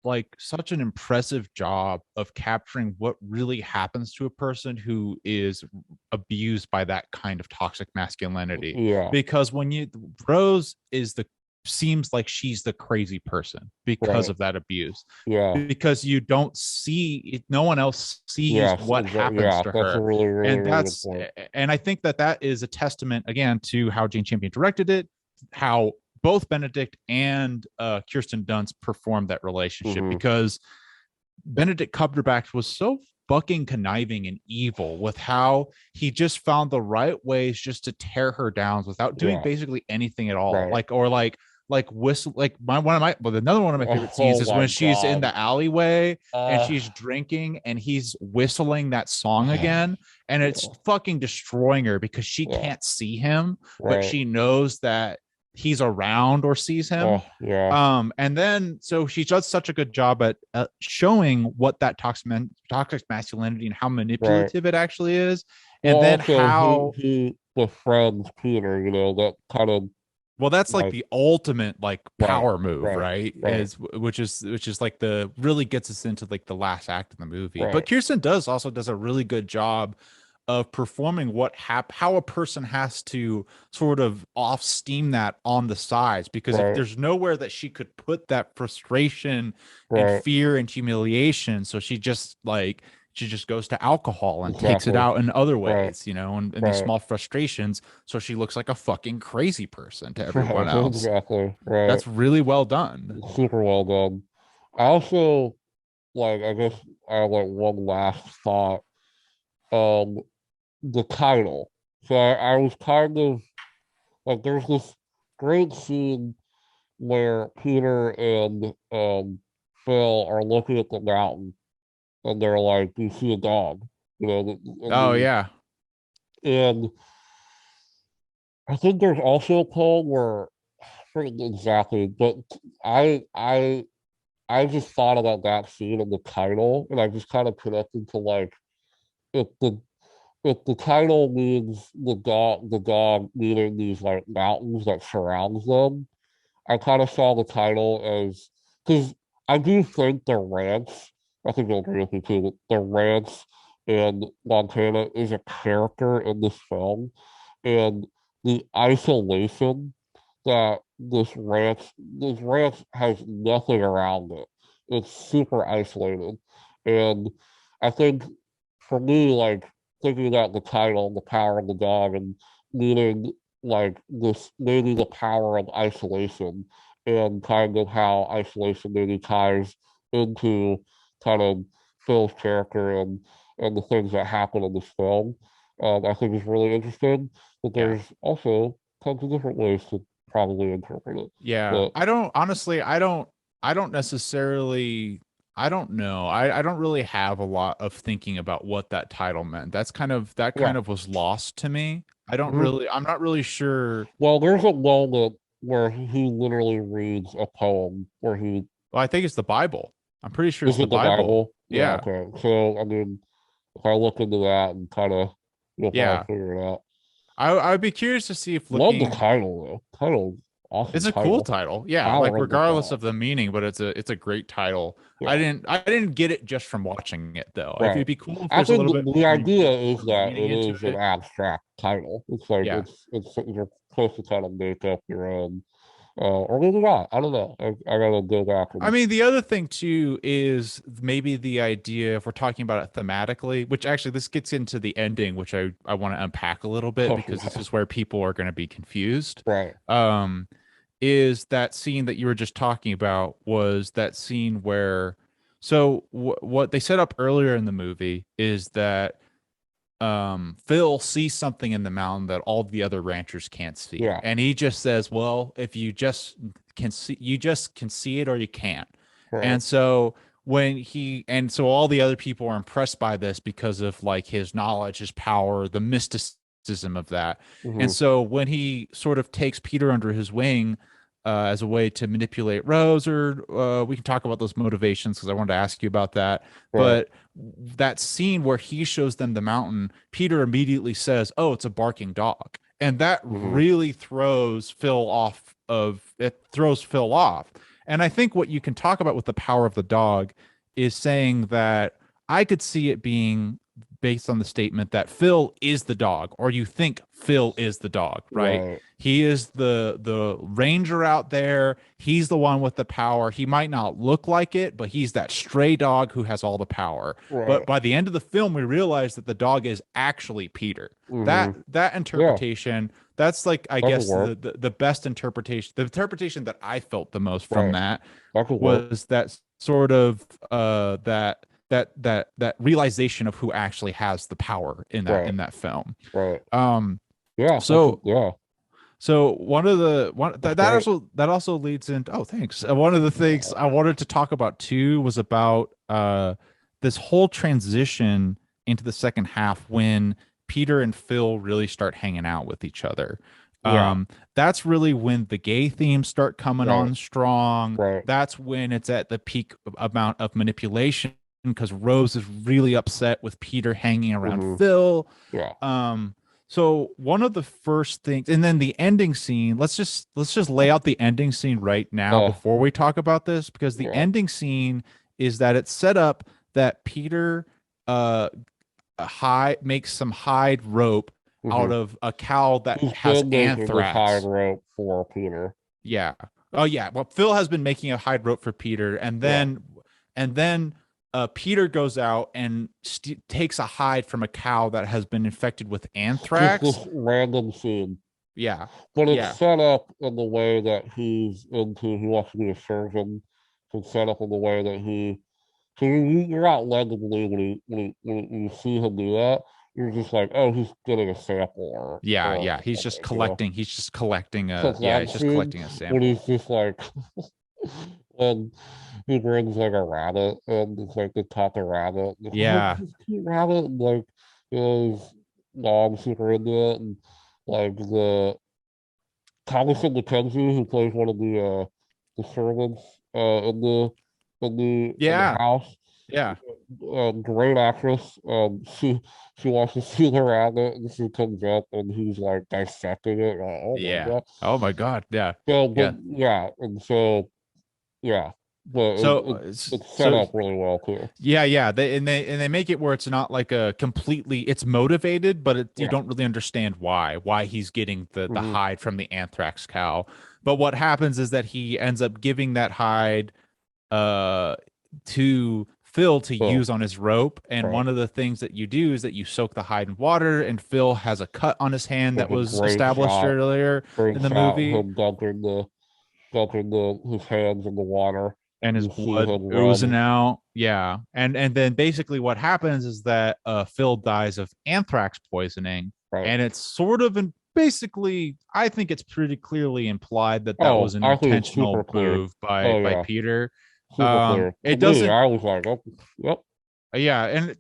like such an impressive job of capturing what really happens to a person who is abused by that kind of toxic masculinity. Yeah. Because when Rose is the seems like she's the crazy person because Right. of that abuse. Yeah. Because you don't see it, no one else sees Yes. what happens to That's a her. really, really, And really good point. I think that is a testament again to how Jane Champion directed it, how both Benedict and Kirsten Dunst performed that relationship, because Benedict Cumberbatch was so fucking conniving and evil with how he just found the right ways just to tear her down without doing basically anything at all. Right. Like whistle, like another one of my favorite scenes is when she's in the alleyway and she's drinking and he's whistling that song again, and it's fucking destroying her because she can't see him, but she knows that he's around or sees him. And then so she does such a good job at showing what that toxic masculinity and how manipulative it actually is. And then how he befriends Peter, that kind of that's like the ultimate like power move, right? Which is like the really gets us into like the last act of the movie. But Kirsten does a really good job of performing how a person has to sort of off steam that on the sides, because if there's nowhere that she could put that frustration and fear and humiliation, so she just goes to alcohol and takes it out in other ways, and these small frustrations, so she looks like a fucking crazy person to everyone else. That's really well done. Super well done. I also I guess I have like one last thought. The title. So I was kind of like there's this great scene where Peter and Phil are looking at the mountain and they're like, "Do you see a dog?" Oh yeah. And I think there's also a poem where I forget exactly, but I just thought about that scene in the title, and I just kind of connected to like if if the title means the dog leading these like mountains that surrounds them, I kind of saw the title as because I do think the ranch. I think you'll agree with me too. The ranch in Montana is a character in this film, and the isolation that this ranch has nothing around it. It's super isolated, and I think for me, like thinking about the title, the power of the dog, and meaning like this maybe the power of isolation and kind of how isolation maybe ties into kind of Phil's character and the things that happen in this film. I think is really interesting. But Yeah. there's also tons of different ways to probably interpret it. Yeah. But I don't honestly, I don't necessarily I don't know. I don't really have a lot of thinking about what that title meant. That yeah. kind of was lost to me. Mhm. I'm not really sure. Well, there's a moment where he literally reads a poem where he Well, I think it's the Bible. I'm pretty sure it's is the it the Bible. Bible? Yeah, Yeah. okay. So I mean, if I look into that and kind of you'll probably Yeah. figure it out. I'd be curious to see if Love the looking title though. Title, it's awesome a cool title. title. Yeah, like Power of the regardless dog. of the meaning, but it's a great title. Yeah, I didn't get it just from watching it though. right. It'd be cool if I there's a think little bit the more idea deeper is that meaning it into is an it. abstract title. It's like Yeah. it's you're supposed to kind of make up your own, or maybe not. I don't know. I gotta go back I and mean, the other thing too is maybe the idea if we're talking about it thematically, which actually this gets into the ending, which I want to unpack a little bit oh because this yeah, is where people are going to be confused. right. Um, is that scene that you were just talking about was that scene where so what they set up earlier in the movie is that Phil sees something in the mountain that all the other ranchers can't see. Yeah. And he just says, well, if you just can see, you just can see it or you can't. Right. And so and so all the other people are impressed by this because of like his knowledge, his power, the mysticism of that. And Hmm. so when he sort of takes Peter under his wing, as a way to manipulate Rose, or we can talk about those motivations because I wanted to ask you about that. Right. But that scene where he shows them the mountain, Peter immediately says, "Oh, it's a barking dog," and that Hmm. really throws Phil off of it. Throws Phil off, and I think what you can talk about with the power of the dog is saying that I could see it being based on the statement that Phil is the dog, or you think Phil is the dog, right? Right. He is the ranger out there. He's the one with the power. He might not look like it, but he's that stray dog who has all the power. But Right. by the end of the film, we realize that the dog is actually Peter. Hmm. That Yeah. interpretation, that's like I That could guess work. the best interpretation. The interpretation that I felt the most from Right. that That could work. was that sort of that realization of who actually has the power Right. in that film. Right. Um, Yeah. That's so yeah. so one of the one That's great. that also leads into oh thanks one of the things I wanted to talk about too was about this whole transition into the second half when Peter and Phil really start hanging out with each other. Yeah. That's really when the gay themes start coming Right. on strong. Right. That's when it's at the peak amount of manipulation because Rose is really upset with Peter hanging around Hmm. Phil. Yeah. So one of the first things, and then the ending scene, let's just lay out the ending scene right now Uh. before we talk about this, because the Yeah. ending scene is that it's set up that Peter uh hide makes some hide rope Hmm. out of a cow that He's has been making this hide anthrax. rope for Peter. Yeah. Oh yeah. Well, Phil has been making a hide rope for Peter, Yeah. and then Peter goes out and takes a hide from a cow that has been infected with Just anthrax. this random scene. Yeah. But it's Yeah. set up in the way that he wants to be a surgeon. It's set up in the way that so you're not led to believe when you see him do that. You're just like, oh, he's getting a sample Yeah, or yeah. something, you know? He's just collecting So a yeah, that he's just scene collecting a when sample. he's just like when he brings like a rabbit and it's like the top of rabbit. And, oh, Yeah. this cute rabbit, and like his mom super into it, and like the Congressman McKenzie, who plays one of the servants in the Yeah. house. Yeah. Great actress. She wants to see around it, and she comes up, and he's like dissecting it. Like, oh my Yeah. god! Oh my God. Yeah. So, but Yeah. yeah, and so yeah, but it's set So up really well too. yeah. They make it where it's not like a completely, it's motivated, but you Yeah. don't really understand why he's getting the Mm-hmm. hide from the anthrax cow. But what happens is that he ends up giving that hide uh to Phil to So, use on his rope. And right. one of the things that you do is that you soak the hide in water, and Phil has a cut on his hand that There's a was established great in the shot. movie, Him dunking his hands in the water. and his You see blood him oozing rub. out. Yeah. And then basically what happens is that Phil dies of anthrax poisoning. Right. And it's sort of basically, I think it's pretty clearly implied that that was Oh, an I think it's super intentional clear. move Oh by yeah, Peter. super clear. To It me, doesn't. I was like, oh, yep. Yeah, and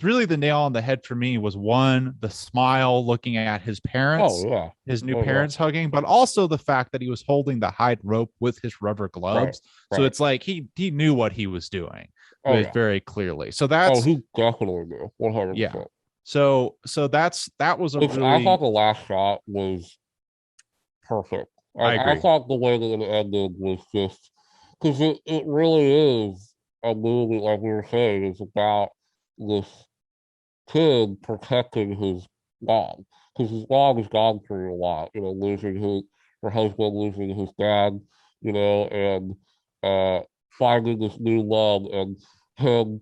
really the nail on the head for me was one, the smile looking at his parents, Oh yeah. his new Oh yeah. parents hugging, but also the fact that he was holding the hide rope with his rubber Right. gloves. So Right. it's like he knew what he was doing Oh yeah. very clearly. So Oh, that's he definitely do. yeah. 100%. So that was a Which I thought really, the last shot was perfect. I I agree. thought the way that it ended was just because it really is a movie, like we were saying, it's about this kid protecting his mom because his mom has gone through a lot, losing her husband, losing his dad, and uh, finding this new love and him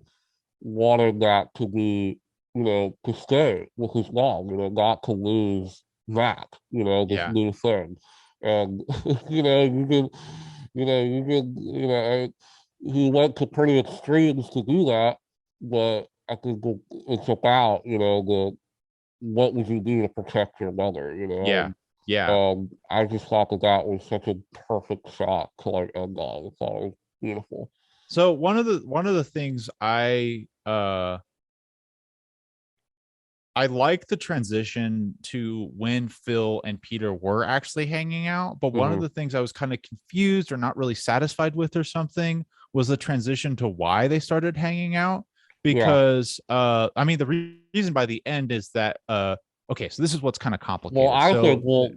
wanted that to be, to stay with his mom, not to lose that, this Yeah. new thing. And, you know, you can, he went to pretty extremes to do that, but I think it's about, what would you do to protect your mother, Yeah. Yeah. I just thought that was such a perfect shot to like end on. I thought it was beautiful. So one of the things I like the transition to when Phil and Peter were actually hanging out, but one of Mm-hmm. the things I was kind of confused or not really satisfied with or something was the transition to why they started hanging out. Yeah. Because I mean the reason by the end is that okay, so this is what's kind of Well, complicated. So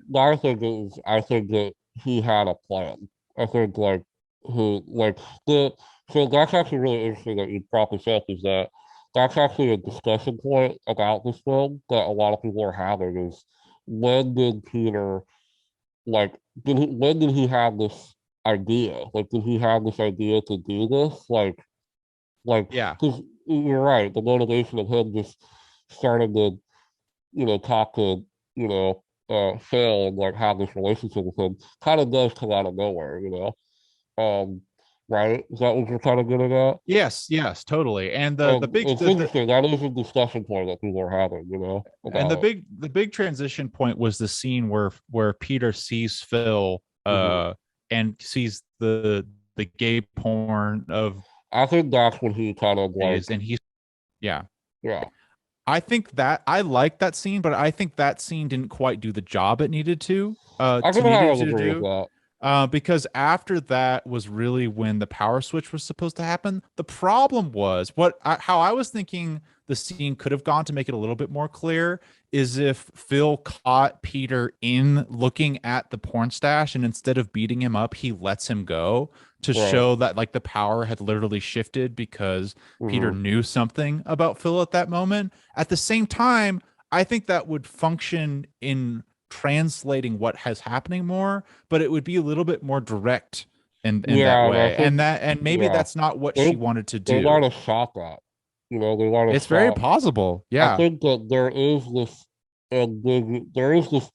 I think that he had a plan. I think like who like the so that's actually really interesting that you brought this up is that that's actually a discussion point about this film that a lot of people are having is when did Peter like when did he have this idea? Like did he have this idea to do this? Like yeah, because you're right, the motivation of him just starting to talk to, Phil and like have this relationship with him kind of does come out of nowhere, Um, right? Is that what you're kind of getting at? yes, totally. And the big It's interesting. That is a discussion point that people are having, and about it. the big transition point was the scene where Peter sees Phil Mhm. and sees the gay porn of I think that's when he kind of like, gays, and he's yeah. yeah, I think that I like that scene, but I think that scene didn't quite do the job it needed I to can kind needed of to agree with do. that. Because after that was really when the power switch was supposed to happen. The problem was how I was thinking the scene could have gone to make it a little bit more clear is if Phil caught Peter in looking at the porn stash, and instead of beating him up, he lets him go to Right. show that like the power had literally shifted because Peter Mm-hmm. knew something about Phil at that moment. At the same time, I think that would function in translating what has happening more, but it would be a little bit more direct in that Yeah, and I way. think, And maybe yeah, that's not what she they wanted to they might do. have shot that. They might have It's very shot. possible. I Yeah. think that there is this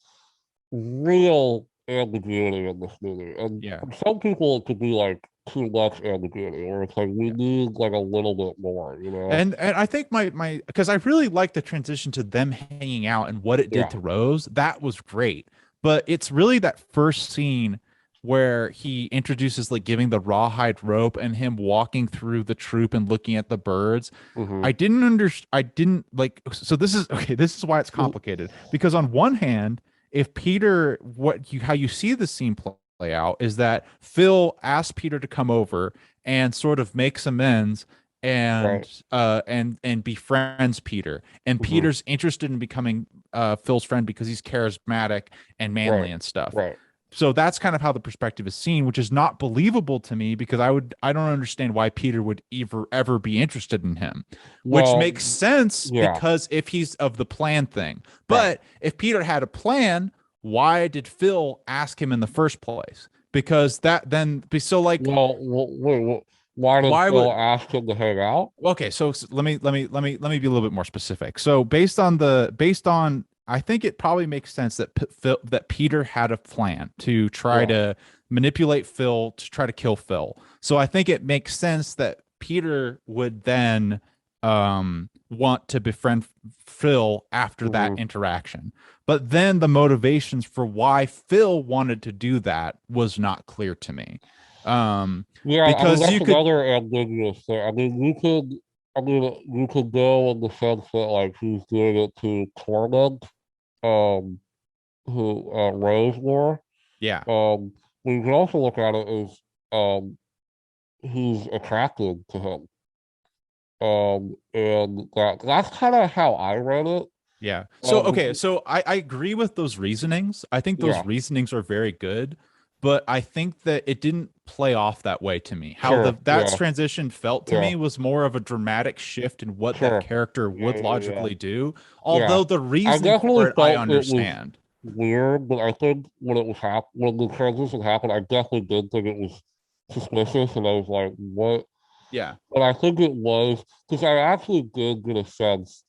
real ambiguity in this movie. And Yeah. for some people, it could be like too much ambiguity, or it's like we Yeah. need like a little bit more. And I think my because I really like the transition to them hanging out and what it did Yeah. to Rose. That was great. But it's really that first scene where he introduces like giving the rawhide rope and him walking through the troop and looking at the birds. Mm-hmm. I didn't like, so this is okay, this is why it's complicated. Because on one hand, if Peter, how you see the scene play out is that Phil asks Peter to come over and sort of makes amends, and befriends Peter, and Peter's interested in becoming Phil's friend because he's charismatic and manly and stuff. Right. So that's kind of how the perspective is seen, which is not believable to me because I don't understand why Peter would ever be interested in him, which makes sense because if he's of the plan thing. But if Peter had a plan, why did Phil ask him in the first place? Because that then be so like why did Phil ask him to hang out? Okay, so let me be a little bit more specific. So based on I think it probably makes sense that that Peter had a plan to try to manipulate Phil to try to kill Phil. So I think it makes sense that Peter would then want to befriend Phil after that interaction. But then the motivations for why Phil wanted to do that was not clear to me. Because that's another ambiguous thing. I mean, you could go in the sense that like he's doing it to torment Rose more. Yeah. But you can also look at it as he's attracted to him. And that's kind of how I read it. Yeah. So so I agree with those reasonings. I think those reasonings are very good, but I think that it didn't play off that way to me. How that transition felt to me was more of a dramatic shift in what that character would logically do. Although the reason for it, I understand. Weird, but I think when the transition happened, I definitely did think it was suspicious, and I was like, "What?" Yeah. But I think it was because I actually did get a sense.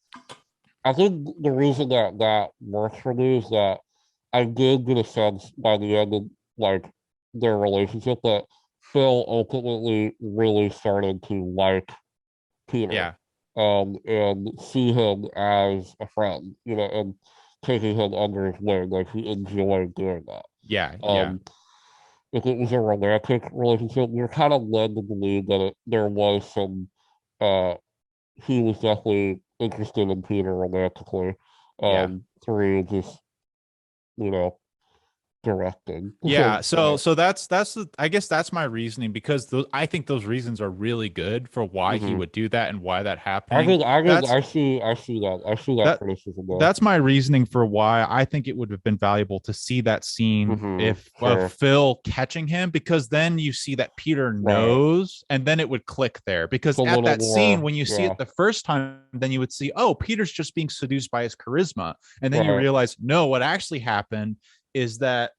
I think the reason that works for me is that I did get a sense by the end of like their relationship that Phil ultimately really started to like Peter. Yeah. And see him as a friend, and taking him under his wing, like he enjoyed doing that. Yeah. If it was a romantic relationship, we were kind of led to believe that there was some he was definitely interested in Peter romantically, through just, directing. Yeah, so that's I guess that's my reasoning because I think those reasons are really good for why he would do that and why that happened. I see that criticism. That's my reasoning for why I think it would have been valuable to see that scene of Phil catching him, because then you see that Peter knows, and then it would click there. Because at that scene, when you see it the first time, then you would see, oh, Peter's just being seduced by his charisma, and then you realize, no, what actually happened is that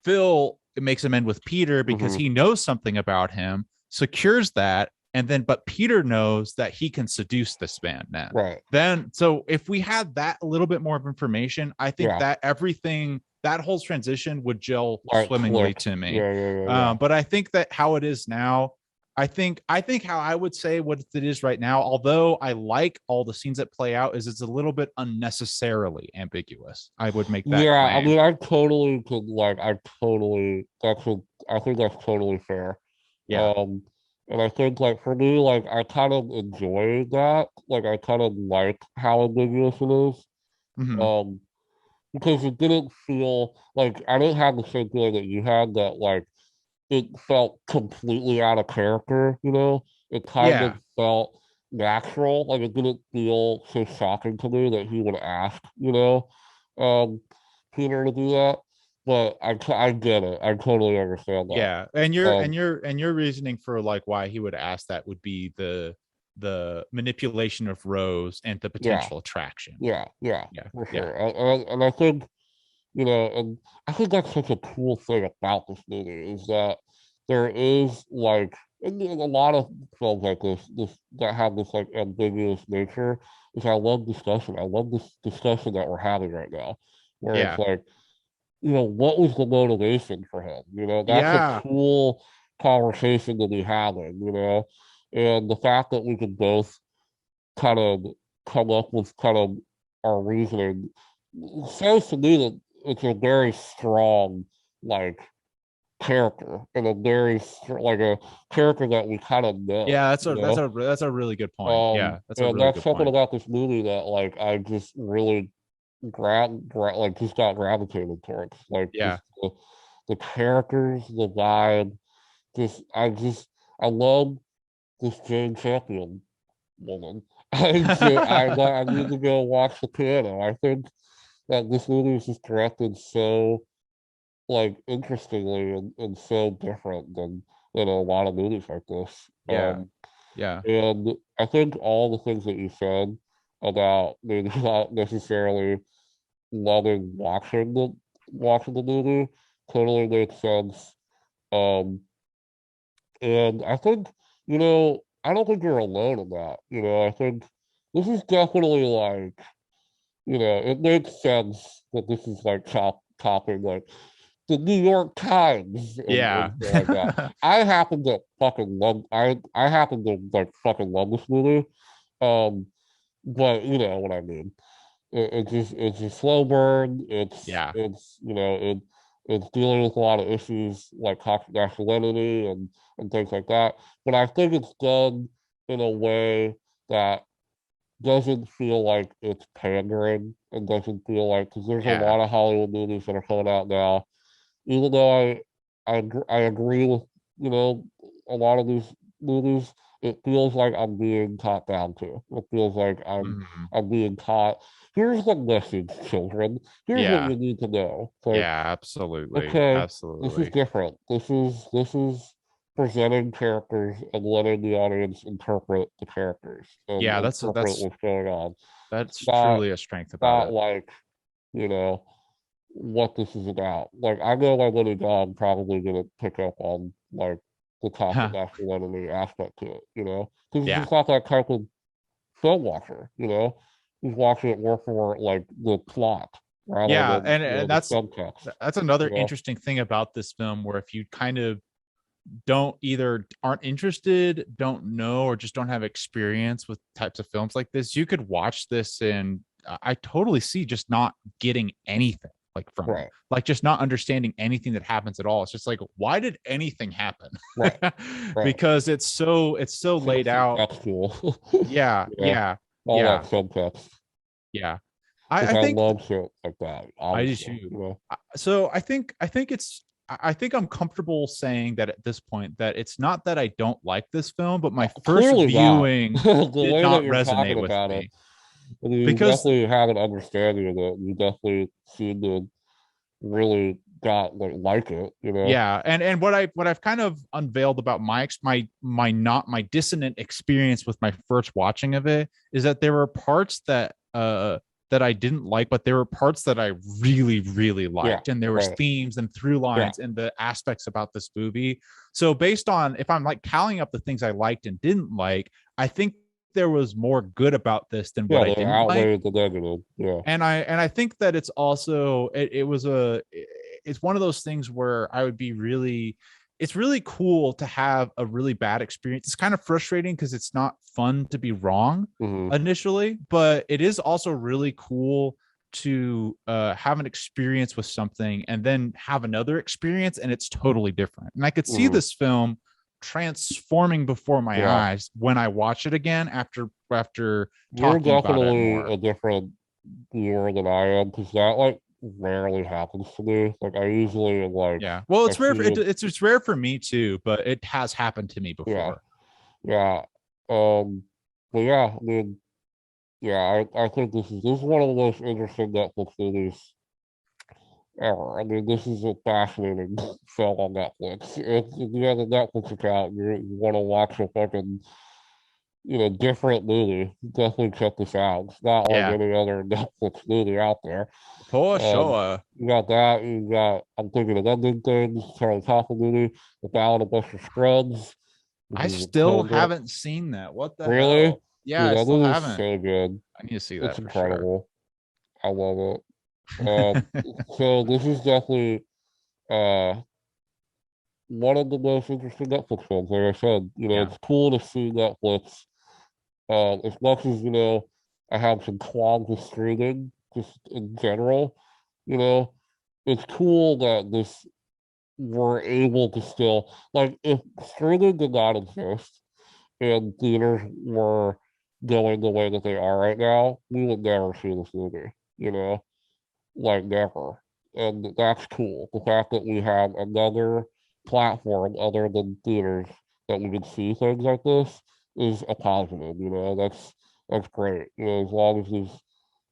Phil makes amends with Peter because he knows something about him, secures that, and then but Peter knows that he can seduce this man now. Then so if we had that a little bit more of information, I think that everything, that whole transition would gel swimmingly to me. But I think that how it is now, I think how I would say what it is right now, although I like all the scenes that play out, is it's a little bit unnecessarily ambiguous. I would make that claim. I mean, I totally could I think that's totally fair. And I think for me, I kind of enjoy that. I kind of like how ambiguous it is. Because it didn't feel like I didn't have the same feeling that you had, that it felt completely out of character, It kind of felt natural. It didn't feel so shocking to me that he would ask, Peter to do that. But I get it. I totally understand that. Yeah. And your reasoning for why he would ask that would be the manipulation of Rose and the potential attraction. Yeah, for sure. And I think, and I think that's such a cool thing about this movie is that there is in a lot of films like this that have this ambiguous nature. Is I love discussion. I love this discussion that we're having right now, where it's what was the motivation for him? That's a cool conversation to be having. And the fact that we can both kind of come up with kind of our reasoning says to me that it's a very strong character, and a very a character that we kind of know. Yeah, that's a really good point. That's something about this movie that I just really just got gravitated towards. Just the characters, the vibe. I love this Jane Champion woman. I need to go watch the piano. I think that this movie is just directed so like interestingly and so different than a lot of movies like this. Yeah. Yeah. And I think all the things that you said about maybe not necessarily loving watching the movie totally makes sense. Um, and I think, I don't think you're alone in that. I think this is definitely like, it makes sense that this is like topping like the New York Times Yeah. and stuff like that. I happen to like fucking love this movie. Um, but you know what I mean. It's a slow burn. Yeah. It's dealing with a lot of issues like toxic masculinity and things like that. But I think it's done in a way that doesn't feel like it's pandering and doesn't feel like because there's a Yeah. lot of Hollywood movies that are coming out now. Even though I agree with a lot of these movies, it feels like I'm being taught down to. It feels like Mhm. I'm being taught. Here's the message, children. Here's what Yeah. you need to know. It's like, Yeah, absolutely. okay, this is Absolutely. different. This is presenting characters and letting the audience interpret the characters and Yeah, interpret that's what's going on. It's that's not truly a strength about not it. like you know what this is about. Like I know my little dog probably gonna pick up on like the toxic masculinity aspect to it, because Yeah. he's not that type of film watcher, he's watching it more for like the plot rather Yeah, than and the subtext, that's another you know. interesting thing about this film where if you kind of don't either aren't interested, don't know, or just don't have experience with types of films like this, you could watch this and I totally see just not getting anything like from it, Right, like just not understanding anything that happens at all. It's just like, why did anything happen? right, right. Because it's so laid So out. that's cool. Yeah, yeah, All yeah, that subtext, yeah. which I I think love shit like that, I just obviously, so I think I'm comfortable saying that at this point that it's not that I don't like this film, but my first Clearly not. viewing The did way that not you're talking resonate with about it, me I mean, you because definitely have an understanding of it. You definitely seem to really got like it, yeah, and what I've kind of unveiled about my not my dissonant experience with my first watching of it is that there were parts that I didn't like, but there were parts that I really, really Yeah, liked. And there was right. themes and through Yeah, lines and the aspects about this movie. So based on if I'm like tallying up the things I liked and didn't like, I think there was more good about this than what yeah, I they didn't like. outweigh the negative. Yeah, And I think that it's also it's one of those things where I would be really it's really cool to have a really bad experience. It's kind of frustrating because it's not fun to be wrong hmm initially, but it is also really cool to have an experience with something and then have another experience and it's totally different. And I could see hmm this film transforming before my yeah. eyes when I watch it again after You're talking about it definitely more. a different viewer than I am because that like rarely happens to me. Like I usually am like Yeah. Well, I it's rare. see it. It's rare for me too, but it has happened to me Yeah, before. yeah. But yeah, I mean, yeah, I think this is one of the most interesting Netflix movies ever. I mean, this is a fascinating show on Netflix. If you have a Netflix account, you want to watch a fucking, different movie, definitely check this out. It's not like Yeah. any other Netflix movie out there. For Um, sure. you got that. You got I'm thinking of ending things. Charlie Kaufman movie, The Ballad of Buster Scruggs. This I is a still contender. haven't seen that. What the Really, hell? Yeah, dude, I that still movie is haven't. so good. I need to see It's that for sure. incredible. I love it. Um, so this is definitely uh one of the most interesting Netflix films. Like I said, Yeah. it's cool to see Netflix. As much as I have some qualms with streaming, just in general. You know, it's cool that this we're able to still like if streaming did not exist and theaters were going the way that they are right now, we would never see this movie. Like never. And that's cool. The fact that we have another platform other than theaters that we can see things like this is a positive. You know, that's great. You know, as long as these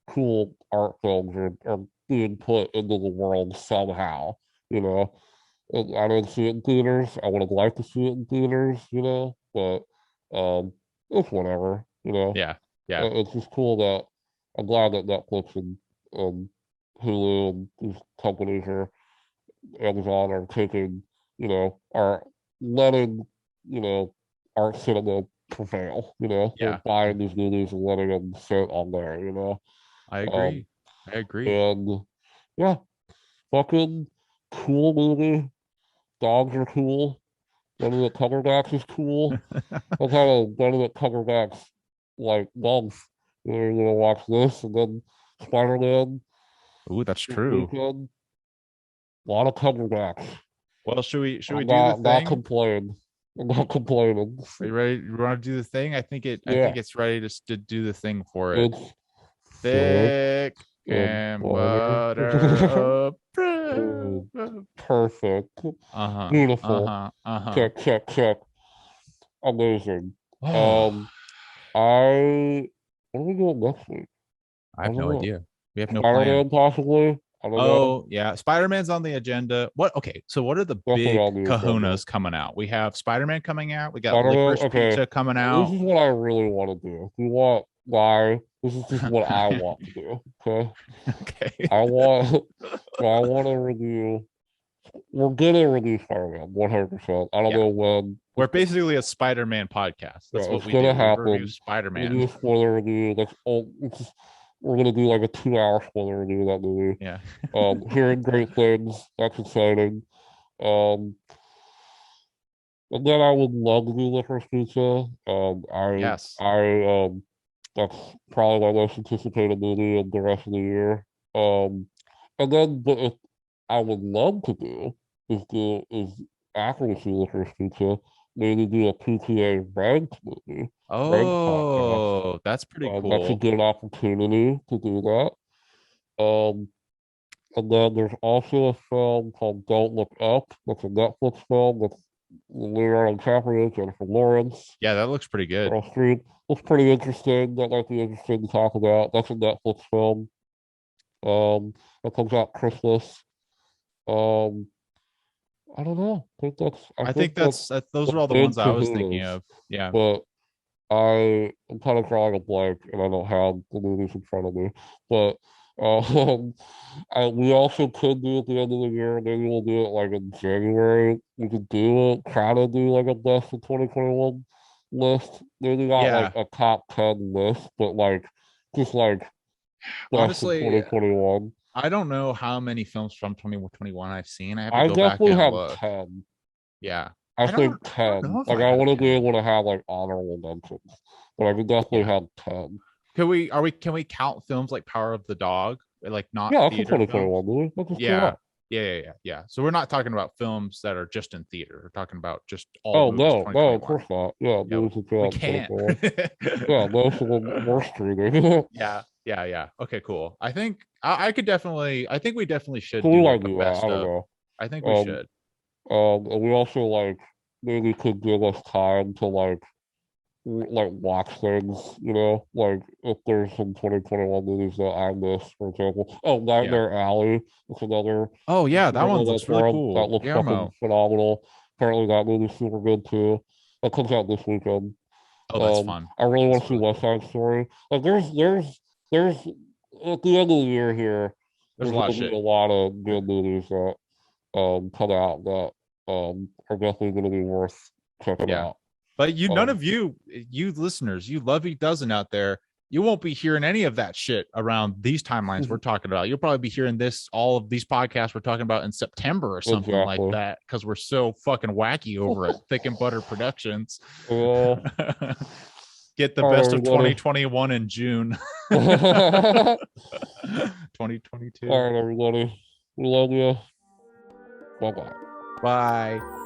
cool art films are being put into the world somehow. You know, and I didn't see it in theaters. I would have liked to see it in theaters. You know, but it's whatever. You know, Yeah. Yeah. it's just cool that I'm glad that Netflix and Hulu and these companies are Amazon are taking, you know, are letting, you know, art cinema prevail. You know, they're Yeah. buying these movies and letting them sit on there. You know, I um, agree. I agree. and yeah, fucking cool movie. Dogs are cool. Benedict Cumberbatch is cool. I'm kind of Benedict Cumberbatch like month. You're gonna watch this and then Spider-Man Ooh, that's this true. weekend. A lot of Cumberbatch. Well, should we I'm do the not thing? complaining. I'm not complaining. Are you ready? You want to do the thing? I Yeah, think it's ready to do the thing for it. it's sick Thick and and butter. butter up. Perfect. Uh-huh. Beautiful. Uh-huh. Uh-huh. Check, check, check. Amazing. Oh, Um, I what are we doing next week? I I have don't no know. idea. We have no plan. Spider-Man possibly. I don't know. Oh, yeah. Spider-Man's on the agenda. What? Okay. So what are the Definitely big on the agenda. kahunas coming out? We have Spider-Man coming out. We got Spider-Man. Licorice Okay, Pizza coming this out. is what I really want to do. We want why? This is just what I want to do. Okay, Okay. I want. So I want to review. We're gonna review Spider-Man 100%. I don't Yeah. know when. We're basically a Spider-Man podcast. Yeah, That's what it's we gonna do. We review happen. We'll Spider-Man. do a spoiler review. That's all. We're gonna do like a 2-hour spoiler review of that movie. Yeah. Hearing great things. That's exciting. Um, and then I would love to do Licorice Pizza. Yes. That's probably my most anticipated movie of the rest of the year. And then, but if I would love to do is after we see Licorice Pizza, maybe do a PTA ranked movie, ranked podcast. Oh, that's pretty That's a cool. good opportunity to do that. Um, and then there's also a film called Don't Look Up. That's a Netflix film with Leonardo DiCaprio, Jennifer Lawrence, Yeah, that looks pretty good. Meryl Streep. Looks pretty interesting. That might be interesting to talk about. That's a Netflix film. That comes out Christmas. Um, I don't know. I I think think that's those the are all the ones big I was thinking kahunas. of. Yeah. But I'm kind of drawing a blank, and I don't have the movies in front of me. But um, we also could do at the end of the year. Maybe we'll do it like in January. We could do it, try to do like a best of 2021 list. Maybe not like Yeah. a top 10 list, but like just like best of Honestly, 2021. I don't know how many films from 2021 I've seen. I have to I go back definitely and have look. 10. Yeah. I think I don't 10. know if Like I I have want to be 10. able to have like honorable mentions, but I could definitely Yeah. have 10. Can we count films like Power of the Dog, like not Yeah, that's a theater films? 2021 movie. That just came Yeah. out. Yeah. So we're not talking about films that are just in theater. We're talking about just all Oh movies no, no, of 2021. course not. Yeah, Yeah, movies that came we out in can't. 2021. Yeah, most of them were streaming. Yeah. Okay, cool. I could definitely I think we definitely should So we do might like a do that. I best don't of. know. I think we Um, should. and we also like maybe could give us time to like watch things, you know, like if there's some 2021 movies that I missed, for example. Oh, Yeah. Nightmare Alley. That's another Oh yeah, that one looks that's really one that cool. looks fucking Guillermo. phenomenal. Apparently that movie's super good too. That comes out this weekend. Oh, that's fun. I really want That's to see really West cool. Side Story. Like there's at the end of the year here, There's there's a lot of gonna be shit. a lot of good movies that come out that are definitely gonna be worth checking Yeah. out. But none Um of you listeners, you lovey dozen out there, you won't be hearing any of that shit around these timelines we're talking about. You'll probably be hearing all of these podcasts we're talking about in September or something like exactly. that because we're so fucking wacky over at Thick and Butter Productions. Well, Get the all right, best of everybody. 2021 in June All 2022. right, everybody. We love you. Bye bye. Bye.